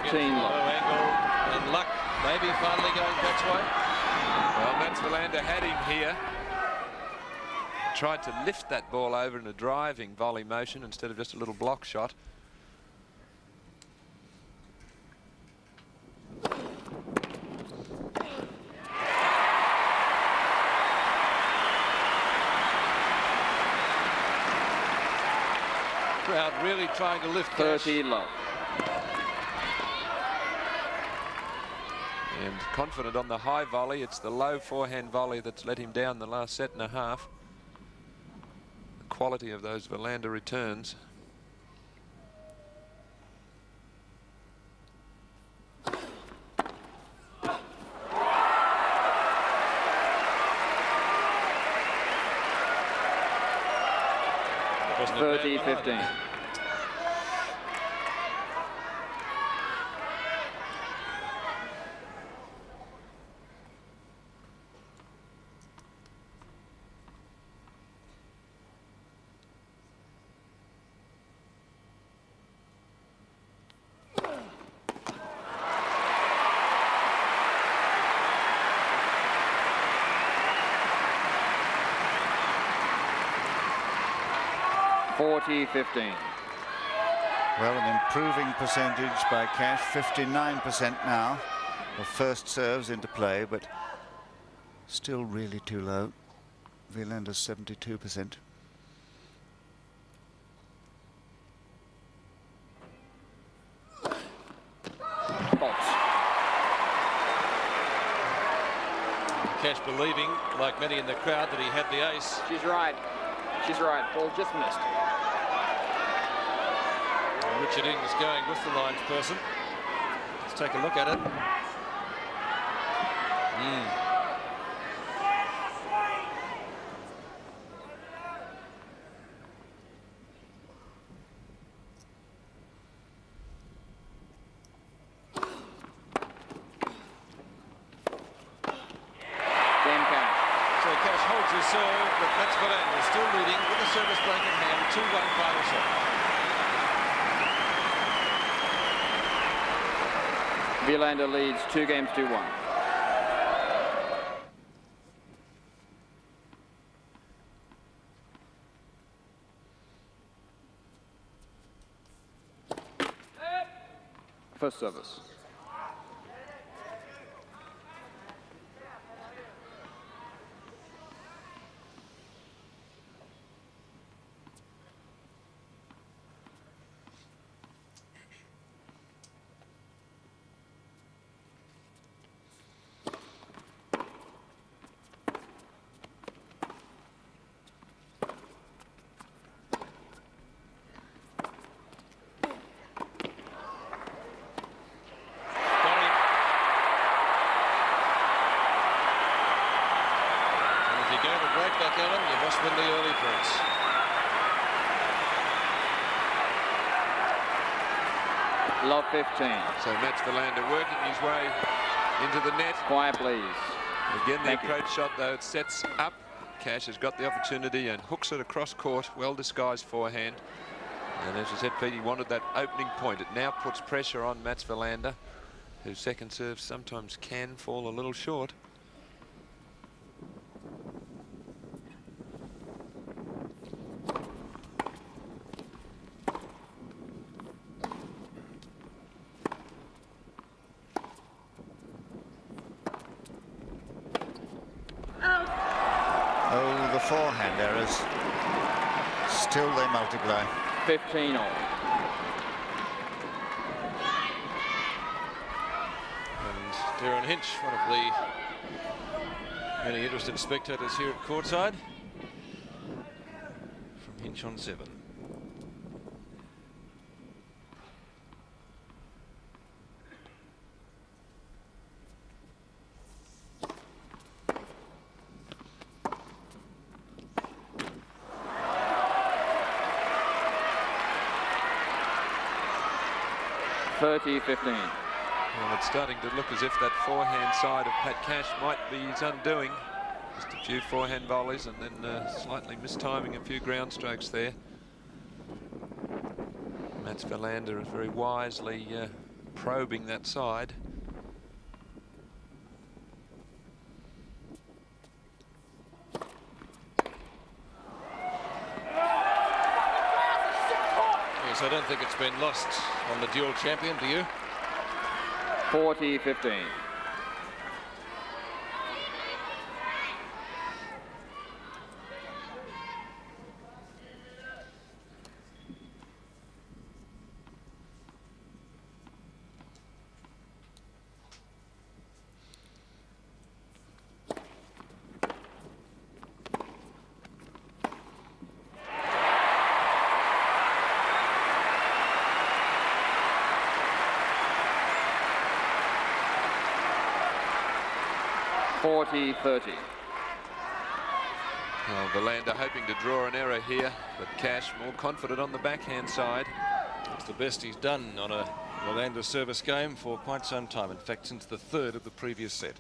Low angle and luck maybe finally going Pat's way. Well, Mats Wilander had him here. Tried to lift that ball over in a driving volley motion instead of just a little block shot. Crowd really trying to lift 30 low. And confident on the high volley. It's the low forehand volley that's let him down the last set and a half. The quality of those Wilander returns. Wasn't 30-15. 40-15. Well, an improving percentage by Cash, 59% now of first serves into play, but still really too low. Wilander's 72%. Cash believing, like many in the crowd, that he had the ace. She's right. She's right. Ball just missed. Richard Ings going with the lines person. Let's take a look at it. Serve, but Mats Wilander still leading with the service break in hand. 2-1 final set. Wilander leads 2 games to 1. First service. Win the early points. Love 15. So Mats Wilander working his way into the net. Quiet, please. Again, the approach shot, though, it sets up. Cash has got the opportunity and hooks it across court. Well disguised forehand. And as you said, Pete, he wanted that opening point. It now puts pressure on Mats Wilander, whose second serve sometimes can fall a little short. Oh, the forehand errors. Still they multiply. 15 all. And Darren Hinch, one of the many interested spectators here at courtside. From Hinch on 7. Well, it's starting to look as if that forehand side of Pat Cash might be his undoing. Just a few forehand volleys and then slightly mistiming a few ground strokes there. Mats Wilander is very wisely probing that side. Yes, I don't think it's been lost on the dual champion, do you? 40-15. Well, Wilander hoping to draw an error here, but Cash more confident on the backhand side. It's the best he's done on a Wilander service game for quite some time. In fact, since the third of the previous set.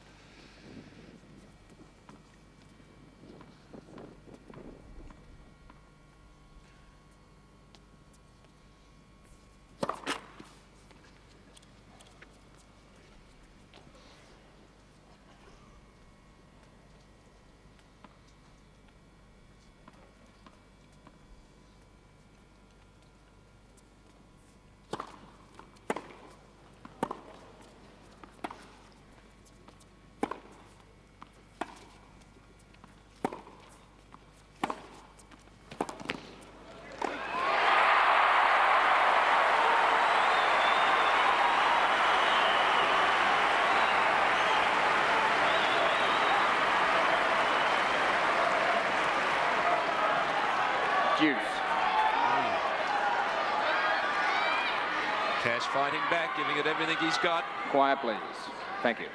Deuce. Cash fighting back, giving it everything he's got. Quiet, please. Thank you.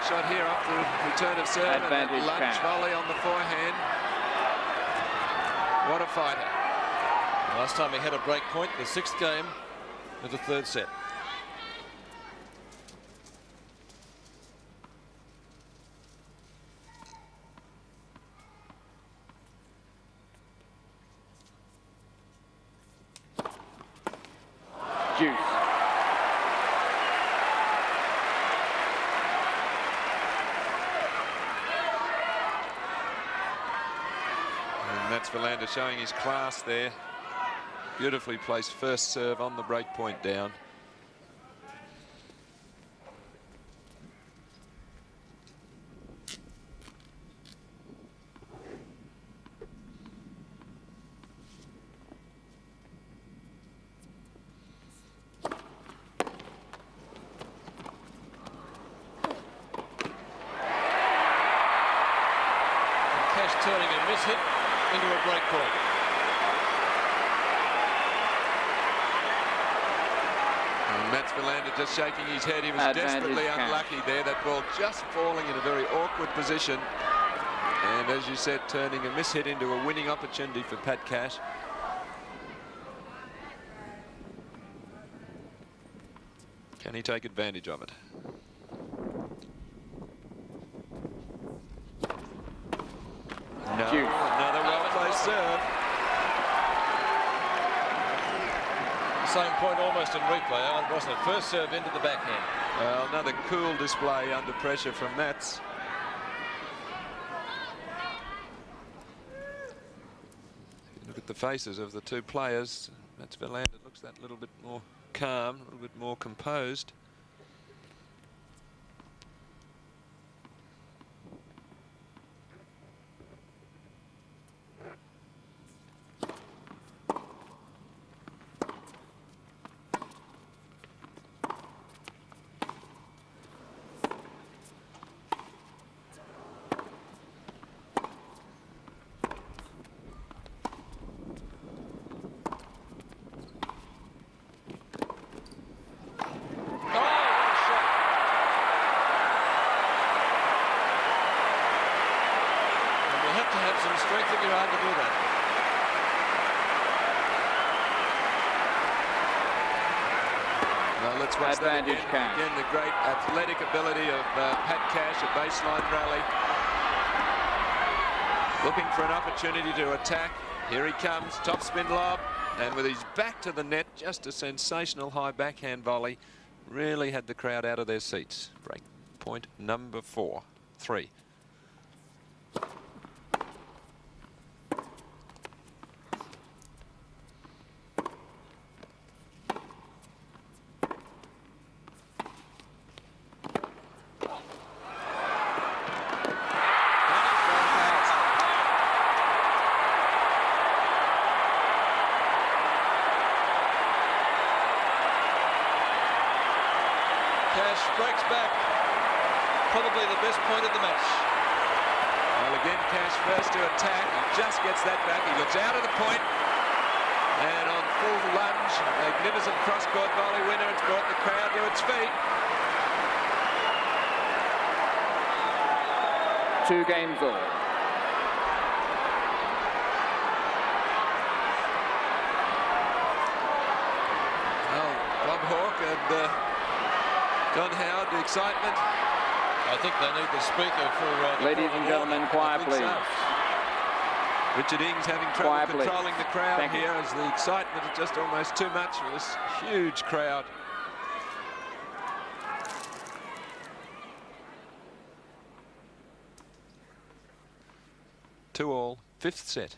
Shot here off the return of serve. Advantage and lunge volley on the forehand. What a fighter. Last time he had a break point, the 6th game of the 3rd set. Deuce. Mats Wilander showing his class there. Beautifully placed first serve on the break point down. Cash turning a miss hit into a break point. And Mats Wilander just shaking his head. He was desperately unlucky there. That ball just falling in a very awkward position. And as you said, turning a miss hit into a winning opportunity for Pat Cash. Can he take advantage of it? No, another well-placed serve. Same point almost in replay, Alan, wasn't it? First serve into the backhand. Well, another cool display under pressure from Mats. Look at the faces of the two players. Mats Wilander looks that little bit more calm, a little bit more composed. Advantage Cash. Again, the great athletic ability of Pat Cash, a baseline rally. Looking for an opportunity to attack. Here he comes, topspin lob, and with his back to the net, just a sensational high backhand volley. Really had the crowd out of their seats. Break point number 4-3. Breaks back. Probably the best point of the match. Well, again, Cash first to attack. He just gets that back. He looks out of the point. And on full lunge, magnificent cross-court volley winner. It's brought the crowd to its feet. 2 games all. Well, Bob Hawke and Don Howard, the excitement. I think they need the speaker for... Ladies and gentlemen, quiet, please. Richard Ings having trouble controlling the crowd here as the excitement is just almost too much for this huge crowd. Two all, fifth set.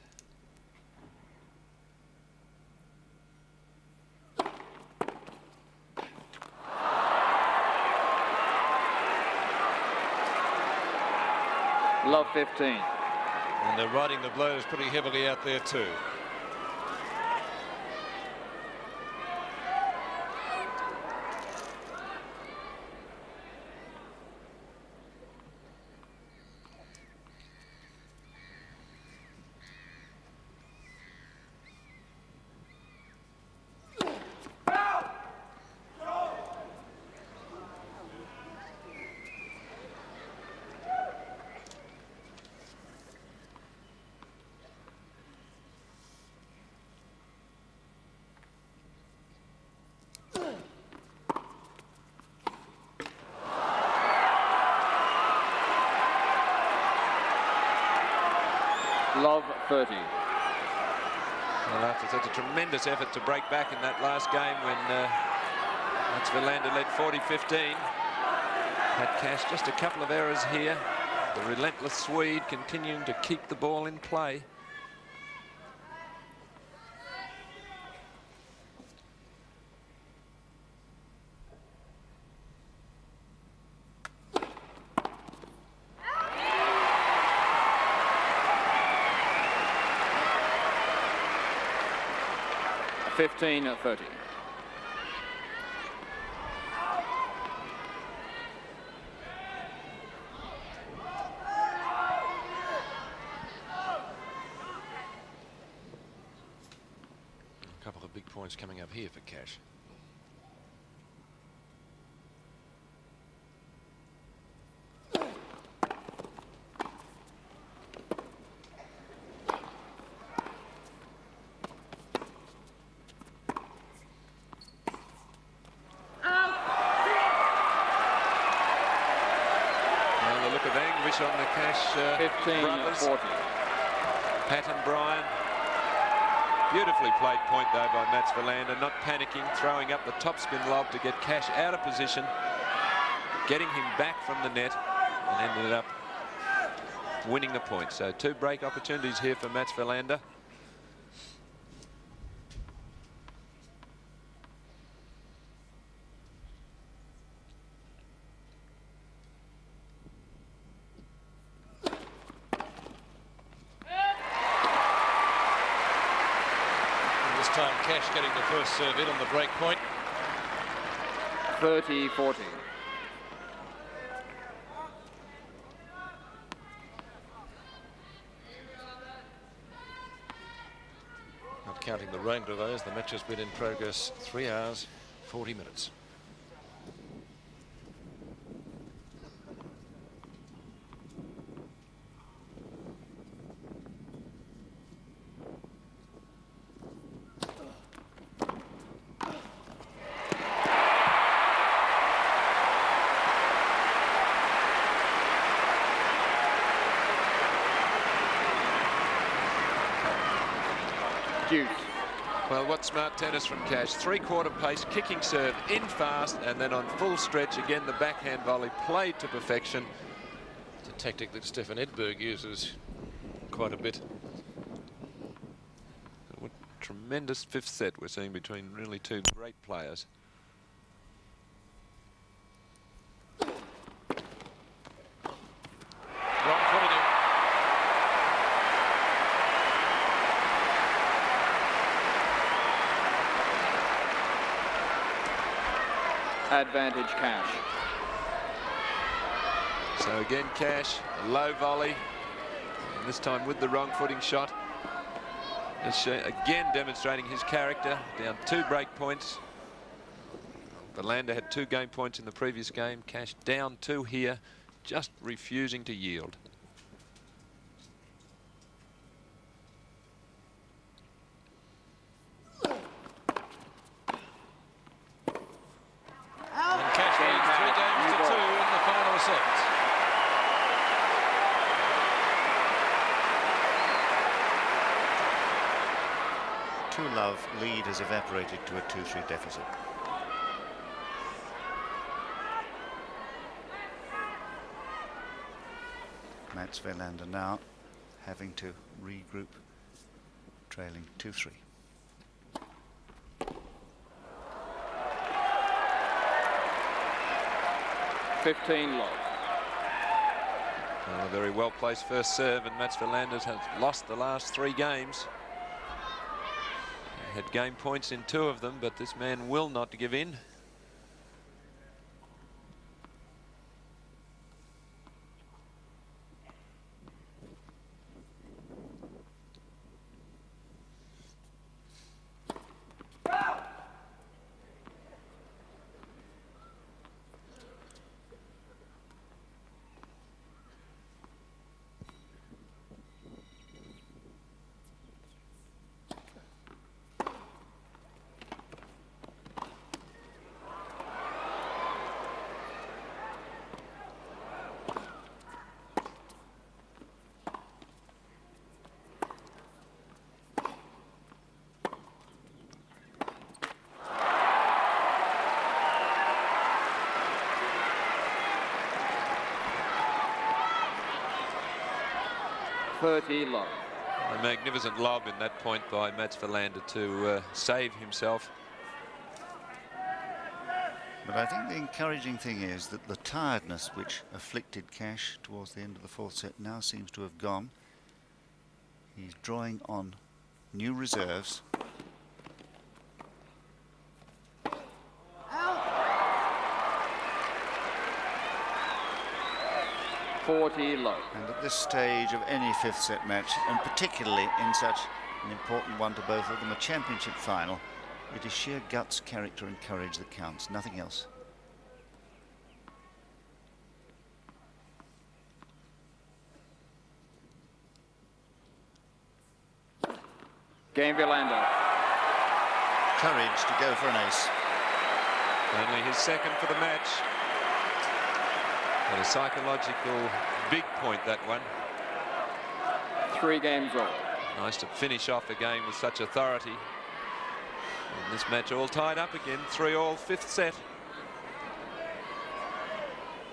Love 15. And they're riding the blows pretty heavily out there too. Love 30. Well, after such a tremendous effort to break back in that last game when Mats Wilander led 40-15. Pat Cash just a couple of errors here. The relentless Swede continuing to keep the ball in play. At 30. A couple of big points coming up here for Cash. On the Cash 15 brothers, 40. Pat and Brian. Beautifully played point though by Mats Wilander, not panicking, throwing up the topspin lob to get Cash out of position, getting him back from the net, and ended up winning the point. So two break opportunities here for Mats Wilander. Cash getting the first serve in on the break point. 30-40. Not counting the rain delays, the match has been in progress 3 hours, 40 minutes. Well, what smart tennis from Cash. Three-quarter pace, kicking serve, in fast, and then on full stretch, again, the backhand volley played to perfection. It's a tactic that Stefan Edberg uses quite a bit. What tremendous fifth set we're seeing between really two great players. Advantage Cash. So again, Cash, a low volley, and this time with the wrong footing shot. Again demonstrating his character, down 2 break points. Wilander had 2 game points in the previous game. Cash down 2 here, just refusing to yield. 2-love lead has evaporated to a 2-3 deficit. Mats Wilander now having to regroup, trailing 2-3. A very well placed first serve, and Mats Wilander has lost the last 3 games. He had game points in 2 of them, but this man will not give in. A magnificent lob in that point by Mats Wilander to save himself. But I think the encouraging thing is that the tiredness which afflicted Cash towards the end of the 4th set now seems to have gone. He's drawing on new reserves. And at this stage of any 5th set match, and particularly in such an important one to both of them, a championship final, it is sheer guts, character and courage that counts, nothing else. Game Wilander. Courage to go for an ace. Only his second for the match. And a psychological big point, that one. 3 games all. Nice to finish off a game with such authority. And this match all tied up again, 3-all, 5th set.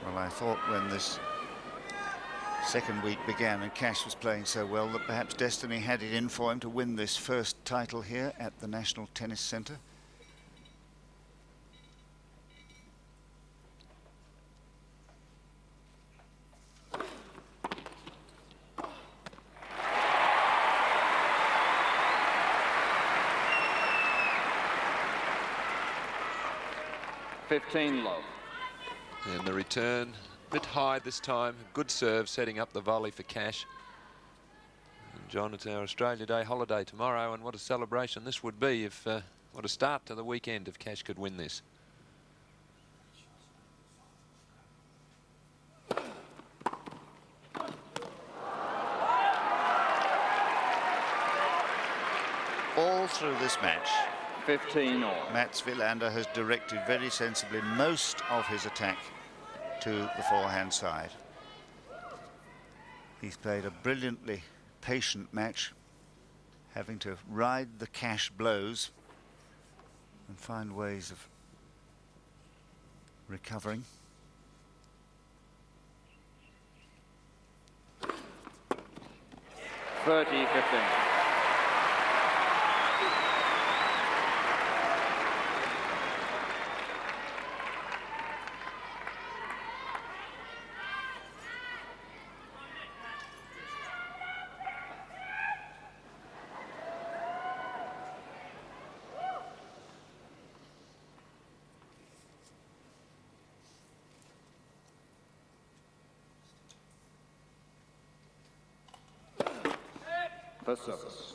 Well, I thought when this second week began and Cash was playing so well that perhaps destiny had it in for him to win this first title here at the National Tennis Centre. And the return, a bit high this time. Good serve, setting up the volley for Cash. And John, it's our Australia Day holiday tomorrow, and what a celebration this would be if, what a start to the weekend if Cash could win this. All through this match, 15-all. Mats Wilander has directed very sensibly most of his attack to the forehand side. He's played a brilliantly patient match, having to ride the Cash blows and find ways of recovering. (30-15). First service.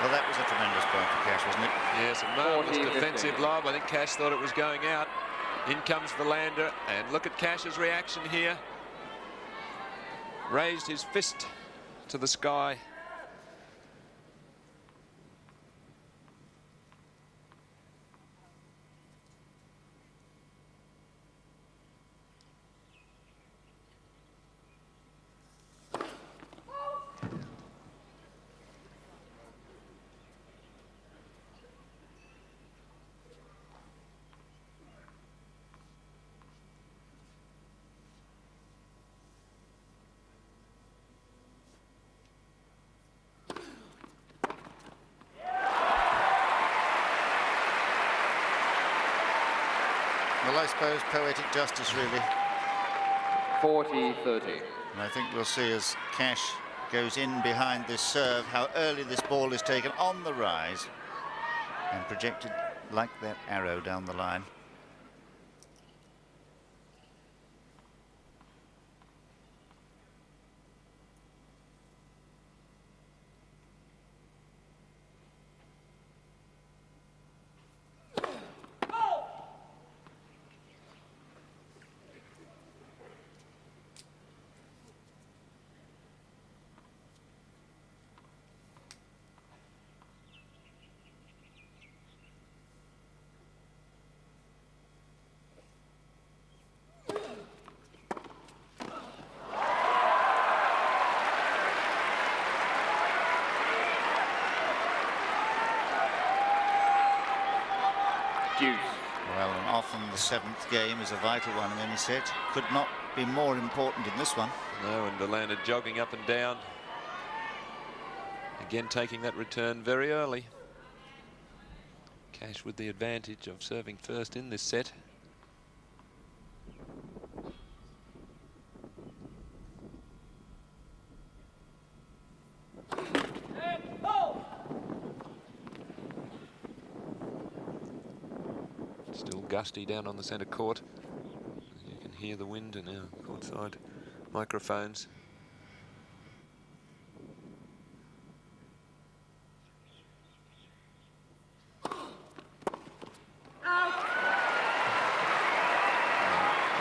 Well, that was a tremendous point for Cash, wasn't it? Yes, a marvellous defensive lob. I think Cash thought it was going out. In comes Wilander, and look at Cash's reaction here. Raised his fist to the sky. Well, I suppose poetic justice, really. 40-30. And I think we'll see as Cash goes in behind this serve how early this ball is taken on the rise and projected like that arrow down the line. Well, and often the seventh game is a vital one in any set. Could not be more important in this one. No, and Wilander jogging up and down. Again, taking that return very early. Cash with the advantage of serving first in this set. Still gusty down on the centre court. You can hear the wind in our courtside microphones.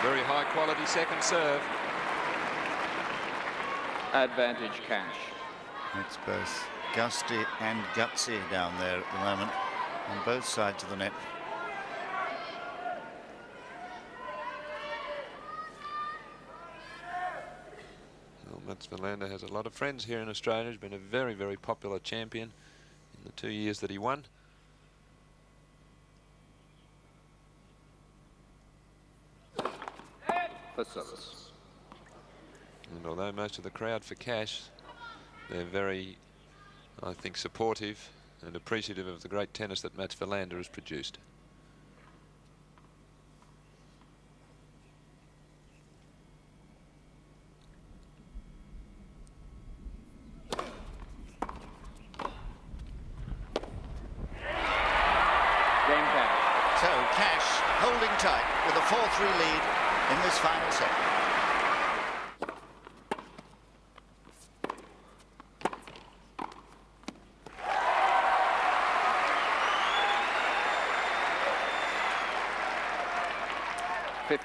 Very high quality second serve. Advantage Cash. It's both gusty and gutsy down there at the moment on both sides of the net. Well, Mats Wilander has a lot of friends here in Australia. He's been a very, very popular champion in the 2 years that he won. For service. And although most of the crowd for Cash, they're very, I think, supportive and appreciative of the great tennis that Mats Wilander has produced. Game Cash. So Cash holding tight with a 4-3 lead in this final set.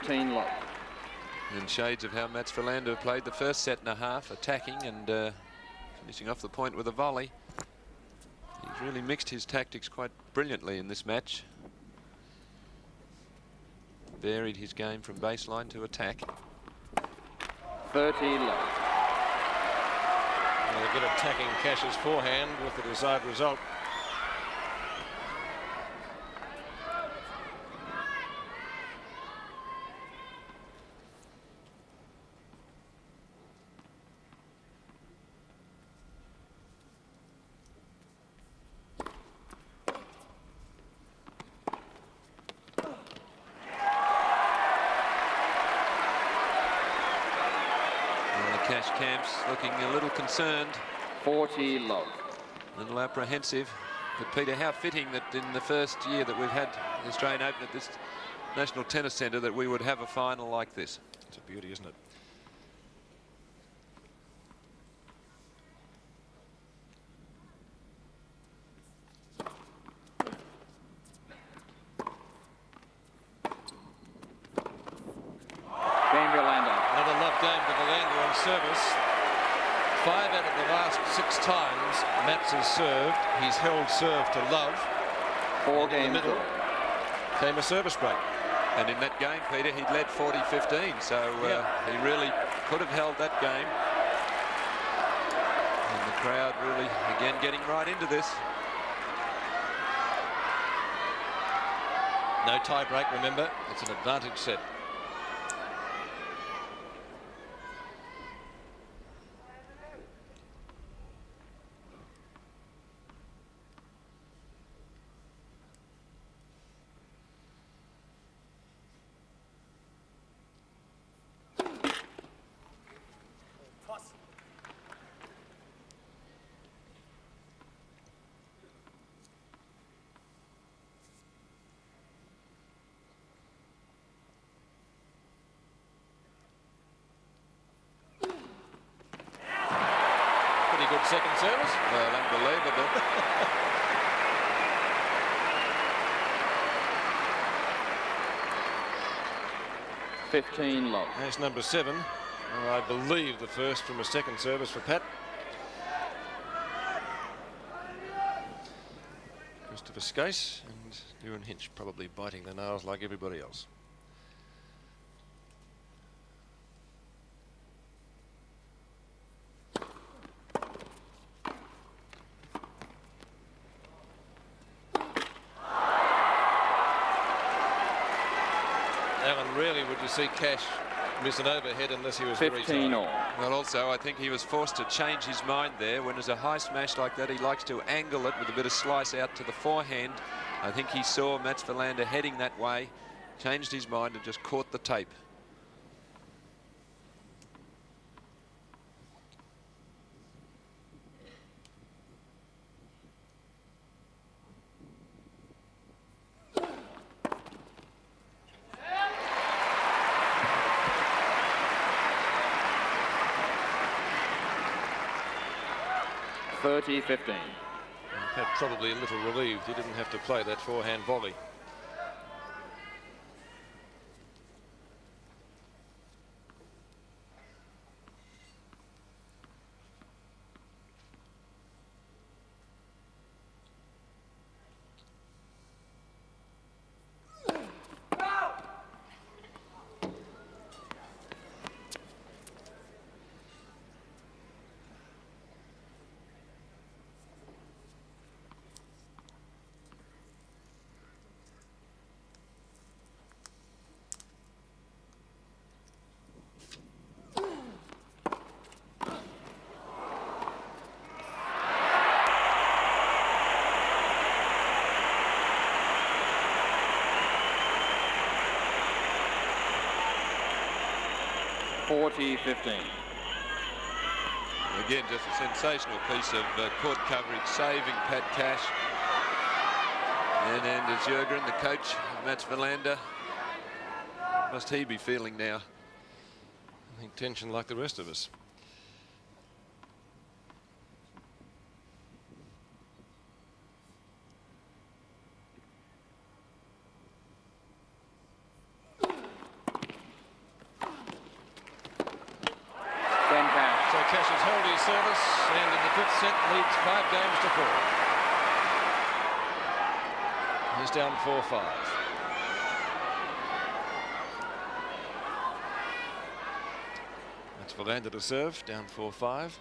Love. In shades of how Mats Wilander played the first set and a half, attacking and finishing off the point with a volley. He's really mixed his tactics quite brilliantly in this match. Varied his game from baseline to attack. 30 love. Well, a good attacking Cash's forehand with the desired result. Cash camps looking a little concerned. 40 love. A little apprehensive. But Peter, how fitting that in the first year that we've had the Australian Open at this National Tennis Centre that we would have a final like this. It's a beauty, isn't it? 6 times Mats has served. He's held serve to love. 4 In games. the middle came a service break. And in that game, Peter, he'd led 40-15, so he really could have held that game. And the crowd really, again, getting right into this. No tie break, remember. It's an advantage set. Good second service. Well, unbelievable. Love. That's number 7. I believe the first from a second service for Pat. Christopher Skase and Ewan Hinch probably biting the nails like everybody else. Rarely would you see Cash miss an overhead unless he was 15 all. Well, also, I think he was forced to change his mind there. When there's a high smash like that, he likes to angle it with a bit of slice out to the forehand. I think he saw Mats Wilander heading that way, changed his mind and just caught the tape. Pat probably a little relieved he didn't have to play that forehand volley. Again, just a sensational piece of court coverage, saving Pat Cash. And Anders Jürgen, the coach, Mats Wilander. Must he be feeling now? I think tension like the rest of us. Cash has held his service and in the 5th set leads 5 games to 4. He's down 4-5. That's Wilander to serve, down 4-5.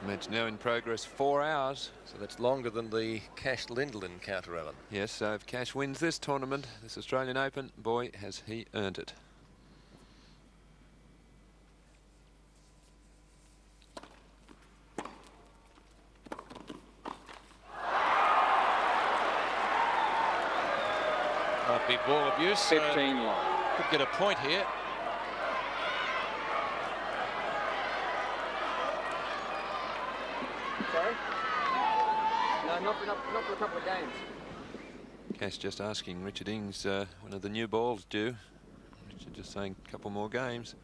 Match now in progress 4 hours. So that's longer than the Cash Lindell encounter, Alan. Yes, so if Cash wins this tournament, this Australian Open, boy, has he earned it. Might be ball abuse. 15 long. Could get a point here. Sorry? No, not for a couple of games. Cash just asking Richard Ings when are the new balls due. Richard just saying a couple more games.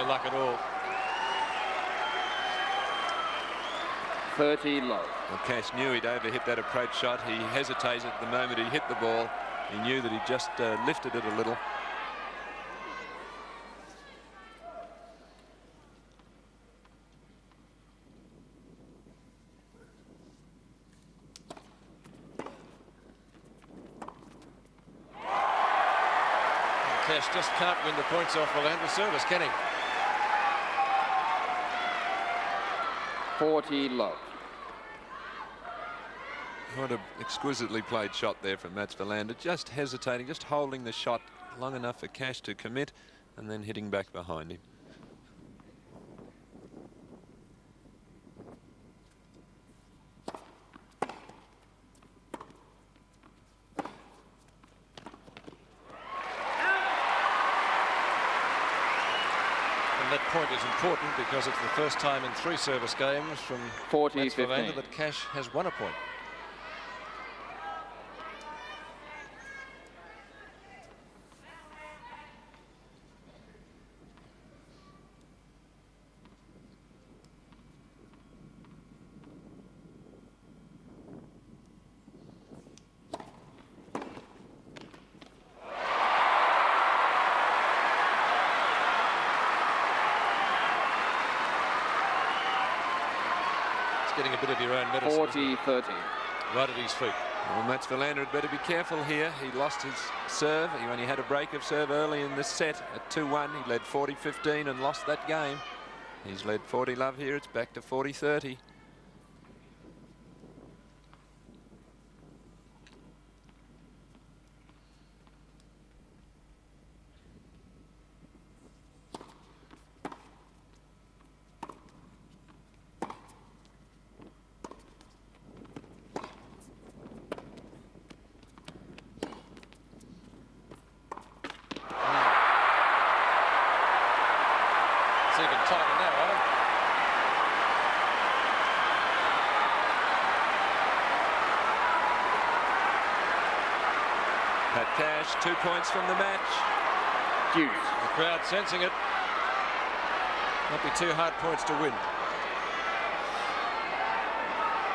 luck at all. 30 low. Well, Cash knew he'd overhit that approach shot. He hesitated the moment he hit the ball. He knew that he just lifted it a little. Cash just can't win the points off Wilander's service, can he? 40 low. What an exquisitely played shot there from Mats Wilander. Just hesitating, just holding the shot long enough for Cash to commit and then hitting back behind him. And that point is important because it's the first time in 3 service games from 40, Mats Wilander 15. that Cash has won a point. Getting a bit of your own medicine. 40-30. Right at his feet. Well, Mats Wilander had better be careful here. He lost his serve. He only had a break of serve early in this set at 2-1. He led 40-15 and lost that game. He's led 40 love here. It's back to 40-30. It's even tighter now, Alan. Pat Cash, 2 points from the match. Deuce. The crowd sensing it. Might be 2 hard points to win.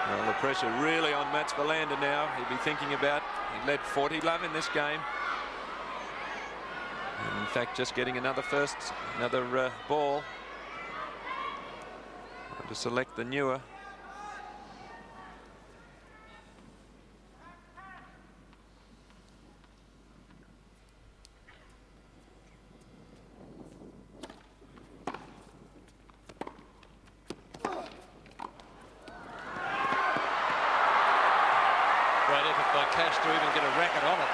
Well, the pressure really on Mats Wilander now. He'll be thinking about, he led 40 love in this game. And in fact, just getting another ball to select the newer. Great effort by Cash to even get a racket on it.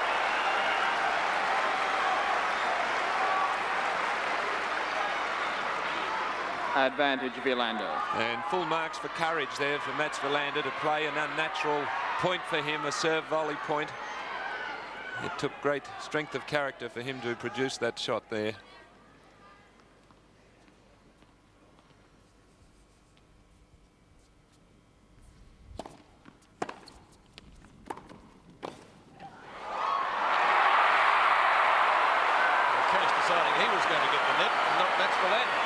Advantage Wilander. And full marks for courage there for Mats Wilander to play an unnatural point for him, a serve volley point. It took great strength of character for him to produce that shot there. Cash deciding he was going to get the net and not Mats Wilander.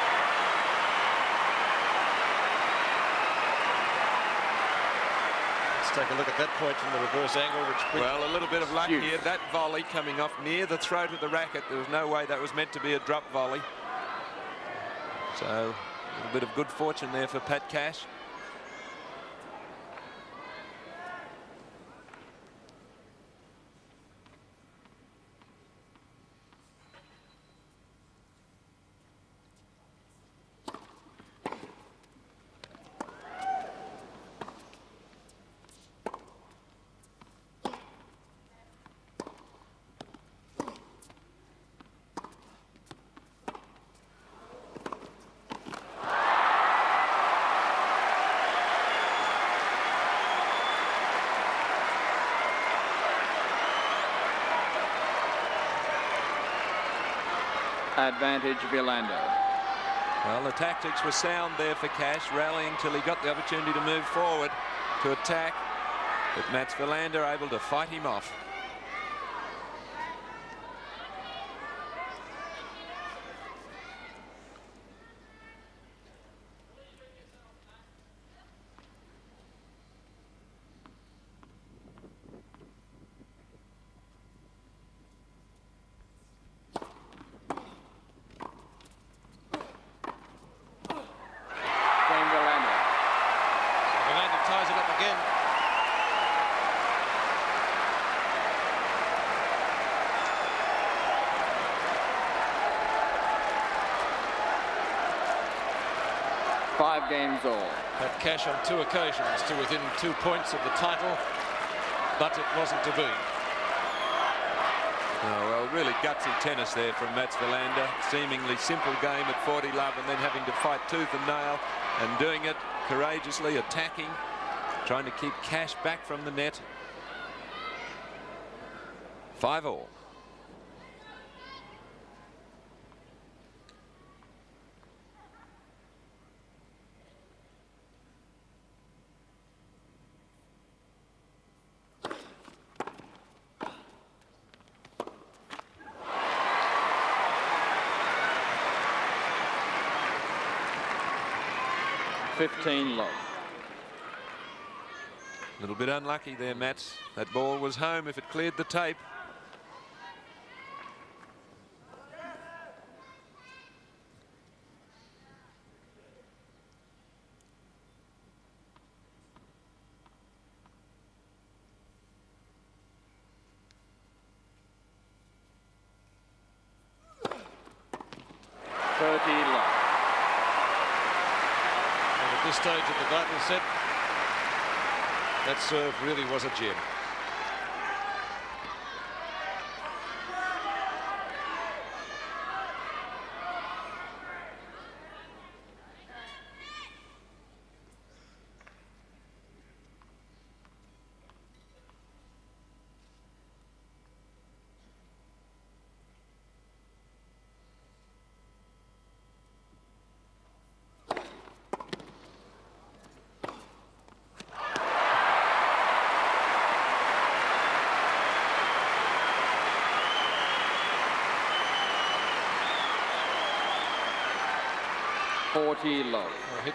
Let's take a look at that point from the reverse angle. Well, a little bit of luck here. That volley coming off near the throat of the racket. There was no way that was meant to be a drop volley. So a little bit of good fortune there for Pat Cash. Advantage Wilander. Well, the tactics were sound there for Cash, rallying till he got the opportunity to move forward to attack. But Mats Wilander able to fight him off. 5 games all. Pat Cash on 2 occasions to within 2 points of the title, but it wasn't to be. Oh, well, really gutsy tennis there from Mats Wilander. Seemingly simple game at 40 love, and then having to fight tooth and nail, and doing it courageously, attacking, trying to keep Cash back from the net. 5 all. Low. A little bit unlucky there, Mats. That ball was home if it cleared the tape. This stage of the vital set, that serve really was a gem. Low. Hit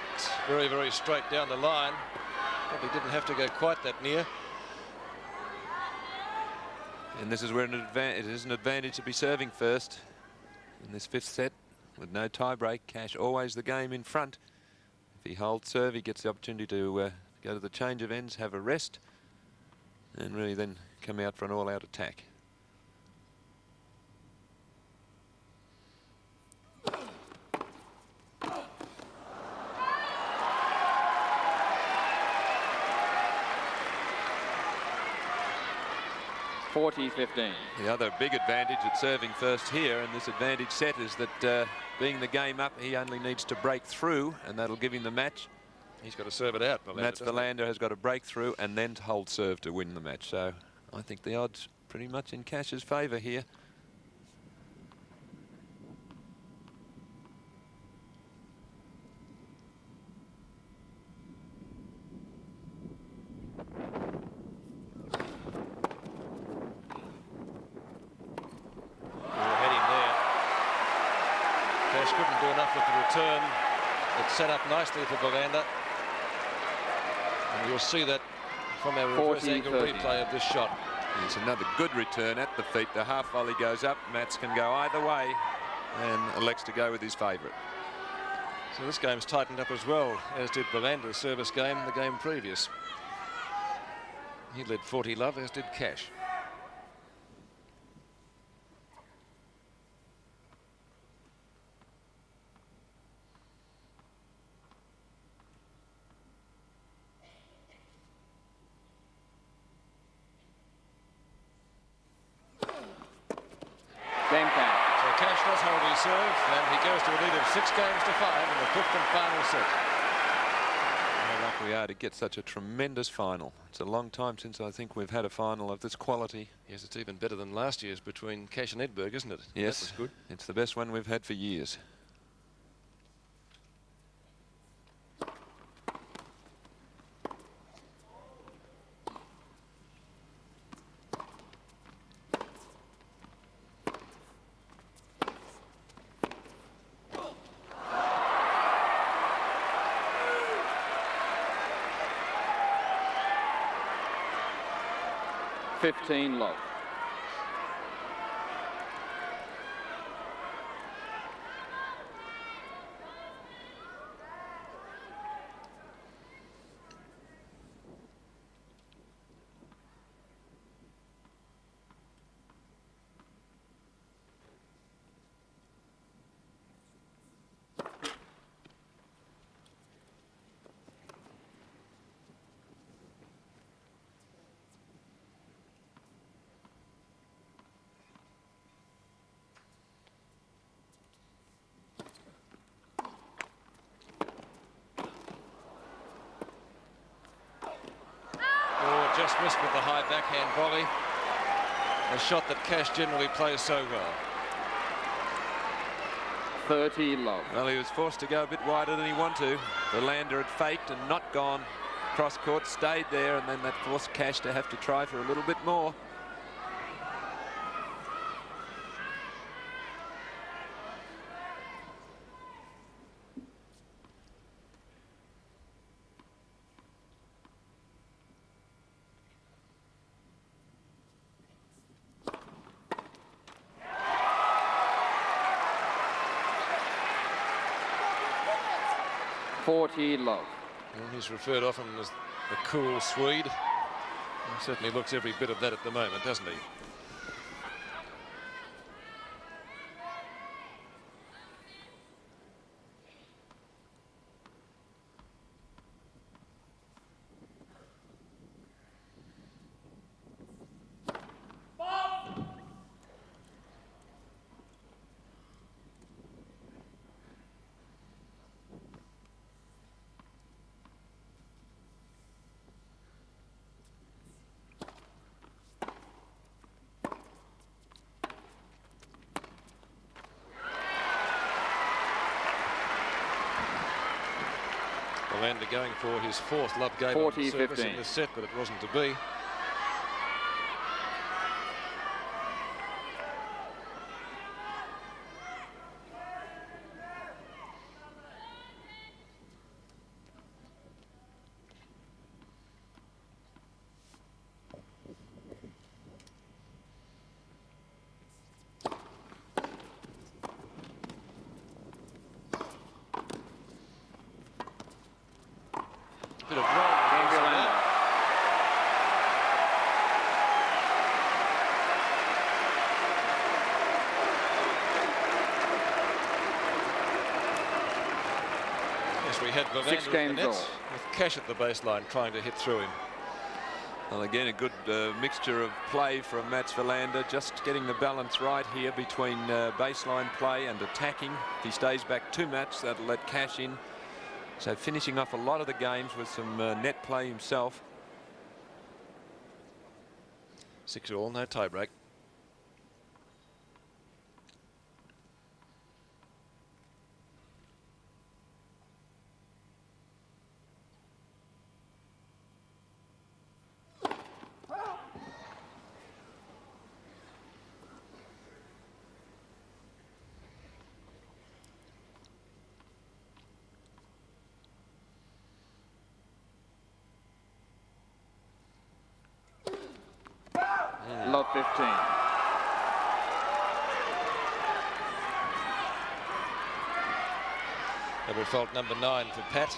very, very straight down the line. Probably didn't have to go quite that near. And this is where it is an advantage to be serving first in this 5th set with no tie break. Cash always the game in front. If he holds serve, he gets the opportunity to go to the change of ends, have a rest, and really then come out for an all-out attack. The other big advantage at serving first here in this advantage set is that being the game up, he only needs to break through, and that'll give him the match. He's got to serve it out. Mats Wilander has got to break through and then to hold serve to win the match. So I think the odds pretty much in Cash's favour here. Couldn't do enough with the return. It's set up nicely for Wilander. And you'll see that from our reverse angle replay of this shot. It's another good return at the feet. The half volley goes up. Mats can go either way and elects to go with his favourite. So this game's tightened up as well, as did Wilander's service game the game previous. He led 40 love, as did Cash. Serve, and he goes to a lead of 6 games to 5 in the 5th and final set. How lucky we are to get such a tremendous final. It's a long time since I think we've had a final of this quality. Yes, it's even better than last year's between Cash and Edberg, isn't it? Yes, that was good. It's the best one we've had for years. Low. Smith with the high backhand volley. A shot that Cash generally plays so well. 30 love. Well, he was forced to go a bit wider than he wanted to. Wilander had faked and not gone cross court, stayed there, and then that forced Cash to have to try for a little bit more. Love. Well, he's referred often as the cool Swede. He certainly looks every bit of that at the moment, doesn't he? Wilander going for his 4th love game on the service in this set, but it wasn't to be. Bit of roll. Yes, we had Wilander 6 games all. with Cash at the baseline trying to hit through him. Well, again, a good mixture of play from Mats Wilander, just getting the balance right here between baseline play and attacking. If he stays back too much, that'll let Cash in. So finishing off a lot of the games with some net play himself. 6-all, no tie break. Love 15. Double fault number 9 for Pat.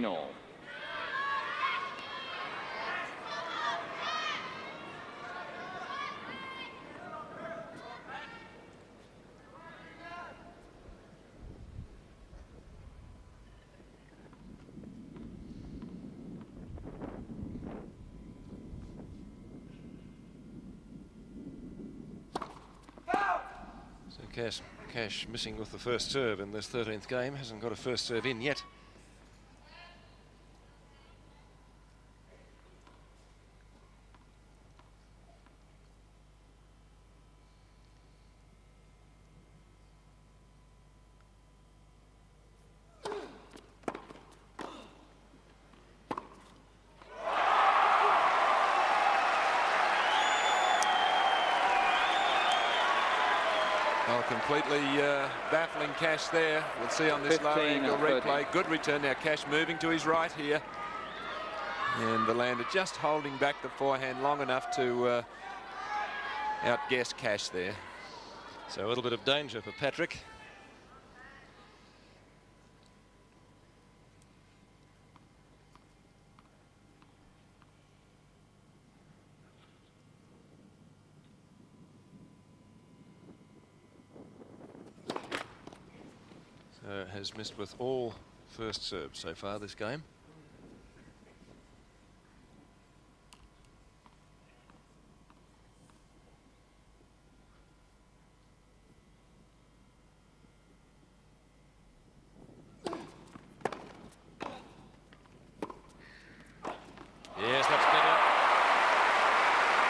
All. So Cash missing with the first serve in this 13th game. Hasn't got a first serve in yet. Oh, completely baffling Cash there. We'll see on this lower angle replay. Good return now. Cash moving to his right here. And Wilander just holding back the forehand long enough to outguess Cash there. So a little bit of danger for Patrick. So has missed with all first serves so far this game. Yes, that's better.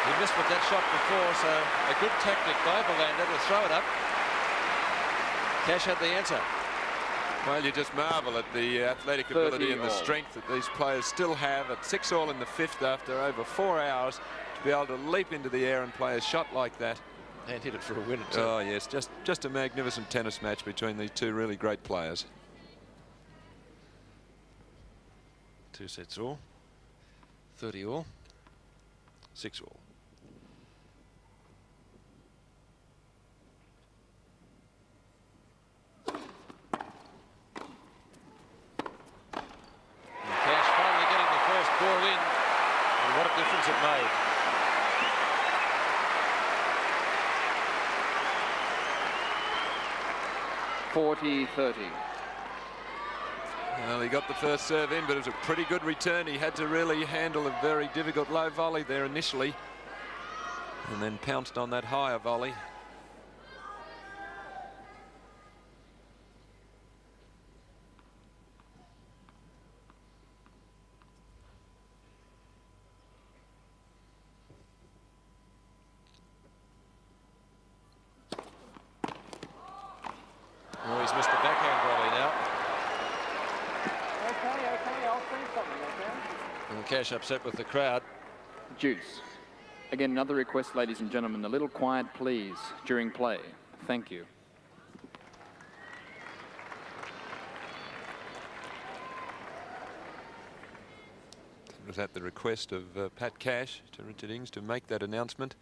He missed with that shot before, so a good tactic by Wilander to throw it up. Cash had the answer. Well, you just marvel at the athletic ability and the strength that these players still have at 6-all in the 5th after over 4 hours to be able to leap into the air and play a shot like that. And hit it for a winner too. Oh, yes, just a magnificent tennis match between these two really great players. 2 sets all. 30 all. 6 all. Ball in, and what a difference it made. Well, he got the first serve in, but it was a pretty good return. He had to really handle a very difficult low volley there initially, and then pounced on that higher volley. Oh, he's missed the backhand volley now. Okay, I'll say something, okay? And Cash upset with the crowd. Deuce. Again, another request, ladies and gentlemen, a little quiet, please, during play. Thank you. It was at the request of Pat Cash to Richard Ings to make that announcement.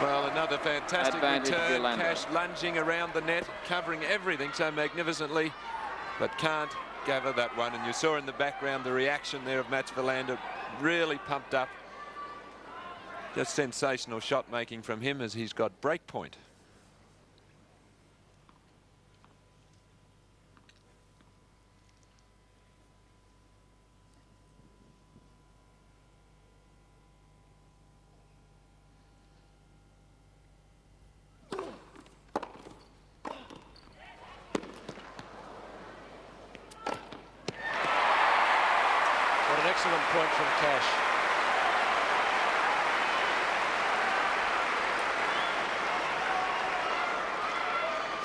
Well, another fantastic return. Cash lunging around the net, covering everything so magnificently, but can't gather that one. And you saw in the background the reaction there of Mats Wilander, really pumped up. Just sensational shot making from him as he's got break point. Excellent point from Cash.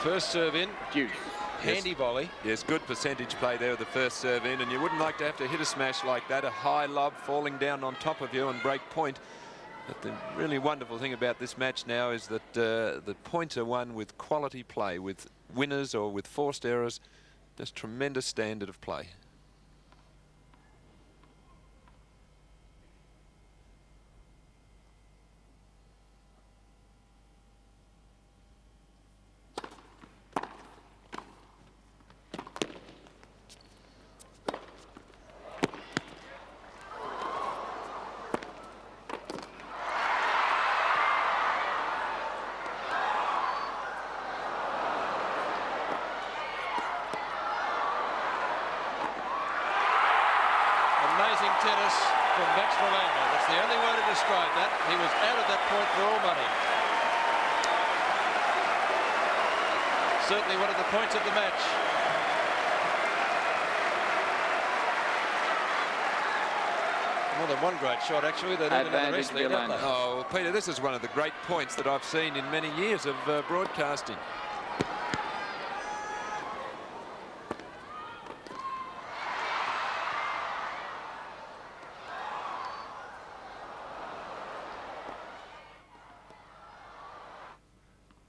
First serve in. Deuce. Handy volley. Yes, good percentage play there with the first serve in, and you wouldn't like to have to hit a smash like that, a high lob falling down on top of you and break point. But the really wonderful thing about this match now is that the points are won with quality play, with winners or with forced errors. Just tremendous standard of play. Amazing tennis from Mats Wilander. That's the only way to describe that. He was out of that point for all money. certainly one of the points of the match. More than one great shot, actually. They need another rest there, don't they? Oh, well, Peter, this is one of the great points that I've seen in many years of broadcasting.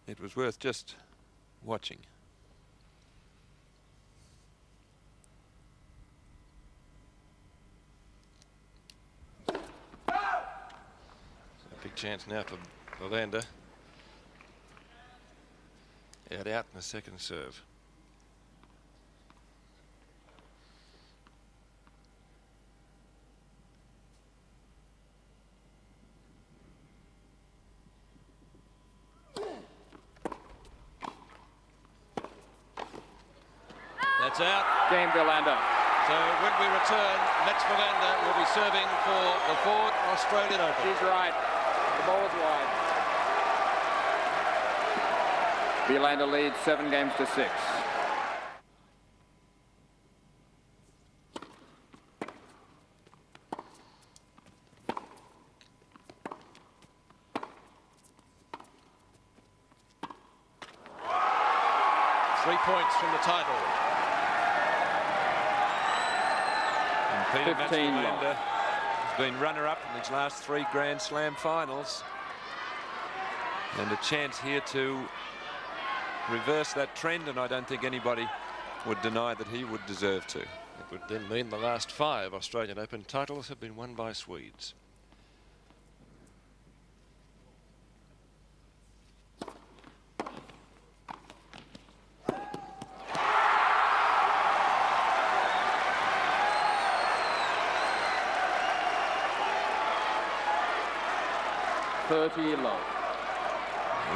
It was worth just watching. Big chance now for Wilander. Out in the second serve. That's out. Game Wilander. So when we return, Mats Wilander will be serving for the Ford Australian Open. He's right. The ball is wide. Wilander leads 7 games to 6. Points from the title. And Peter Mats Wilander has been runner-up in his last 3 Grand Slam finals. And a chance here to reverse that trend, and I don't think anybody would deny that he would deserve to. It would then mean the last 5 Australian Open titles have been won by Swedes.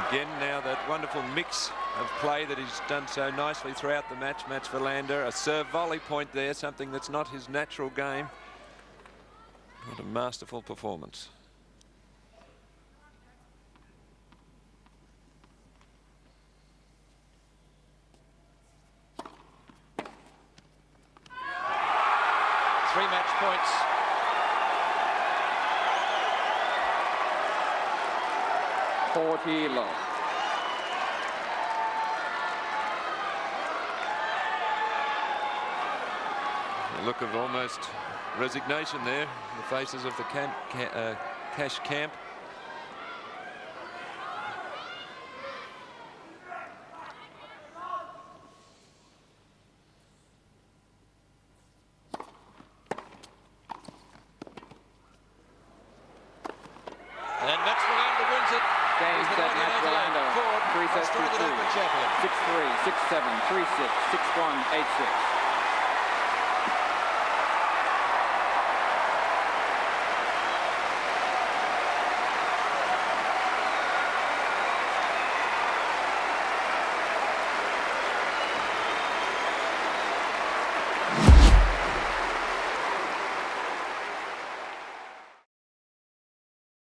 Again, now that wonderful mix of play that he's done so nicely throughout the match. Mats Wilander, a serve volley point there, something that's not his natural game. What a masterful performance. Three match points. Low. A look of almost resignation there in the faces of the Cash camp. And Mats Wilander wins it. Game set, Mats Wilander. 3 sets to 2. 6-3, 6-7, 3-6, 6-1, 8-6.